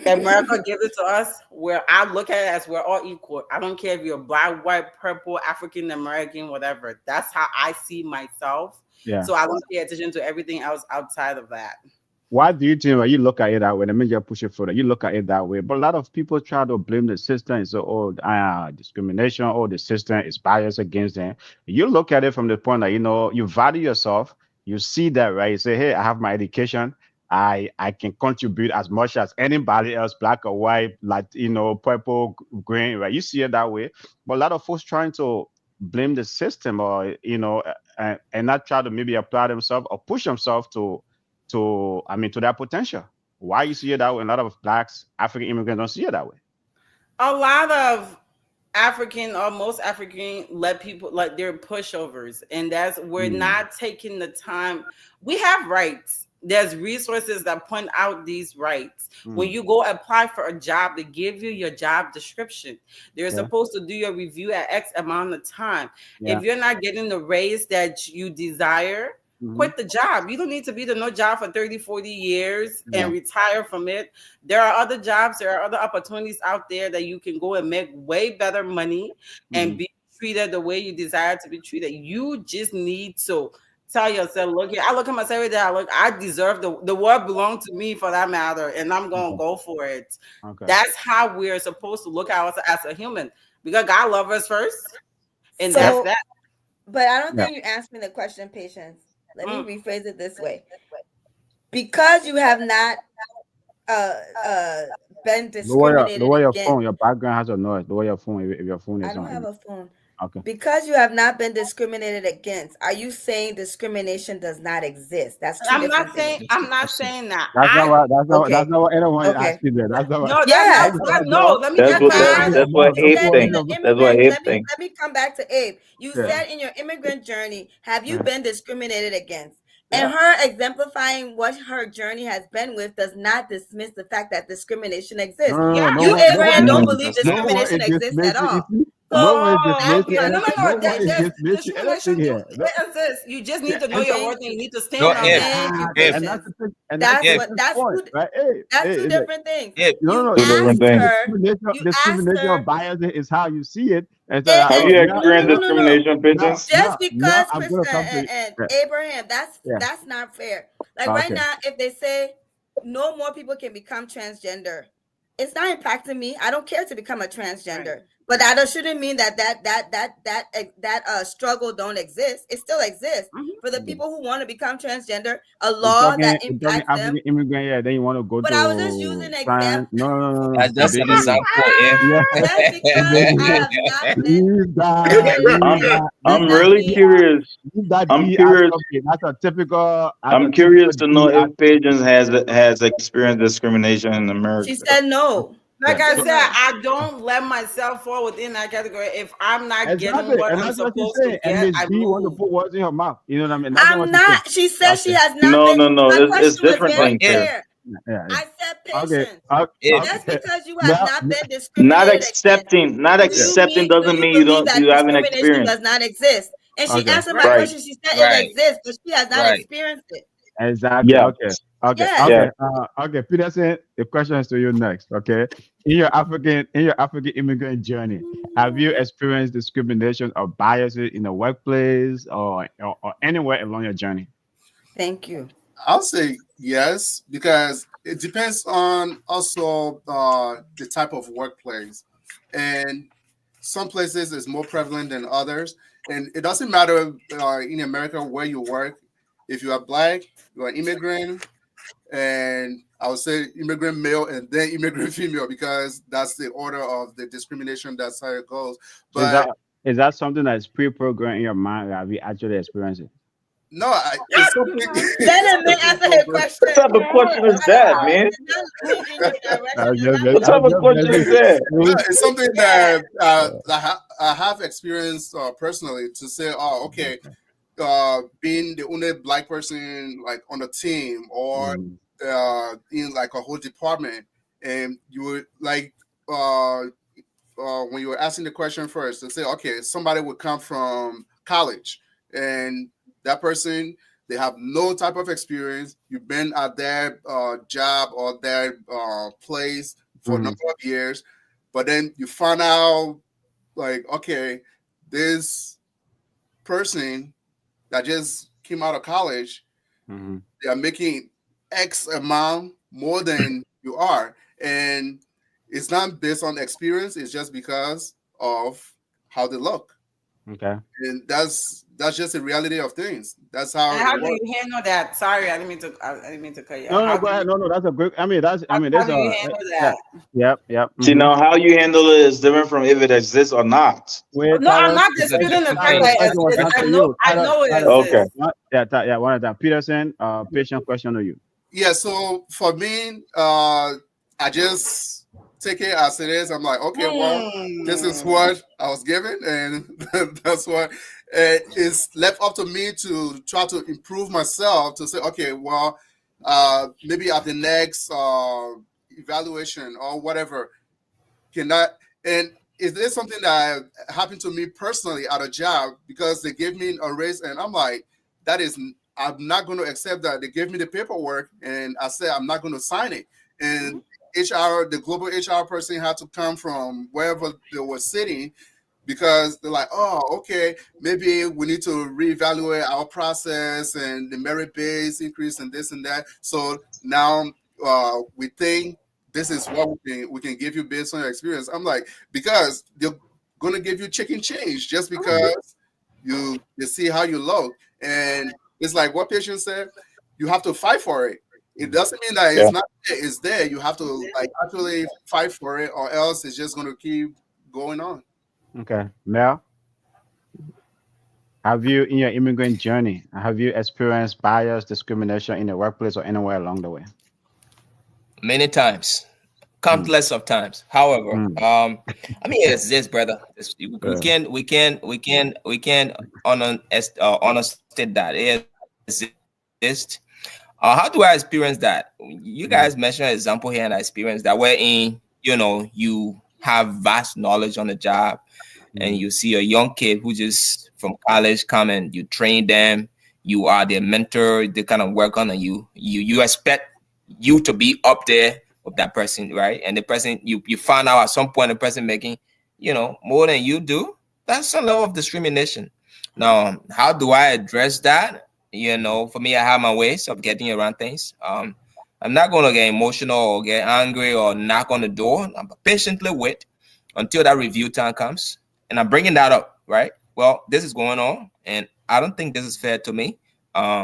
[SPEAKER 4] America give it to us. Where I look at it as we're all equal. I don't care if you're black, white, purple, African American, whatever. That's how I see myself.
[SPEAKER 2] Yeah.
[SPEAKER 4] So I don't pay attention to everything else outside of that.
[SPEAKER 2] why do you think when you look at it that way? Let me just push it further. You look at it that way, but a lot of people try to blame the system and say, "Oh, discrimination. Oh, the system is biased against them." You look at it from the point that you value yourself. You see that, right? You say, "Hey, I have my education. I can contribute as much as anybody else, black or white, like purple, green, right?" You see it that way, but a lot of folks trying to blame the system, or and not try to maybe apply themselves or push themselves to their potential. Why you see it that way? A lot of blacks, African immigrants don't see it that way.
[SPEAKER 4] A lot of African or most African let people like they're pushovers, and that's we're
[SPEAKER 2] Mm,
[SPEAKER 4] not taking the time. We have rights. There's resources that point out these rights. When
[SPEAKER 2] mm,
[SPEAKER 4] you go apply for a job, they give you your job description. They're
[SPEAKER 2] yeah,
[SPEAKER 4] supposed to do your review at X amount of time.
[SPEAKER 2] yeah.
[SPEAKER 4] If you're not getting the raise that you desire,
[SPEAKER 2] Hmm.
[SPEAKER 4] quit the job. You don't need to be the no job for 30, 40 years
[SPEAKER 2] Yeah.
[SPEAKER 4] and retire from it. There are other jobs, there are other opportunities out there that you can go and make way better money
[SPEAKER 2] Hmm.
[SPEAKER 4] and be treated the way you desire to be treated. You just need to tell yourself, look here, I look at myself every day, I deserve the world belongs to me for that matter, and I'm gonna
[SPEAKER 2] Okay.
[SPEAKER 4] go for it.
[SPEAKER 2] Okay.
[SPEAKER 4] That's how we're supposed to look at us as a human. Because God loves us first, and
[SPEAKER 2] Yeah.
[SPEAKER 4] that's
[SPEAKER 1] So,
[SPEAKER 4] that.
[SPEAKER 1] but I don't
[SPEAKER 2] Yeah.
[SPEAKER 1] think you asked me the question, Patience. Let me
[SPEAKER 4] Mm.
[SPEAKER 1] rephrase it this way. Because you have not uh uh been discriminated
[SPEAKER 2] Lower your
[SPEAKER 1] against.
[SPEAKER 2] phone. Your background has a noise. Lower your phone if your phone
[SPEAKER 1] I
[SPEAKER 2] is
[SPEAKER 1] don't have
[SPEAKER 2] on.
[SPEAKER 1] a phone.
[SPEAKER 2] Okay.
[SPEAKER 1] Because you have not been discriminated against, are you saying discrimination does not exist? That's two
[SPEAKER 4] I'm
[SPEAKER 1] different
[SPEAKER 4] not
[SPEAKER 1] things.
[SPEAKER 4] saying I'm not saying that.
[SPEAKER 2] That's not
[SPEAKER 4] I
[SPEAKER 2] what that's not what that's
[SPEAKER 1] Okay.
[SPEAKER 2] not what anyone is
[SPEAKER 1] Okay.
[SPEAKER 2] asking there. That's not what
[SPEAKER 4] no, that's
[SPEAKER 1] Yeah.
[SPEAKER 4] not
[SPEAKER 2] that's
[SPEAKER 4] that.
[SPEAKER 2] not
[SPEAKER 4] No, let me
[SPEAKER 7] That's
[SPEAKER 4] get
[SPEAKER 7] what
[SPEAKER 1] Because
[SPEAKER 7] that's
[SPEAKER 2] your
[SPEAKER 7] what
[SPEAKER 2] mouth.
[SPEAKER 1] you
[SPEAKER 2] Don't
[SPEAKER 7] Abe
[SPEAKER 1] said
[SPEAKER 2] put
[SPEAKER 1] in
[SPEAKER 2] words in
[SPEAKER 1] your
[SPEAKER 7] thinks.
[SPEAKER 2] your mouth.
[SPEAKER 7] That's what
[SPEAKER 1] immigrant,
[SPEAKER 7] Abe
[SPEAKER 1] let me
[SPEAKER 7] thinks.
[SPEAKER 1] let me come back to Abe. You
[SPEAKER 2] Yeah.
[SPEAKER 1] said in your immigrant journey, have you
[SPEAKER 2] Yeah.
[SPEAKER 1] been discriminated against? And
[SPEAKER 2] Yeah.
[SPEAKER 1] her exemplifying what her journey has been with does not dismiss the fact that discrimination
[SPEAKER 2] No,
[SPEAKER 1] exists.
[SPEAKER 2] no,
[SPEAKER 4] yeah.
[SPEAKER 2] no, no
[SPEAKER 1] You,
[SPEAKER 2] one, no
[SPEAKER 1] Abraham,
[SPEAKER 2] one,
[SPEAKER 1] don't
[SPEAKER 2] no,
[SPEAKER 7] Mm.
[SPEAKER 1] believe
[SPEAKER 2] no one
[SPEAKER 1] discrimination
[SPEAKER 2] is
[SPEAKER 1] exists at
[SPEAKER 2] dismissing. You
[SPEAKER 1] all.
[SPEAKER 2] see, no
[SPEAKER 1] So
[SPEAKER 2] one is
[SPEAKER 4] Oh
[SPEAKER 1] ask
[SPEAKER 2] dismissing
[SPEAKER 4] yeah, no,
[SPEAKER 1] yourself,
[SPEAKER 4] no,
[SPEAKER 2] anything. No
[SPEAKER 4] no.
[SPEAKER 2] one is
[SPEAKER 4] There's
[SPEAKER 2] dismissing anything
[SPEAKER 4] discrimination. You
[SPEAKER 2] here. No,
[SPEAKER 4] it exists. You just need
[SPEAKER 2] yeah,
[SPEAKER 4] to know
[SPEAKER 2] and
[SPEAKER 4] your
[SPEAKER 2] so
[SPEAKER 4] worth
[SPEAKER 1] thank
[SPEAKER 4] and you
[SPEAKER 1] you.
[SPEAKER 4] need to
[SPEAKER 6] No,
[SPEAKER 4] stand on
[SPEAKER 6] if
[SPEAKER 4] that.
[SPEAKER 1] Thank you,
[SPEAKER 6] if
[SPEAKER 1] patience.
[SPEAKER 2] and that's
[SPEAKER 1] That's
[SPEAKER 2] the
[SPEAKER 6] if
[SPEAKER 1] what
[SPEAKER 2] first point, right? Hey,
[SPEAKER 1] that's
[SPEAKER 2] hey,
[SPEAKER 1] two
[SPEAKER 2] is it?
[SPEAKER 1] different things.
[SPEAKER 6] if
[SPEAKER 2] No,
[SPEAKER 1] You
[SPEAKER 2] no,
[SPEAKER 7] Two
[SPEAKER 2] no.
[SPEAKER 7] different
[SPEAKER 1] asked
[SPEAKER 7] things.
[SPEAKER 1] her, you asked
[SPEAKER 2] Discrimination or
[SPEAKER 1] her,
[SPEAKER 2] bias is how you see it. And so,
[SPEAKER 7] Have you
[SPEAKER 1] no, no,
[SPEAKER 7] experienced
[SPEAKER 1] no, no, no.
[SPEAKER 7] discrimination, Pigeons?
[SPEAKER 1] Just
[SPEAKER 2] now
[SPEAKER 1] because
[SPEAKER 2] I'm
[SPEAKER 1] Chris
[SPEAKER 2] gonna come to
[SPEAKER 1] and
[SPEAKER 2] yeah,
[SPEAKER 1] Abraham,
[SPEAKER 2] yeah.
[SPEAKER 1] that's not fair. Like right
[SPEAKER 2] Okay.
[SPEAKER 1] now, if they say no more people can become transgender, it's not impacting me. I don't care to become a
[SPEAKER 4] Right.
[SPEAKER 1] transgender, but that shouldn't mean that struggle don't exist. It still exists
[SPEAKER 4] Mhm.
[SPEAKER 1] for the
[SPEAKER 2] Okay.
[SPEAKER 1] people who want to become transgender. A
[SPEAKER 2] We're
[SPEAKER 1] law
[SPEAKER 2] talking,
[SPEAKER 1] that
[SPEAKER 2] we're talking
[SPEAKER 1] impacts them.
[SPEAKER 2] African immigrant. Yeah, then you want to go
[SPEAKER 1] But I was just using
[SPEAKER 2] to
[SPEAKER 1] an
[SPEAKER 2] trans.
[SPEAKER 1] example.
[SPEAKER 2] No, no, no, no, no.
[SPEAKER 6] that's just an
[SPEAKER 2] Baby,
[SPEAKER 6] example, if
[SPEAKER 2] yeah,
[SPEAKER 1] Just because I
[SPEAKER 2] baby,
[SPEAKER 1] have not been
[SPEAKER 2] leave that, leave
[SPEAKER 7] I'm
[SPEAKER 1] discriminated
[SPEAKER 2] that,
[SPEAKER 1] does
[SPEAKER 7] I'm
[SPEAKER 2] leave,
[SPEAKER 1] not
[SPEAKER 7] really
[SPEAKER 2] leave
[SPEAKER 1] mean
[SPEAKER 2] that,
[SPEAKER 7] curious.
[SPEAKER 2] leave that
[SPEAKER 7] I'm
[SPEAKER 2] D as
[SPEAKER 7] curious.
[SPEAKER 2] something. That's a
[SPEAKER 7] I'm
[SPEAKER 2] typical
[SPEAKER 7] curious to know
[SPEAKER 2] D
[SPEAKER 7] if
[SPEAKER 2] as
[SPEAKER 7] Pigeons has experienced discrimination in
[SPEAKER 1] she
[SPEAKER 7] America.
[SPEAKER 1] said no.
[SPEAKER 4] Like
[SPEAKER 2] yeah.
[SPEAKER 1] She
[SPEAKER 4] I
[SPEAKER 1] said
[SPEAKER 2] So
[SPEAKER 4] said,
[SPEAKER 1] no.
[SPEAKER 4] I don't let myself fall within that category. If I'm not getting
[SPEAKER 2] exactly,
[SPEAKER 4] what
[SPEAKER 2] and
[SPEAKER 4] I'm
[SPEAKER 2] that's what she's
[SPEAKER 4] supposed to
[SPEAKER 2] saying. And
[SPEAKER 4] get,
[SPEAKER 2] Miss
[SPEAKER 4] I
[SPEAKER 2] D want to
[SPEAKER 4] move.
[SPEAKER 2] put words in her mouth. You know what I mean? That's what
[SPEAKER 1] I'm
[SPEAKER 2] she's saying.
[SPEAKER 1] not. She says she
[SPEAKER 2] Okay.
[SPEAKER 1] has not
[SPEAKER 7] No,
[SPEAKER 1] been.
[SPEAKER 7] no, no.
[SPEAKER 1] My
[SPEAKER 7] It's
[SPEAKER 1] question was
[SPEAKER 7] different
[SPEAKER 6] but
[SPEAKER 1] very
[SPEAKER 7] things
[SPEAKER 6] if
[SPEAKER 7] here.
[SPEAKER 1] clear.
[SPEAKER 2] Yeah, yeah, yeah.
[SPEAKER 1] I said
[SPEAKER 2] Okay.
[SPEAKER 1] patience.
[SPEAKER 6] if
[SPEAKER 1] Just
[SPEAKER 2] Okay.
[SPEAKER 1] because you have
[SPEAKER 2] Now,
[SPEAKER 1] not been
[SPEAKER 7] Not
[SPEAKER 1] discriminated against,
[SPEAKER 7] accepting, not
[SPEAKER 2] yeah.
[SPEAKER 7] accepting
[SPEAKER 1] do
[SPEAKER 7] doesn't
[SPEAKER 1] you
[SPEAKER 7] mean
[SPEAKER 1] believe that
[SPEAKER 7] you haven't
[SPEAKER 1] discrimination
[SPEAKER 7] experienced.
[SPEAKER 1] does not exist? And she
[SPEAKER 2] Okay.
[SPEAKER 1] answered my
[SPEAKER 4] Right.
[SPEAKER 7] Right.
[SPEAKER 1] question. She said it
[SPEAKER 6] right,
[SPEAKER 1] exists, but she has not
[SPEAKER 6] right.
[SPEAKER 1] experienced it.
[SPEAKER 2] Exactly.
[SPEAKER 7] Yeah.
[SPEAKER 2] Okay. Okay.
[SPEAKER 1] Yes.
[SPEAKER 7] Yeah.
[SPEAKER 2] Okay. Okay. Peterson, the question is to you next. Okay. In your African immigrant journey, have you experienced discrimination or biases in the workplace or anywhere along your journey?
[SPEAKER 1] Thank you.
[SPEAKER 5] I'll say yes because it depends on also the type of workplace, and some places is more prevalent than others. And it doesn't matter in America where you work. If you are black, you are immigrant, and I would say immigrant male and then immigrant female because that's the order of the discrimination. That's how it goes.
[SPEAKER 2] Is
[SPEAKER 5] But
[SPEAKER 2] that something that's pre-programmed in your mind? Or have you actually experienced it?
[SPEAKER 5] no, it's something.
[SPEAKER 1] Let
[SPEAKER 5] It's
[SPEAKER 1] him
[SPEAKER 5] something
[SPEAKER 1] answer his
[SPEAKER 5] program.
[SPEAKER 7] What
[SPEAKER 1] question.
[SPEAKER 7] type of question is
[SPEAKER 1] I
[SPEAKER 7] that,
[SPEAKER 1] don't know.
[SPEAKER 7] man?
[SPEAKER 1] It's not leading the direction.
[SPEAKER 2] I'm
[SPEAKER 1] It's
[SPEAKER 2] just,
[SPEAKER 1] not
[SPEAKER 7] What
[SPEAKER 2] I'm
[SPEAKER 7] type of
[SPEAKER 2] just
[SPEAKER 7] question is
[SPEAKER 2] messing.
[SPEAKER 7] that?
[SPEAKER 5] No, it's something
[SPEAKER 1] yeah.
[SPEAKER 5] that I have experienced personally to say, oh, okay, being the only black person like on the team or
[SPEAKER 2] Mm,
[SPEAKER 5] in like a whole department, and you would like uh, when you were asking the question first to say, okay, somebody would come from college and that person they have no type of experience. You've been at their job or their place for a
[SPEAKER 2] mhm,
[SPEAKER 5] number of years, but then you find out like, okay, this person that just came out of college,
[SPEAKER 2] mhm,
[SPEAKER 5] they are making X amount more than you are. And it's not based on experience, it's just because of how they look.
[SPEAKER 2] Okay.
[SPEAKER 5] And that's just the reality of things. That's how
[SPEAKER 4] And
[SPEAKER 5] it
[SPEAKER 4] how do
[SPEAKER 5] works.
[SPEAKER 4] you handle that? Sorry, I didn't mean to cut you off.
[SPEAKER 2] No, no, go ahead. No, no, that's a great. I mean, that's. I mean,
[SPEAKER 4] How
[SPEAKER 2] there's
[SPEAKER 4] do you
[SPEAKER 2] a.
[SPEAKER 4] handle
[SPEAKER 2] Yeah.
[SPEAKER 4] that?
[SPEAKER 2] Yep. Yep.
[SPEAKER 7] You
[SPEAKER 2] Mm-hmm.
[SPEAKER 7] know how you handle it is different from if it exists or not.
[SPEAKER 2] Wait,
[SPEAKER 4] No, I'm
[SPEAKER 2] Tyler.
[SPEAKER 4] not
[SPEAKER 6] It's a
[SPEAKER 4] disputing the
[SPEAKER 6] different
[SPEAKER 4] fact
[SPEAKER 2] Tyler,
[SPEAKER 6] thing.
[SPEAKER 2] the
[SPEAKER 4] that it
[SPEAKER 2] question was
[SPEAKER 4] exists.
[SPEAKER 2] not
[SPEAKER 4] I
[SPEAKER 2] to
[SPEAKER 4] know
[SPEAKER 2] you.
[SPEAKER 4] I
[SPEAKER 2] Tyler.
[SPEAKER 4] know it
[SPEAKER 2] Tyler.
[SPEAKER 7] Okay.
[SPEAKER 4] exists.
[SPEAKER 2] Yeah. One of them. Peterson. Patient question to you.
[SPEAKER 5] Yeah, so for me, I just take it as it is. I'm like, okay, well, this is
[SPEAKER 4] Hmm.
[SPEAKER 5] what I was given, and that's what it's left up to me to try to improve myself. To say, okay, well, maybe at the next evaluation or whatever, cannot. And is this something that happened to me personally at a job because they gave me a raise, and I'm like, that is, I'm not going to accept that. They gave me the paperwork, and I said I'm not going to sign it. And HR, the global HR person, had to come from wherever they were sitting because they're like, oh, okay, maybe we need to reevaluate our process and the merit base increase and this and that. So now we think this is what we can give you based on your experience. I'm like, because they're gonna give you chicken change just because you see how you look. And it's like what patient said, you have to fight for it. It doesn't mean that
[SPEAKER 7] Yeah.
[SPEAKER 5] it's not there, it's there. You have to like actually fight for it, or else it's just gonna keep going on.
[SPEAKER 2] Okay. Mel, have you, in your immigrant journey, have you experienced bias, discrimination in the workplace or anywhere along the way?
[SPEAKER 6] Many times,
[SPEAKER 2] Mm,
[SPEAKER 6] countless of times. However,
[SPEAKER 2] mm,
[SPEAKER 6] I mean, it's this, brother.
[SPEAKER 2] yeah.
[SPEAKER 6] We can understate that it exists. How do I experience that? You
[SPEAKER 2] Mm,
[SPEAKER 6] guys mentioned an example here, and I experienced that wherein you have vast knowledge on the job, and
[SPEAKER 2] mm,
[SPEAKER 6] you see a young kid who just from college come and you train them. You are their mentor. They kind of work on, and you expect you to be up there with that person, right? And the person you find out at some point the person making more than you do. That's some level of discrimination. Now, how do I address that? For me, I have my ways of getting around things. I'm not going to get emotional or get angry or knock on the door. I'm patiently wait until that review time comes, and I'm bringing that up, right? Well, this is going on, and I don't think this is fair to me.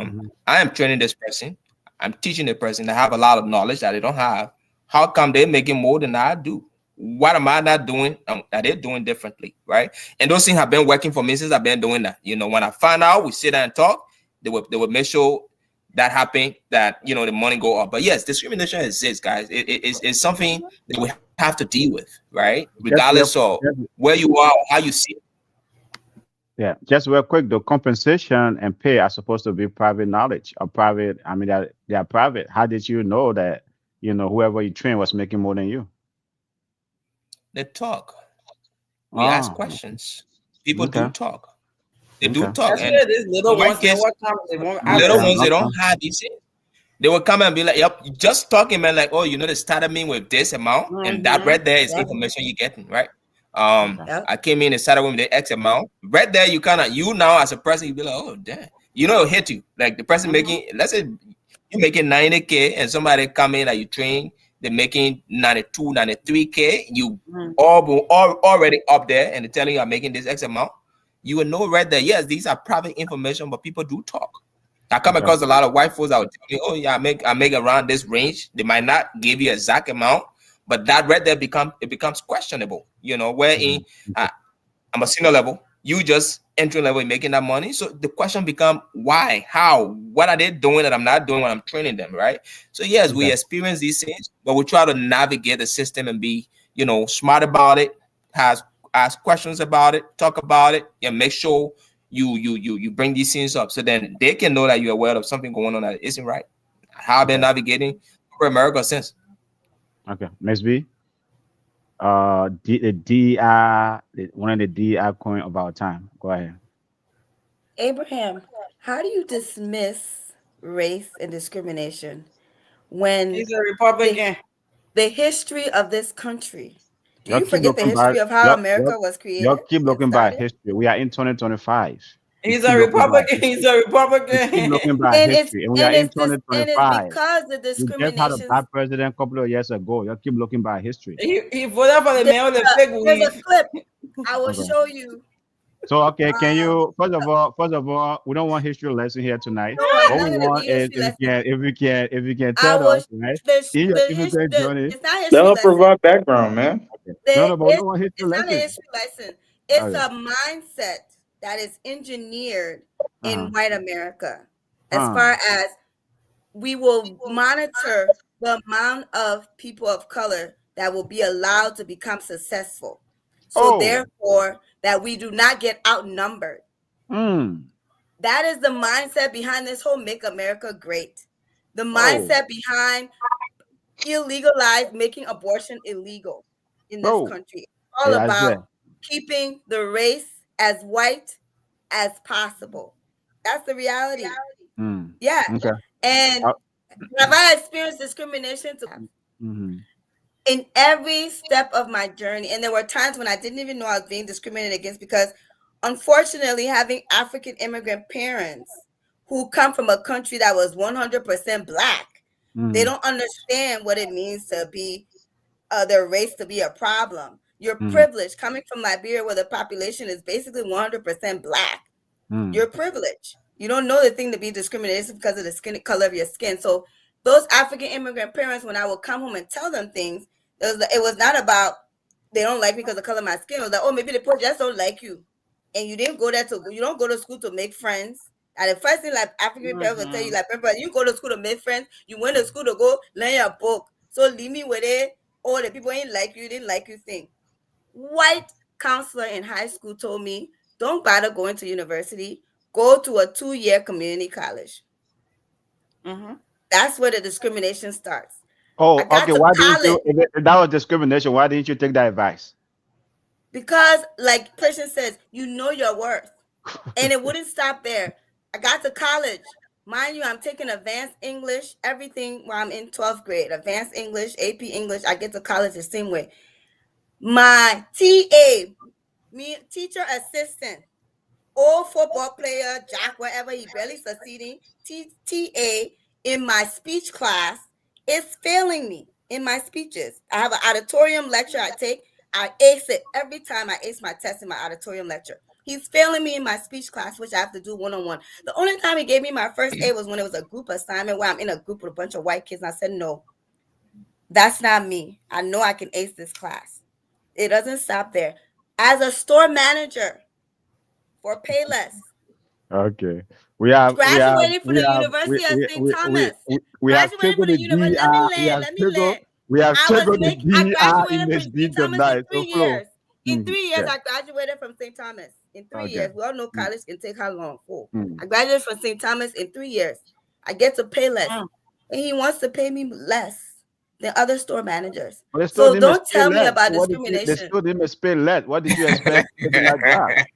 [SPEAKER 2] mhm.
[SPEAKER 6] I am training this person. I'm teaching the person that have a lot of knowledge that they don't have. How come they're making more than I do? What am I not doing that they're doing differently, right? And those things have been working for me since I've been doing that. When I find out, we sit down and talk. They would make sure that happen, that the money go up. But yes, discrimination exists, guys. It's something that we have to deal with, right?
[SPEAKER 2] Just
[SPEAKER 6] Regardless
[SPEAKER 2] real,
[SPEAKER 6] of
[SPEAKER 2] just,
[SPEAKER 6] where you are or how you see it.
[SPEAKER 2] yeah, just real quick. The compensation and pay are supposed to be private knowledge or private. I mean, that they are private. How did you know that whoever you train was making more than you?
[SPEAKER 6] They talk. We ask
[SPEAKER 2] Oh,
[SPEAKER 6] questions. People do
[SPEAKER 2] okay,
[SPEAKER 6] talk. They do
[SPEAKER 2] okay,
[SPEAKER 6] talk.
[SPEAKER 4] That's
[SPEAKER 6] And
[SPEAKER 4] where these
[SPEAKER 6] in
[SPEAKER 4] little
[SPEAKER 6] one
[SPEAKER 4] ones they
[SPEAKER 6] case,
[SPEAKER 4] won't come. They won't ask
[SPEAKER 6] little
[SPEAKER 2] okay,
[SPEAKER 6] ones, they
[SPEAKER 4] anything.
[SPEAKER 6] don't
[SPEAKER 2] okay,
[SPEAKER 6] have these things. They will come and be like, yep, just talking, man, like, oh, they started me with this amount, and that
[SPEAKER 4] Mm-hmm.
[SPEAKER 6] right there is
[SPEAKER 1] Yep.
[SPEAKER 6] information you're getting, right?
[SPEAKER 2] okay,
[SPEAKER 1] Yep.
[SPEAKER 6] I came in and started with the X amount. Right there, you now as a person, you be like, oh, damn. It'll hit you. Like the person
[SPEAKER 4] Mm-hmm.
[SPEAKER 6] making, let's say you're making 90K and somebody come in that you train, they're making 92, 93K. You
[SPEAKER 4] Mm-hmm.
[SPEAKER 6] all already up there and they're telling you I'm making this X amount. You will know right there, yes, these are private information, but people do talk. I come
[SPEAKER 2] okay,
[SPEAKER 6] across a lot of white folks that would tell me, oh yeah, I make around this range. They might not give you exact amount, but that right there becomes questionable, wherein
[SPEAKER 2] mhm,
[SPEAKER 6] I'm a senior level, you just entry level making that money. So the question become why, how, what are they doing that I'm not doing when I'm training them, right? So yes,
[SPEAKER 2] okay,
[SPEAKER 6] we experience these things, but we try to navigate the system and be, smart about it, has ask questions about it, talk about it, and make sure you bring these things up so then they can know that you're aware of something going on that isn't right. How I've been
[SPEAKER 2] okay,
[SPEAKER 6] navigating for America since.
[SPEAKER 2] okay. Miss B, the DI, one of the DI coin of our time. Go ahead.
[SPEAKER 1] Abraham, how do you dismiss race and discrimination when
[SPEAKER 4] He's a
[SPEAKER 1] the
[SPEAKER 4] Republican.
[SPEAKER 1] the history of this country? Do
[SPEAKER 2] Y'all
[SPEAKER 1] you
[SPEAKER 2] keep
[SPEAKER 1] forget the
[SPEAKER 2] looking back.
[SPEAKER 1] history of how
[SPEAKER 2] Y'all, y'all,
[SPEAKER 1] America was
[SPEAKER 2] y'all
[SPEAKER 1] created
[SPEAKER 2] keep
[SPEAKER 1] and
[SPEAKER 2] looking back
[SPEAKER 1] started?
[SPEAKER 2] history. We are in 2025. You
[SPEAKER 4] He's
[SPEAKER 2] keep
[SPEAKER 4] a
[SPEAKER 2] looking back
[SPEAKER 4] Republican. He's
[SPEAKER 2] history.
[SPEAKER 4] a
[SPEAKER 2] You keep
[SPEAKER 4] Republican.
[SPEAKER 2] looking back
[SPEAKER 1] And
[SPEAKER 2] history, and we are in
[SPEAKER 1] it's
[SPEAKER 2] 2025.
[SPEAKER 1] because the
[SPEAKER 2] We just had a
[SPEAKER 1] discriminations.
[SPEAKER 2] black president a couple of years ago. You keep looking back history.
[SPEAKER 4] He voted for the
[SPEAKER 1] There's
[SPEAKER 4] mayor with the fig
[SPEAKER 1] there's a
[SPEAKER 4] weave.
[SPEAKER 1] clip I will
[SPEAKER 2] Okay.
[SPEAKER 1] show you.
[SPEAKER 2] So okay, can
[SPEAKER 1] Um,
[SPEAKER 2] you first of all, we don't want history lesson here tonight.
[SPEAKER 1] no, it's
[SPEAKER 2] What we
[SPEAKER 1] not gonna
[SPEAKER 2] want
[SPEAKER 1] be
[SPEAKER 2] is
[SPEAKER 1] history lesson.
[SPEAKER 2] if you can
[SPEAKER 1] I
[SPEAKER 2] tell
[SPEAKER 1] will
[SPEAKER 2] us, right? In your
[SPEAKER 1] the history.
[SPEAKER 2] immigrant journey.
[SPEAKER 1] It's not
[SPEAKER 7] Let
[SPEAKER 1] history
[SPEAKER 7] her
[SPEAKER 1] lesson.
[SPEAKER 7] provide background, man.
[SPEAKER 2] Okay. No, no, but we don't want history
[SPEAKER 1] It's not a
[SPEAKER 2] lesson.
[SPEAKER 1] history lesson. It's
[SPEAKER 2] Okay.
[SPEAKER 1] a mindset that is engineered
[SPEAKER 2] Uh-huh.
[SPEAKER 1] in white America. As
[SPEAKER 2] Huh.
[SPEAKER 1] far as we will monitor the amount of people of color that will be allowed to become successful. So
[SPEAKER 2] Oh.
[SPEAKER 1] therefore, that we do not get outnumbered.
[SPEAKER 2] Mm.
[SPEAKER 1] That is the mindset behind this whole Make America Great. The
[SPEAKER 2] Oh.
[SPEAKER 1] mindset behind illegalize making abortion illegal in this
[SPEAKER 2] Oh.
[SPEAKER 1] country. It's all
[SPEAKER 2] Yeah, I said.
[SPEAKER 1] about keeping the race as white as possible. That's the reality.
[SPEAKER 2] Mm.
[SPEAKER 1] Yeah.
[SPEAKER 2] Okay.
[SPEAKER 1] And
[SPEAKER 2] Uh,
[SPEAKER 1] have I experienced discrimination
[SPEAKER 2] mhm.
[SPEAKER 1] in every step of my journey? And there were times when I didn't even know I was being discriminated against because, unfortunately, having African immigrant parents who come from a country that was 100% black, they
[SPEAKER 2] Mhm.
[SPEAKER 1] don't understand what it means to be their race to be a problem. You're
[SPEAKER 2] Mhm.
[SPEAKER 1] privileged coming from Liberia, where the population is basically 100% black.
[SPEAKER 2] Mm.
[SPEAKER 1] You're privileged. You don't know the thing to be discrimination because of the skin color of your skin. So those African immigrant parents, when I would come home and tell them things, it was not about they don't like me because of the color of my skin. It was like, oh, maybe the people just don't like you, and you didn't go there you don't go to school to make friends. And the first thing like African parents will tell you, like, you go to school to make friends. You went to school to go learn your book. So leave me with it. Oh, the people ain't like you, didn't like you thing. White counselor in high school told me, don't bother going to university. Go to a 2-year community college.
[SPEAKER 4] Mm-hmm.
[SPEAKER 1] That's where the discrimination starts.
[SPEAKER 2] Oh,
[SPEAKER 1] I got
[SPEAKER 2] okay.
[SPEAKER 1] to
[SPEAKER 2] Why didn't
[SPEAKER 1] college
[SPEAKER 2] you? If that was discrimination, why didn't you take that advice?
[SPEAKER 1] because, like Patience says, you know your worth. And it wouldn't stop there. I got to college. Mind you, I'm taking advanced English, everything while I'm in 12th grade. Advanced English, AP English. I get to college the same way. My TA, teacher assistant, old football player, Jack, whatever, he barely succeeding. TA in my speech class is failing me in my speeches. I have an auditorium lecture I take. I ace it every time I ace my test in my auditorium lecture. He's failing me in my speech class, which I have to do one-on-one. The only time he gave me my first A was when it was a group assignment where I'm in a group with a bunch of white kids. And I said, no, that's not me. I know I can ace this class. It doesn't stop there. As a store manager for Payless,
[SPEAKER 2] Okay.
[SPEAKER 1] graduating from the University of St. Thomas.
[SPEAKER 2] We have
[SPEAKER 1] Graduating
[SPEAKER 2] taken
[SPEAKER 1] from
[SPEAKER 2] the
[SPEAKER 1] the university. Let me
[SPEAKER 2] DER.
[SPEAKER 1] land. Let me land.
[SPEAKER 2] We have
[SPEAKER 1] I
[SPEAKER 2] taken the
[SPEAKER 1] graduated
[SPEAKER 2] in
[SPEAKER 1] from
[SPEAKER 2] this
[SPEAKER 1] St.
[SPEAKER 2] deep
[SPEAKER 1] Thomas in
[SPEAKER 2] tonight. So
[SPEAKER 1] 3
[SPEAKER 2] flow.
[SPEAKER 1] years. In 3 years,
[SPEAKER 2] Yeah.
[SPEAKER 1] I graduated from St. Thomas. In 3
[SPEAKER 2] Okay.
[SPEAKER 1] years. We all know college can take how long? 4.
[SPEAKER 2] Mm.
[SPEAKER 1] I graduated from St. Thomas in 3 years. I get to pay less. And he wants to pay me less than other store managers.
[SPEAKER 2] But they still
[SPEAKER 1] So
[SPEAKER 2] didn't
[SPEAKER 1] don't
[SPEAKER 2] pay
[SPEAKER 1] tell me
[SPEAKER 2] less.
[SPEAKER 1] about
[SPEAKER 2] What did you, they
[SPEAKER 1] discrimination.
[SPEAKER 2] still didn't pay less. What did you expect something like that?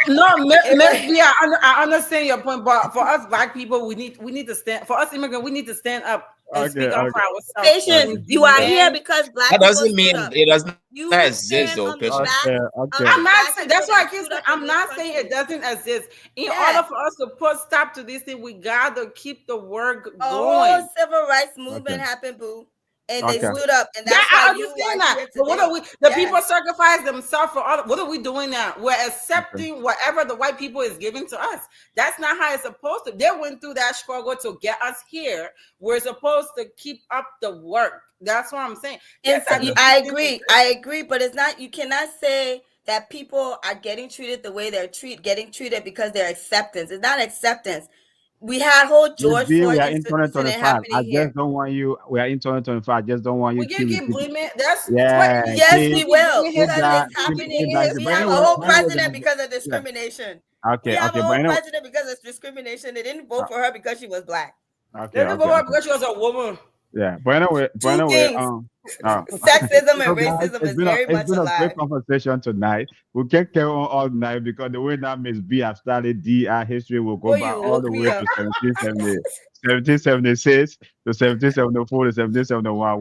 [SPEAKER 4] No, Miss B, I understand your point, but for us black people, we need to stand. For us immigrants, we need to stand up and speak up for ourselves.
[SPEAKER 1] Patience, you are here because black
[SPEAKER 6] That
[SPEAKER 1] people
[SPEAKER 6] doesn't mean
[SPEAKER 1] stood up.
[SPEAKER 6] it does not
[SPEAKER 1] You
[SPEAKER 6] exist,
[SPEAKER 1] stand
[SPEAKER 6] though,
[SPEAKER 1] on the
[SPEAKER 6] Patience.
[SPEAKER 1] back
[SPEAKER 2] Okay.
[SPEAKER 1] of
[SPEAKER 4] I'm not
[SPEAKER 1] black
[SPEAKER 4] saying that's
[SPEAKER 1] people
[SPEAKER 4] why I
[SPEAKER 1] that
[SPEAKER 4] keep
[SPEAKER 1] stood
[SPEAKER 4] saying
[SPEAKER 1] up in
[SPEAKER 4] I'm
[SPEAKER 1] this
[SPEAKER 4] not saying
[SPEAKER 1] country.
[SPEAKER 4] it doesn't exist. In
[SPEAKER 1] Yes.
[SPEAKER 4] order for us to put stop to this thing, we gotta keep the work
[SPEAKER 1] A
[SPEAKER 4] going.
[SPEAKER 1] whole civil rights movement
[SPEAKER 2] Okay.
[SPEAKER 1] happened, boo. And they
[SPEAKER 2] Okay.
[SPEAKER 1] stood up, and
[SPEAKER 4] Yeah,
[SPEAKER 1] that's
[SPEAKER 4] I
[SPEAKER 1] why you
[SPEAKER 4] understand
[SPEAKER 1] are
[SPEAKER 4] that.
[SPEAKER 1] here
[SPEAKER 4] But what
[SPEAKER 1] today.
[SPEAKER 4] are we? The
[SPEAKER 1] Yes.
[SPEAKER 4] people sacrifice themselves for all. What are we doing now? We're accepting whatever the white people is giving to us. That's not how it's supposed to. They went through that struggle to get us here. We're supposed to keep up the work. That's what I'm saying.
[SPEAKER 1] And
[SPEAKER 4] Yes,
[SPEAKER 1] so, I agree, but it's not. You cannot say that people are getting treated the way they're getting treated because they're acceptance. It's not acceptance. We had whole George
[SPEAKER 2] We
[SPEAKER 1] Floyd
[SPEAKER 2] are in
[SPEAKER 1] incident
[SPEAKER 2] 2025. I
[SPEAKER 1] happening here.
[SPEAKER 2] just don't want you. We are in 2025. I just don't want you
[SPEAKER 4] we
[SPEAKER 2] to
[SPEAKER 4] can
[SPEAKER 2] keep
[SPEAKER 4] keep
[SPEAKER 2] repeating.
[SPEAKER 4] blaming. That's
[SPEAKER 2] Yeah.
[SPEAKER 1] Yes, we will,
[SPEAKER 2] Keep
[SPEAKER 1] because
[SPEAKER 2] that.
[SPEAKER 1] it's happening.
[SPEAKER 2] Keep that.
[SPEAKER 1] We
[SPEAKER 2] But
[SPEAKER 1] have a
[SPEAKER 2] anyway,
[SPEAKER 1] whole
[SPEAKER 2] anyway,
[SPEAKER 1] president because of
[SPEAKER 2] yeah.
[SPEAKER 1] discrimination. We
[SPEAKER 2] Okay.
[SPEAKER 1] have
[SPEAKER 2] Okay.
[SPEAKER 1] a
[SPEAKER 2] But
[SPEAKER 1] whole
[SPEAKER 2] anyway.
[SPEAKER 1] president because of discrimination. They didn't vote for her because she was black.
[SPEAKER 2] Okay.
[SPEAKER 4] they didn't
[SPEAKER 2] Okay.
[SPEAKER 4] vote
[SPEAKER 2] Okay.
[SPEAKER 4] because she was a woman.
[SPEAKER 2] Yeah. But
[SPEAKER 1] Two
[SPEAKER 2] anyway,
[SPEAKER 1] things.
[SPEAKER 2] uh,
[SPEAKER 1] Sexism
[SPEAKER 2] so
[SPEAKER 1] and
[SPEAKER 2] guys,
[SPEAKER 1] racism is very
[SPEAKER 2] it's
[SPEAKER 1] much
[SPEAKER 2] been a great
[SPEAKER 1] alive.
[SPEAKER 2] conversation tonight. We can't carry on all night because the way that Miss B have started DI history will go
[SPEAKER 1] Boy,
[SPEAKER 2] back
[SPEAKER 1] you
[SPEAKER 2] all
[SPEAKER 1] woke
[SPEAKER 2] the
[SPEAKER 1] me
[SPEAKER 2] way to
[SPEAKER 1] up.
[SPEAKER 2] 1776 to 1774 to 1771.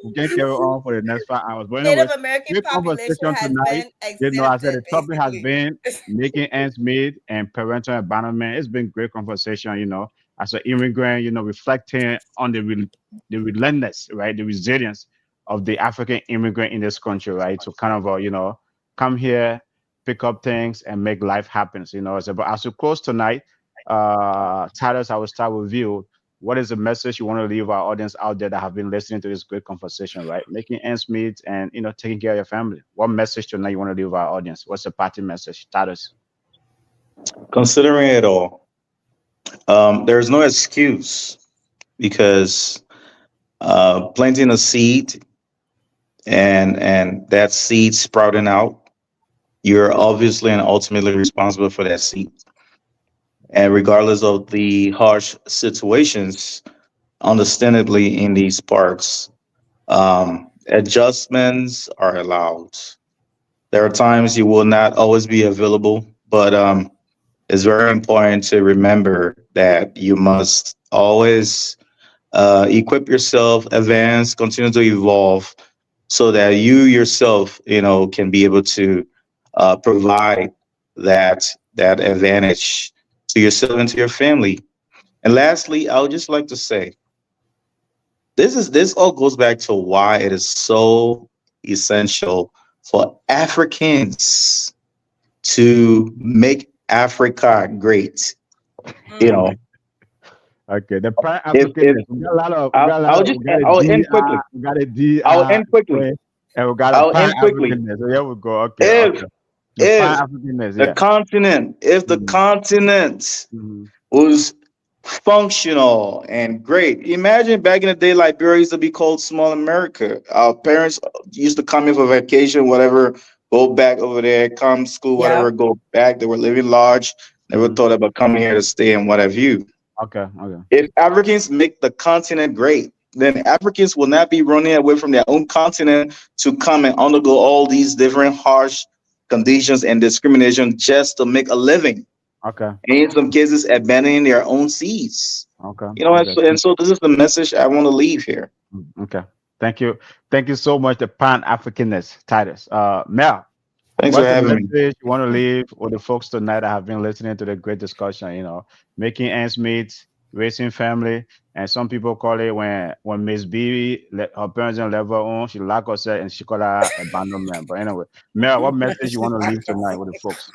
[SPEAKER 2] We can't carry on for the next 5 hours. But anyway,
[SPEAKER 1] Native American
[SPEAKER 2] great
[SPEAKER 1] population
[SPEAKER 2] conversation
[SPEAKER 1] has
[SPEAKER 2] tonight.
[SPEAKER 1] been
[SPEAKER 2] You know, I said the
[SPEAKER 1] exempted,
[SPEAKER 2] topic has
[SPEAKER 1] basically.
[SPEAKER 2] been making ends meet and parental abandonment. It's been great conversation, as an immigrant, reflecting on the relentless, right, the resilience of the African immigrant in this country, right, to kind of, come here, pick up things, and make life happen. So, but as we close tonight, Titus, I will start with you. What is the message you want to leave our audience out there that have been listening to this great conversation, right? Making ends meet and taking care of your family. What message tonight you want to leave our audience? What's the party message, Titus?
[SPEAKER 7] Considering it all, there's no excuse because planting a seed and that seed sprouting out, you're obviously and ultimately responsible for that seed. And regardless of the harsh situations, understandably, in these parks, adjustments are allowed. There are times you will not always be available, but it's very important to remember that you must always equip yourself, advance, continue to evolve, so that you yourself, can be able to provide that advantage to yourself and to your family. And lastly, I would just like to say this all goes back to why it is so essential for Africans to make Africa great. You
[SPEAKER 1] Mm.
[SPEAKER 7] know,
[SPEAKER 2] Okay, the Pan
[SPEAKER 7] if
[SPEAKER 2] Africanness. We got a
[SPEAKER 7] I'll end quickly.
[SPEAKER 2] we got a
[SPEAKER 7] I'll
[SPEAKER 2] DR,
[SPEAKER 7] end quickly.
[SPEAKER 2] and we got a
[SPEAKER 7] I'll
[SPEAKER 2] Pan
[SPEAKER 7] end quickly.
[SPEAKER 2] Africanness. So here we go. Okay,
[SPEAKER 7] If
[SPEAKER 2] okay. The Pan
[SPEAKER 7] if
[SPEAKER 2] Africanness,
[SPEAKER 7] the
[SPEAKER 2] yeah.
[SPEAKER 7] continent, if the
[SPEAKER 2] Mm-hmm.
[SPEAKER 7] continent
[SPEAKER 2] Mm-hmm.
[SPEAKER 7] was functional and great. Imagine back in the day, Liberia used to be called small America. Our parents used to come in for vacation, whatever, go back over there, come school, whatever,
[SPEAKER 1] Yep.
[SPEAKER 7] go back. They were living large, never
[SPEAKER 2] Mm-hmm.
[SPEAKER 7] thought about coming here to stay and what have you.
[SPEAKER 2] Okay, okay.
[SPEAKER 7] If Africans make the continent great, then Africans will not be running away from their own continent to come and undergo all these different harsh conditions and discrimination just to make a living.
[SPEAKER 2] Okay,
[SPEAKER 7] And in some cases, abandoning their own seeds.
[SPEAKER 2] okay,
[SPEAKER 7] And
[SPEAKER 2] okay.
[SPEAKER 7] so, and so this is the message I want to leave here.
[SPEAKER 2] Okay. Thank you so much, the Pan Africanness, Titus. Mel,
[SPEAKER 7] Thanks for
[SPEAKER 2] what's the
[SPEAKER 7] having me.
[SPEAKER 2] message you want to leave with the folks tonight that have been listening to the great discussion? Making ends meet, raising family, and some people call it when Miss B her parents didn't leave her on, she locked herself and she called her abandonment. But anyway, Mel, what message you want to leave tonight with the folks?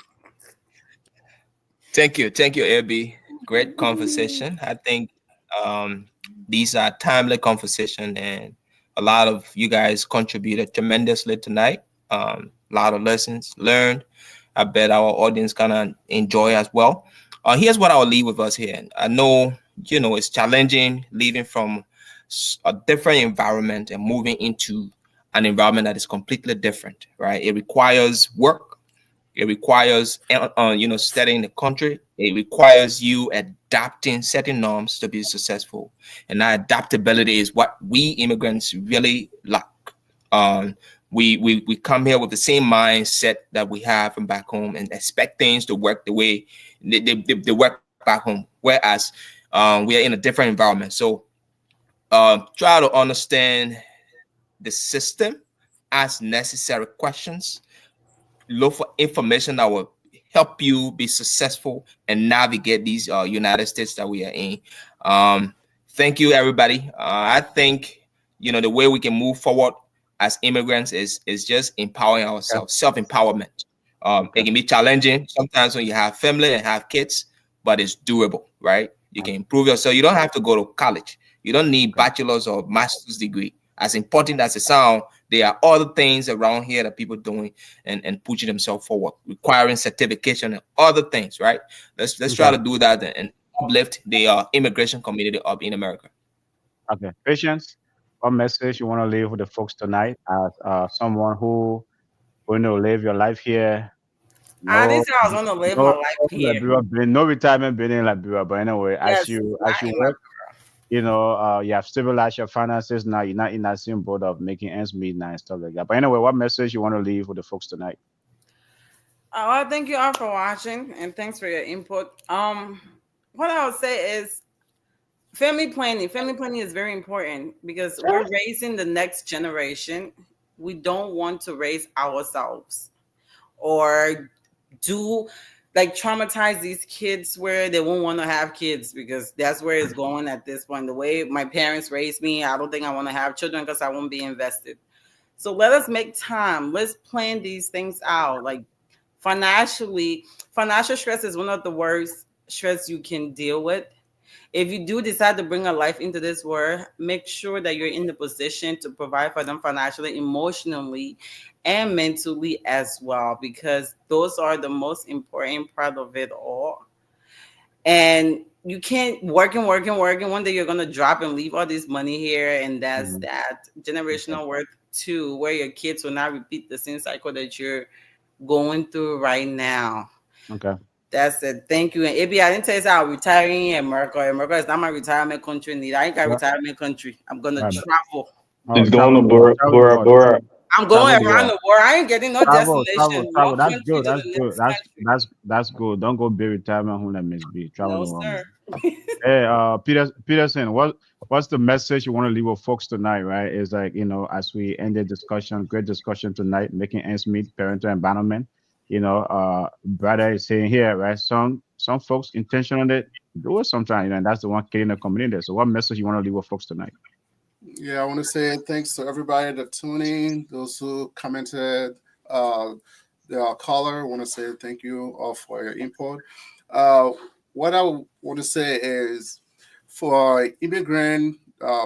[SPEAKER 6] Thank you, Abby. Great conversation. I think um, these are timely conversation, and a lot of you guys contributed tremendously tonight. A lot of lessons learned. I bet our audience gonna enjoy as well. Here's what I'll leave with us here. I know it's challenging leaving from a different environment and moving into an environment that is completely different, right? It requires work. It requires, studying the country. It requires you adapting certain norms to be successful. And that adaptability is what we immigrants really lack. Um, we come here with the same mindset that we have from back home and expect things to work the way they work back home. Whereas we are in a different environment. So try to understand the system, ask necessary questions, look for information that will help you be successful and navigate these United States that we are in. Um, Thank you, everybody. I think the way we can move forward as immigrants is just empowering
[SPEAKER 2] Okay,
[SPEAKER 6] ourselves, self empowerment. It
[SPEAKER 2] okay,
[SPEAKER 6] can be challenging sometimes when you have family and have kids, but it's doable, right? You can improve yourself. You don't have to go to college. You don't need
[SPEAKER 2] okay,
[SPEAKER 6] bachelor's or master's degree. As important as it sounds, there are other things around here that people doing and pushing themselves forward, requiring certification and other things, right? Let's try
[SPEAKER 2] okay,
[SPEAKER 6] to do that and uplift the immigration community up in America.
[SPEAKER 2] okay. Patience, what message you want to leave with the folks tonight as someone who live your life here?
[SPEAKER 4] I
[SPEAKER 2] No,
[SPEAKER 4] this I was gonna live my
[SPEAKER 2] no
[SPEAKER 4] life here.
[SPEAKER 2] Liberia, no retirement being in Liberia. But anyway, as
[SPEAKER 4] Yes,
[SPEAKER 2] you
[SPEAKER 4] not in my
[SPEAKER 2] work, You have stabilized your finances now. You're not in that same boat of making ends meet now and stuff like that. But anyway, what message you want to leave with the folks tonight?
[SPEAKER 4] Well, thank you all for watching and thanks for your input. What I would say is family planning. Family planning is very important because we're raising the next generation. We don't want to raise ourselves or do like traumatize these kids where they won't want to have kids because that's where it's going at this point. The way my parents raised me, I don't think I want to have children because I won't be invested. So let us make time. Let's plan these things out. Like financial stress is one of the worst stress you can deal with. If you do decide to bring a life into this world, make sure that you're in the position to provide for them financially, emotionally, and mentally as well, because those are the most important part of it all. And you can't work and work and work, and one day you're gonna drop and leave all this money here, and that's that generational worth too, where your kids will not repeat the same cycle that you're going through right now.
[SPEAKER 2] Okay.
[SPEAKER 4] That's it. Thank you. And AB, I didn't tell you I'm retiring in America. America is not my retirement country. Neither. I ain't got retirement country. I'm gonna
[SPEAKER 2] Right.
[SPEAKER 4] travel.
[SPEAKER 7] He's
[SPEAKER 2] Travel
[SPEAKER 7] going to
[SPEAKER 2] the world, travel the
[SPEAKER 7] Bora
[SPEAKER 2] world,
[SPEAKER 7] Bora.
[SPEAKER 4] I'm going
[SPEAKER 2] the
[SPEAKER 4] around
[SPEAKER 2] world.
[SPEAKER 4] the world. I ain't getting no destination.
[SPEAKER 2] Travel.
[SPEAKER 4] One
[SPEAKER 2] That's
[SPEAKER 4] country
[SPEAKER 2] good.
[SPEAKER 4] to
[SPEAKER 2] That's
[SPEAKER 4] the
[SPEAKER 2] good.
[SPEAKER 4] next country.
[SPEAKER 2] That's good. Don't go be retirement home that Miss B. Travel
[SPEAKER 4] No,
[SPEAKER 2] the world,
[SPEAKER 4] sir.
[SPEAKER 2] man. Hey, Peterson, what's the message you want to leave with folks tonight? Right? It's like as we end the discussion, great discussion tonight, making ends meet, parental abandonment. Brother is saying here, right? Some folks intentionally do it sometimes, and that's the one killing the community. So, what message you want to leave with folks tonight?
[SPEAKER 5] Yeah, I want to say thanks to everybody that tuned in, those who commented, uh, the caller. I want to say thank you all for your input. Uh, what I want to say is for immigrant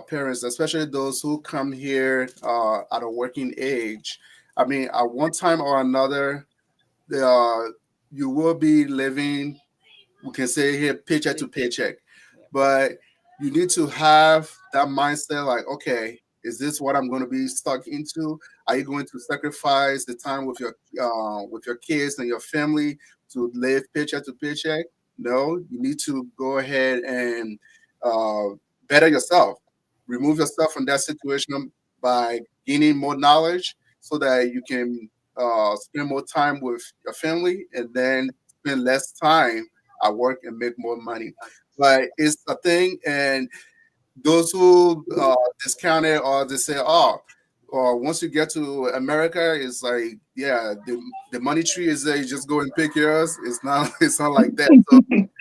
[SPEAKER 5] parents, especially those who come here at a working age. I mean, at one time or another, uh, you will be living, we can say here, paycheck to paycheck. But you need to have that mindset like, okay, is this what I'm going to be stuck into? Are you going to sacrifice the time with your kids and your family to live paycheck to paycheck? No, you need to go ahead and uh, better yourself. Remove yourself from that situation by gaining more knowledge so that you can spend more time with your family and then spend less time at work and make more money. But it's a thing, and those who discount it or they say, "Oh, or once you get to America, it's like, yeah, the money tree is there. You just go and pick yours." It's not. It's not like that. So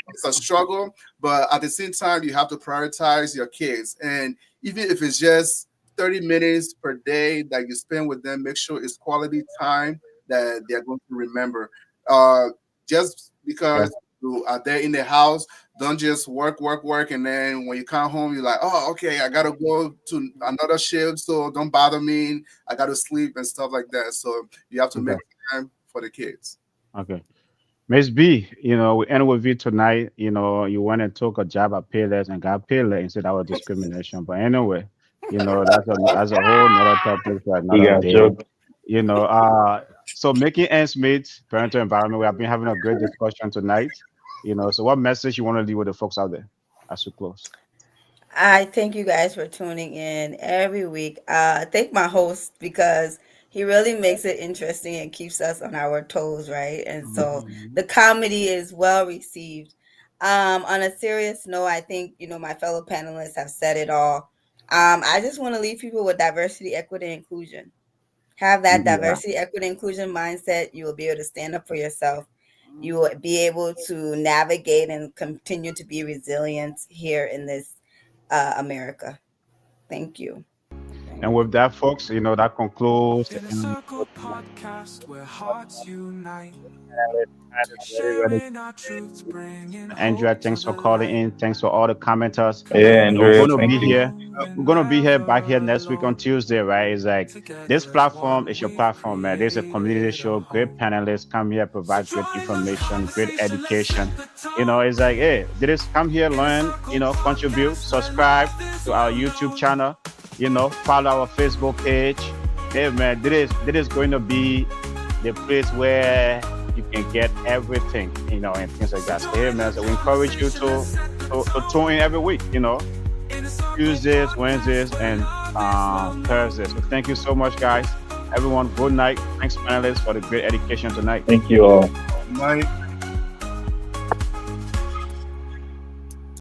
[SPEAKER 5] it's a struggle, but at the same time, you have to prioritize your kids, and even if it's just 30 minutes per day that you spend with them, make sure it's quality time that they're going to remember. Uh, just
[SPEAKER 2] Yeah.
[SPEAKER 5] because you are there in the house, don't just work, work, work, and then when you come home, you're like, oh, okay, I gotta go to another shift, so don't bother me. I gotta sleep and stuff like that. So you have to
[SPEAKER 2] Okay.
[SPEAKER 5] make time for the kids.
[SPEAKER 2] Okay. Miss B, we end with you tonight. You went and took a job at Payless and got paid less and said that was discrimination. But anyway, that's a whole nother topic for
[SPEAKER 7] He
[SPEAKER 2] another
[SPEAKER 7] got
[SPEAKER 2] day.
[SPEAKER 7] joked.
[SPEAKER 2] So making ends meet, parental environment. We have been having a great discussion tonight. So what message you want to leave with the folks out there as we close?
[SPEAKER 1] I thank you guys for tuning in every week. Thank my host because he really makes it interesting and keeps us on our toes, right? And so the comedy is well received. On a serious note, I think my fellow panelists have said it all. I just want to leave people with diversity, equity, and inclusion. Have that
[SPEAKER 2] Yeah.
[SPEAKER 1] diversity, equity, inclusion mindset. You will be able to stand up for yourself. You will be able to navigate and continue to be resilient here in this America. Thank you.
[SPEAKER 2] And with that, folks, that concludes the
[SPEAKER 3] In a
[SPEAKER 2] interview
[SPEAKER 3] circle
[SPEAKER 2] for tonight.
[SPEAKER 3] podcast where hearts unite,
[SPEAKER 2] Very, very
[SPEAKER 3] sharing our truths, bringing
[SPEAKER 2] Andrea,
[SPEAKER 3] hope to
[SPEAKER 2] thanks
[SPEAKER 3] the
[SPEAKER 2] for calling
[SPEAKER 3] light.
[SPEAKER 2] in. Thanks for all the commenters.
[SPEAKER 7] Yeah,
[SPEAKER 2] We're
[SPEAKER 7] Andrea,
[SPEAKER 2] gonna be
[SPEAKER 7] thank you.
[SPEAKER 2] here.
[SPEAKER 3] Strong,
[SPEAKER 2] We're
[SPEAKER 3] we're
[SPEAKER 2] gonna be here back
[SPEAKER 3] never
[SPEAKER 2] here next week on
[SPEAKER 3] alone.
[SPEAKER 2] Tuesday, right? It's like this
[SPEAKER 3] Together as
[SPEAKER 2] platform
[SPEAKER 3] one,
[SPEAKER 2] is your
[SPEAKER 3] we've
[SPEAKER 2] platform, man. There's a community
[SPEAKER 3] created a
[SPEAKER 2] show, great
[SPEAKER 3] home.
[SPEAKER 2] panelists come here,
[SPEAKER 3] So
[SPEAKER 2] provide great
[SPEAKER 3] join the
[SPEAKER 2] information, great
[SPEAKER 3] conversation, let's
[SPEAKER 2] education.
[SPEAKER 3] set the tone.
[SPEAKER 2] It's like, hey, did this come here,
[SPEAKER 3] In a
[SPEAKER 2] learn,
[SPEAKER 3] circle
[SPEAKER 2] contribute,
[SPEAKER 3] podcast where
[SPEAKER 2] subscribe
[SPEAKER 3] love is
[SPEAKER 2] to our YouTube
[SPEAKER 3] unknown.
[SPEAKER 2] channel, follow our Facebook page. Hey man, this is going to be the place where you can get everything, and things like that. So, hey man, so we encourage you to tune in every week.
[SPEAKER 3] In a circle
[SPEAKER 2] Tuesdays, Wednesdays, and Thursdays. So thank you so much, guys. Everyone, good night. Thanks, panelists, for the great education tonight.
[SPEAKER 7] Thank you all.
[SPEAKER 5] Mike.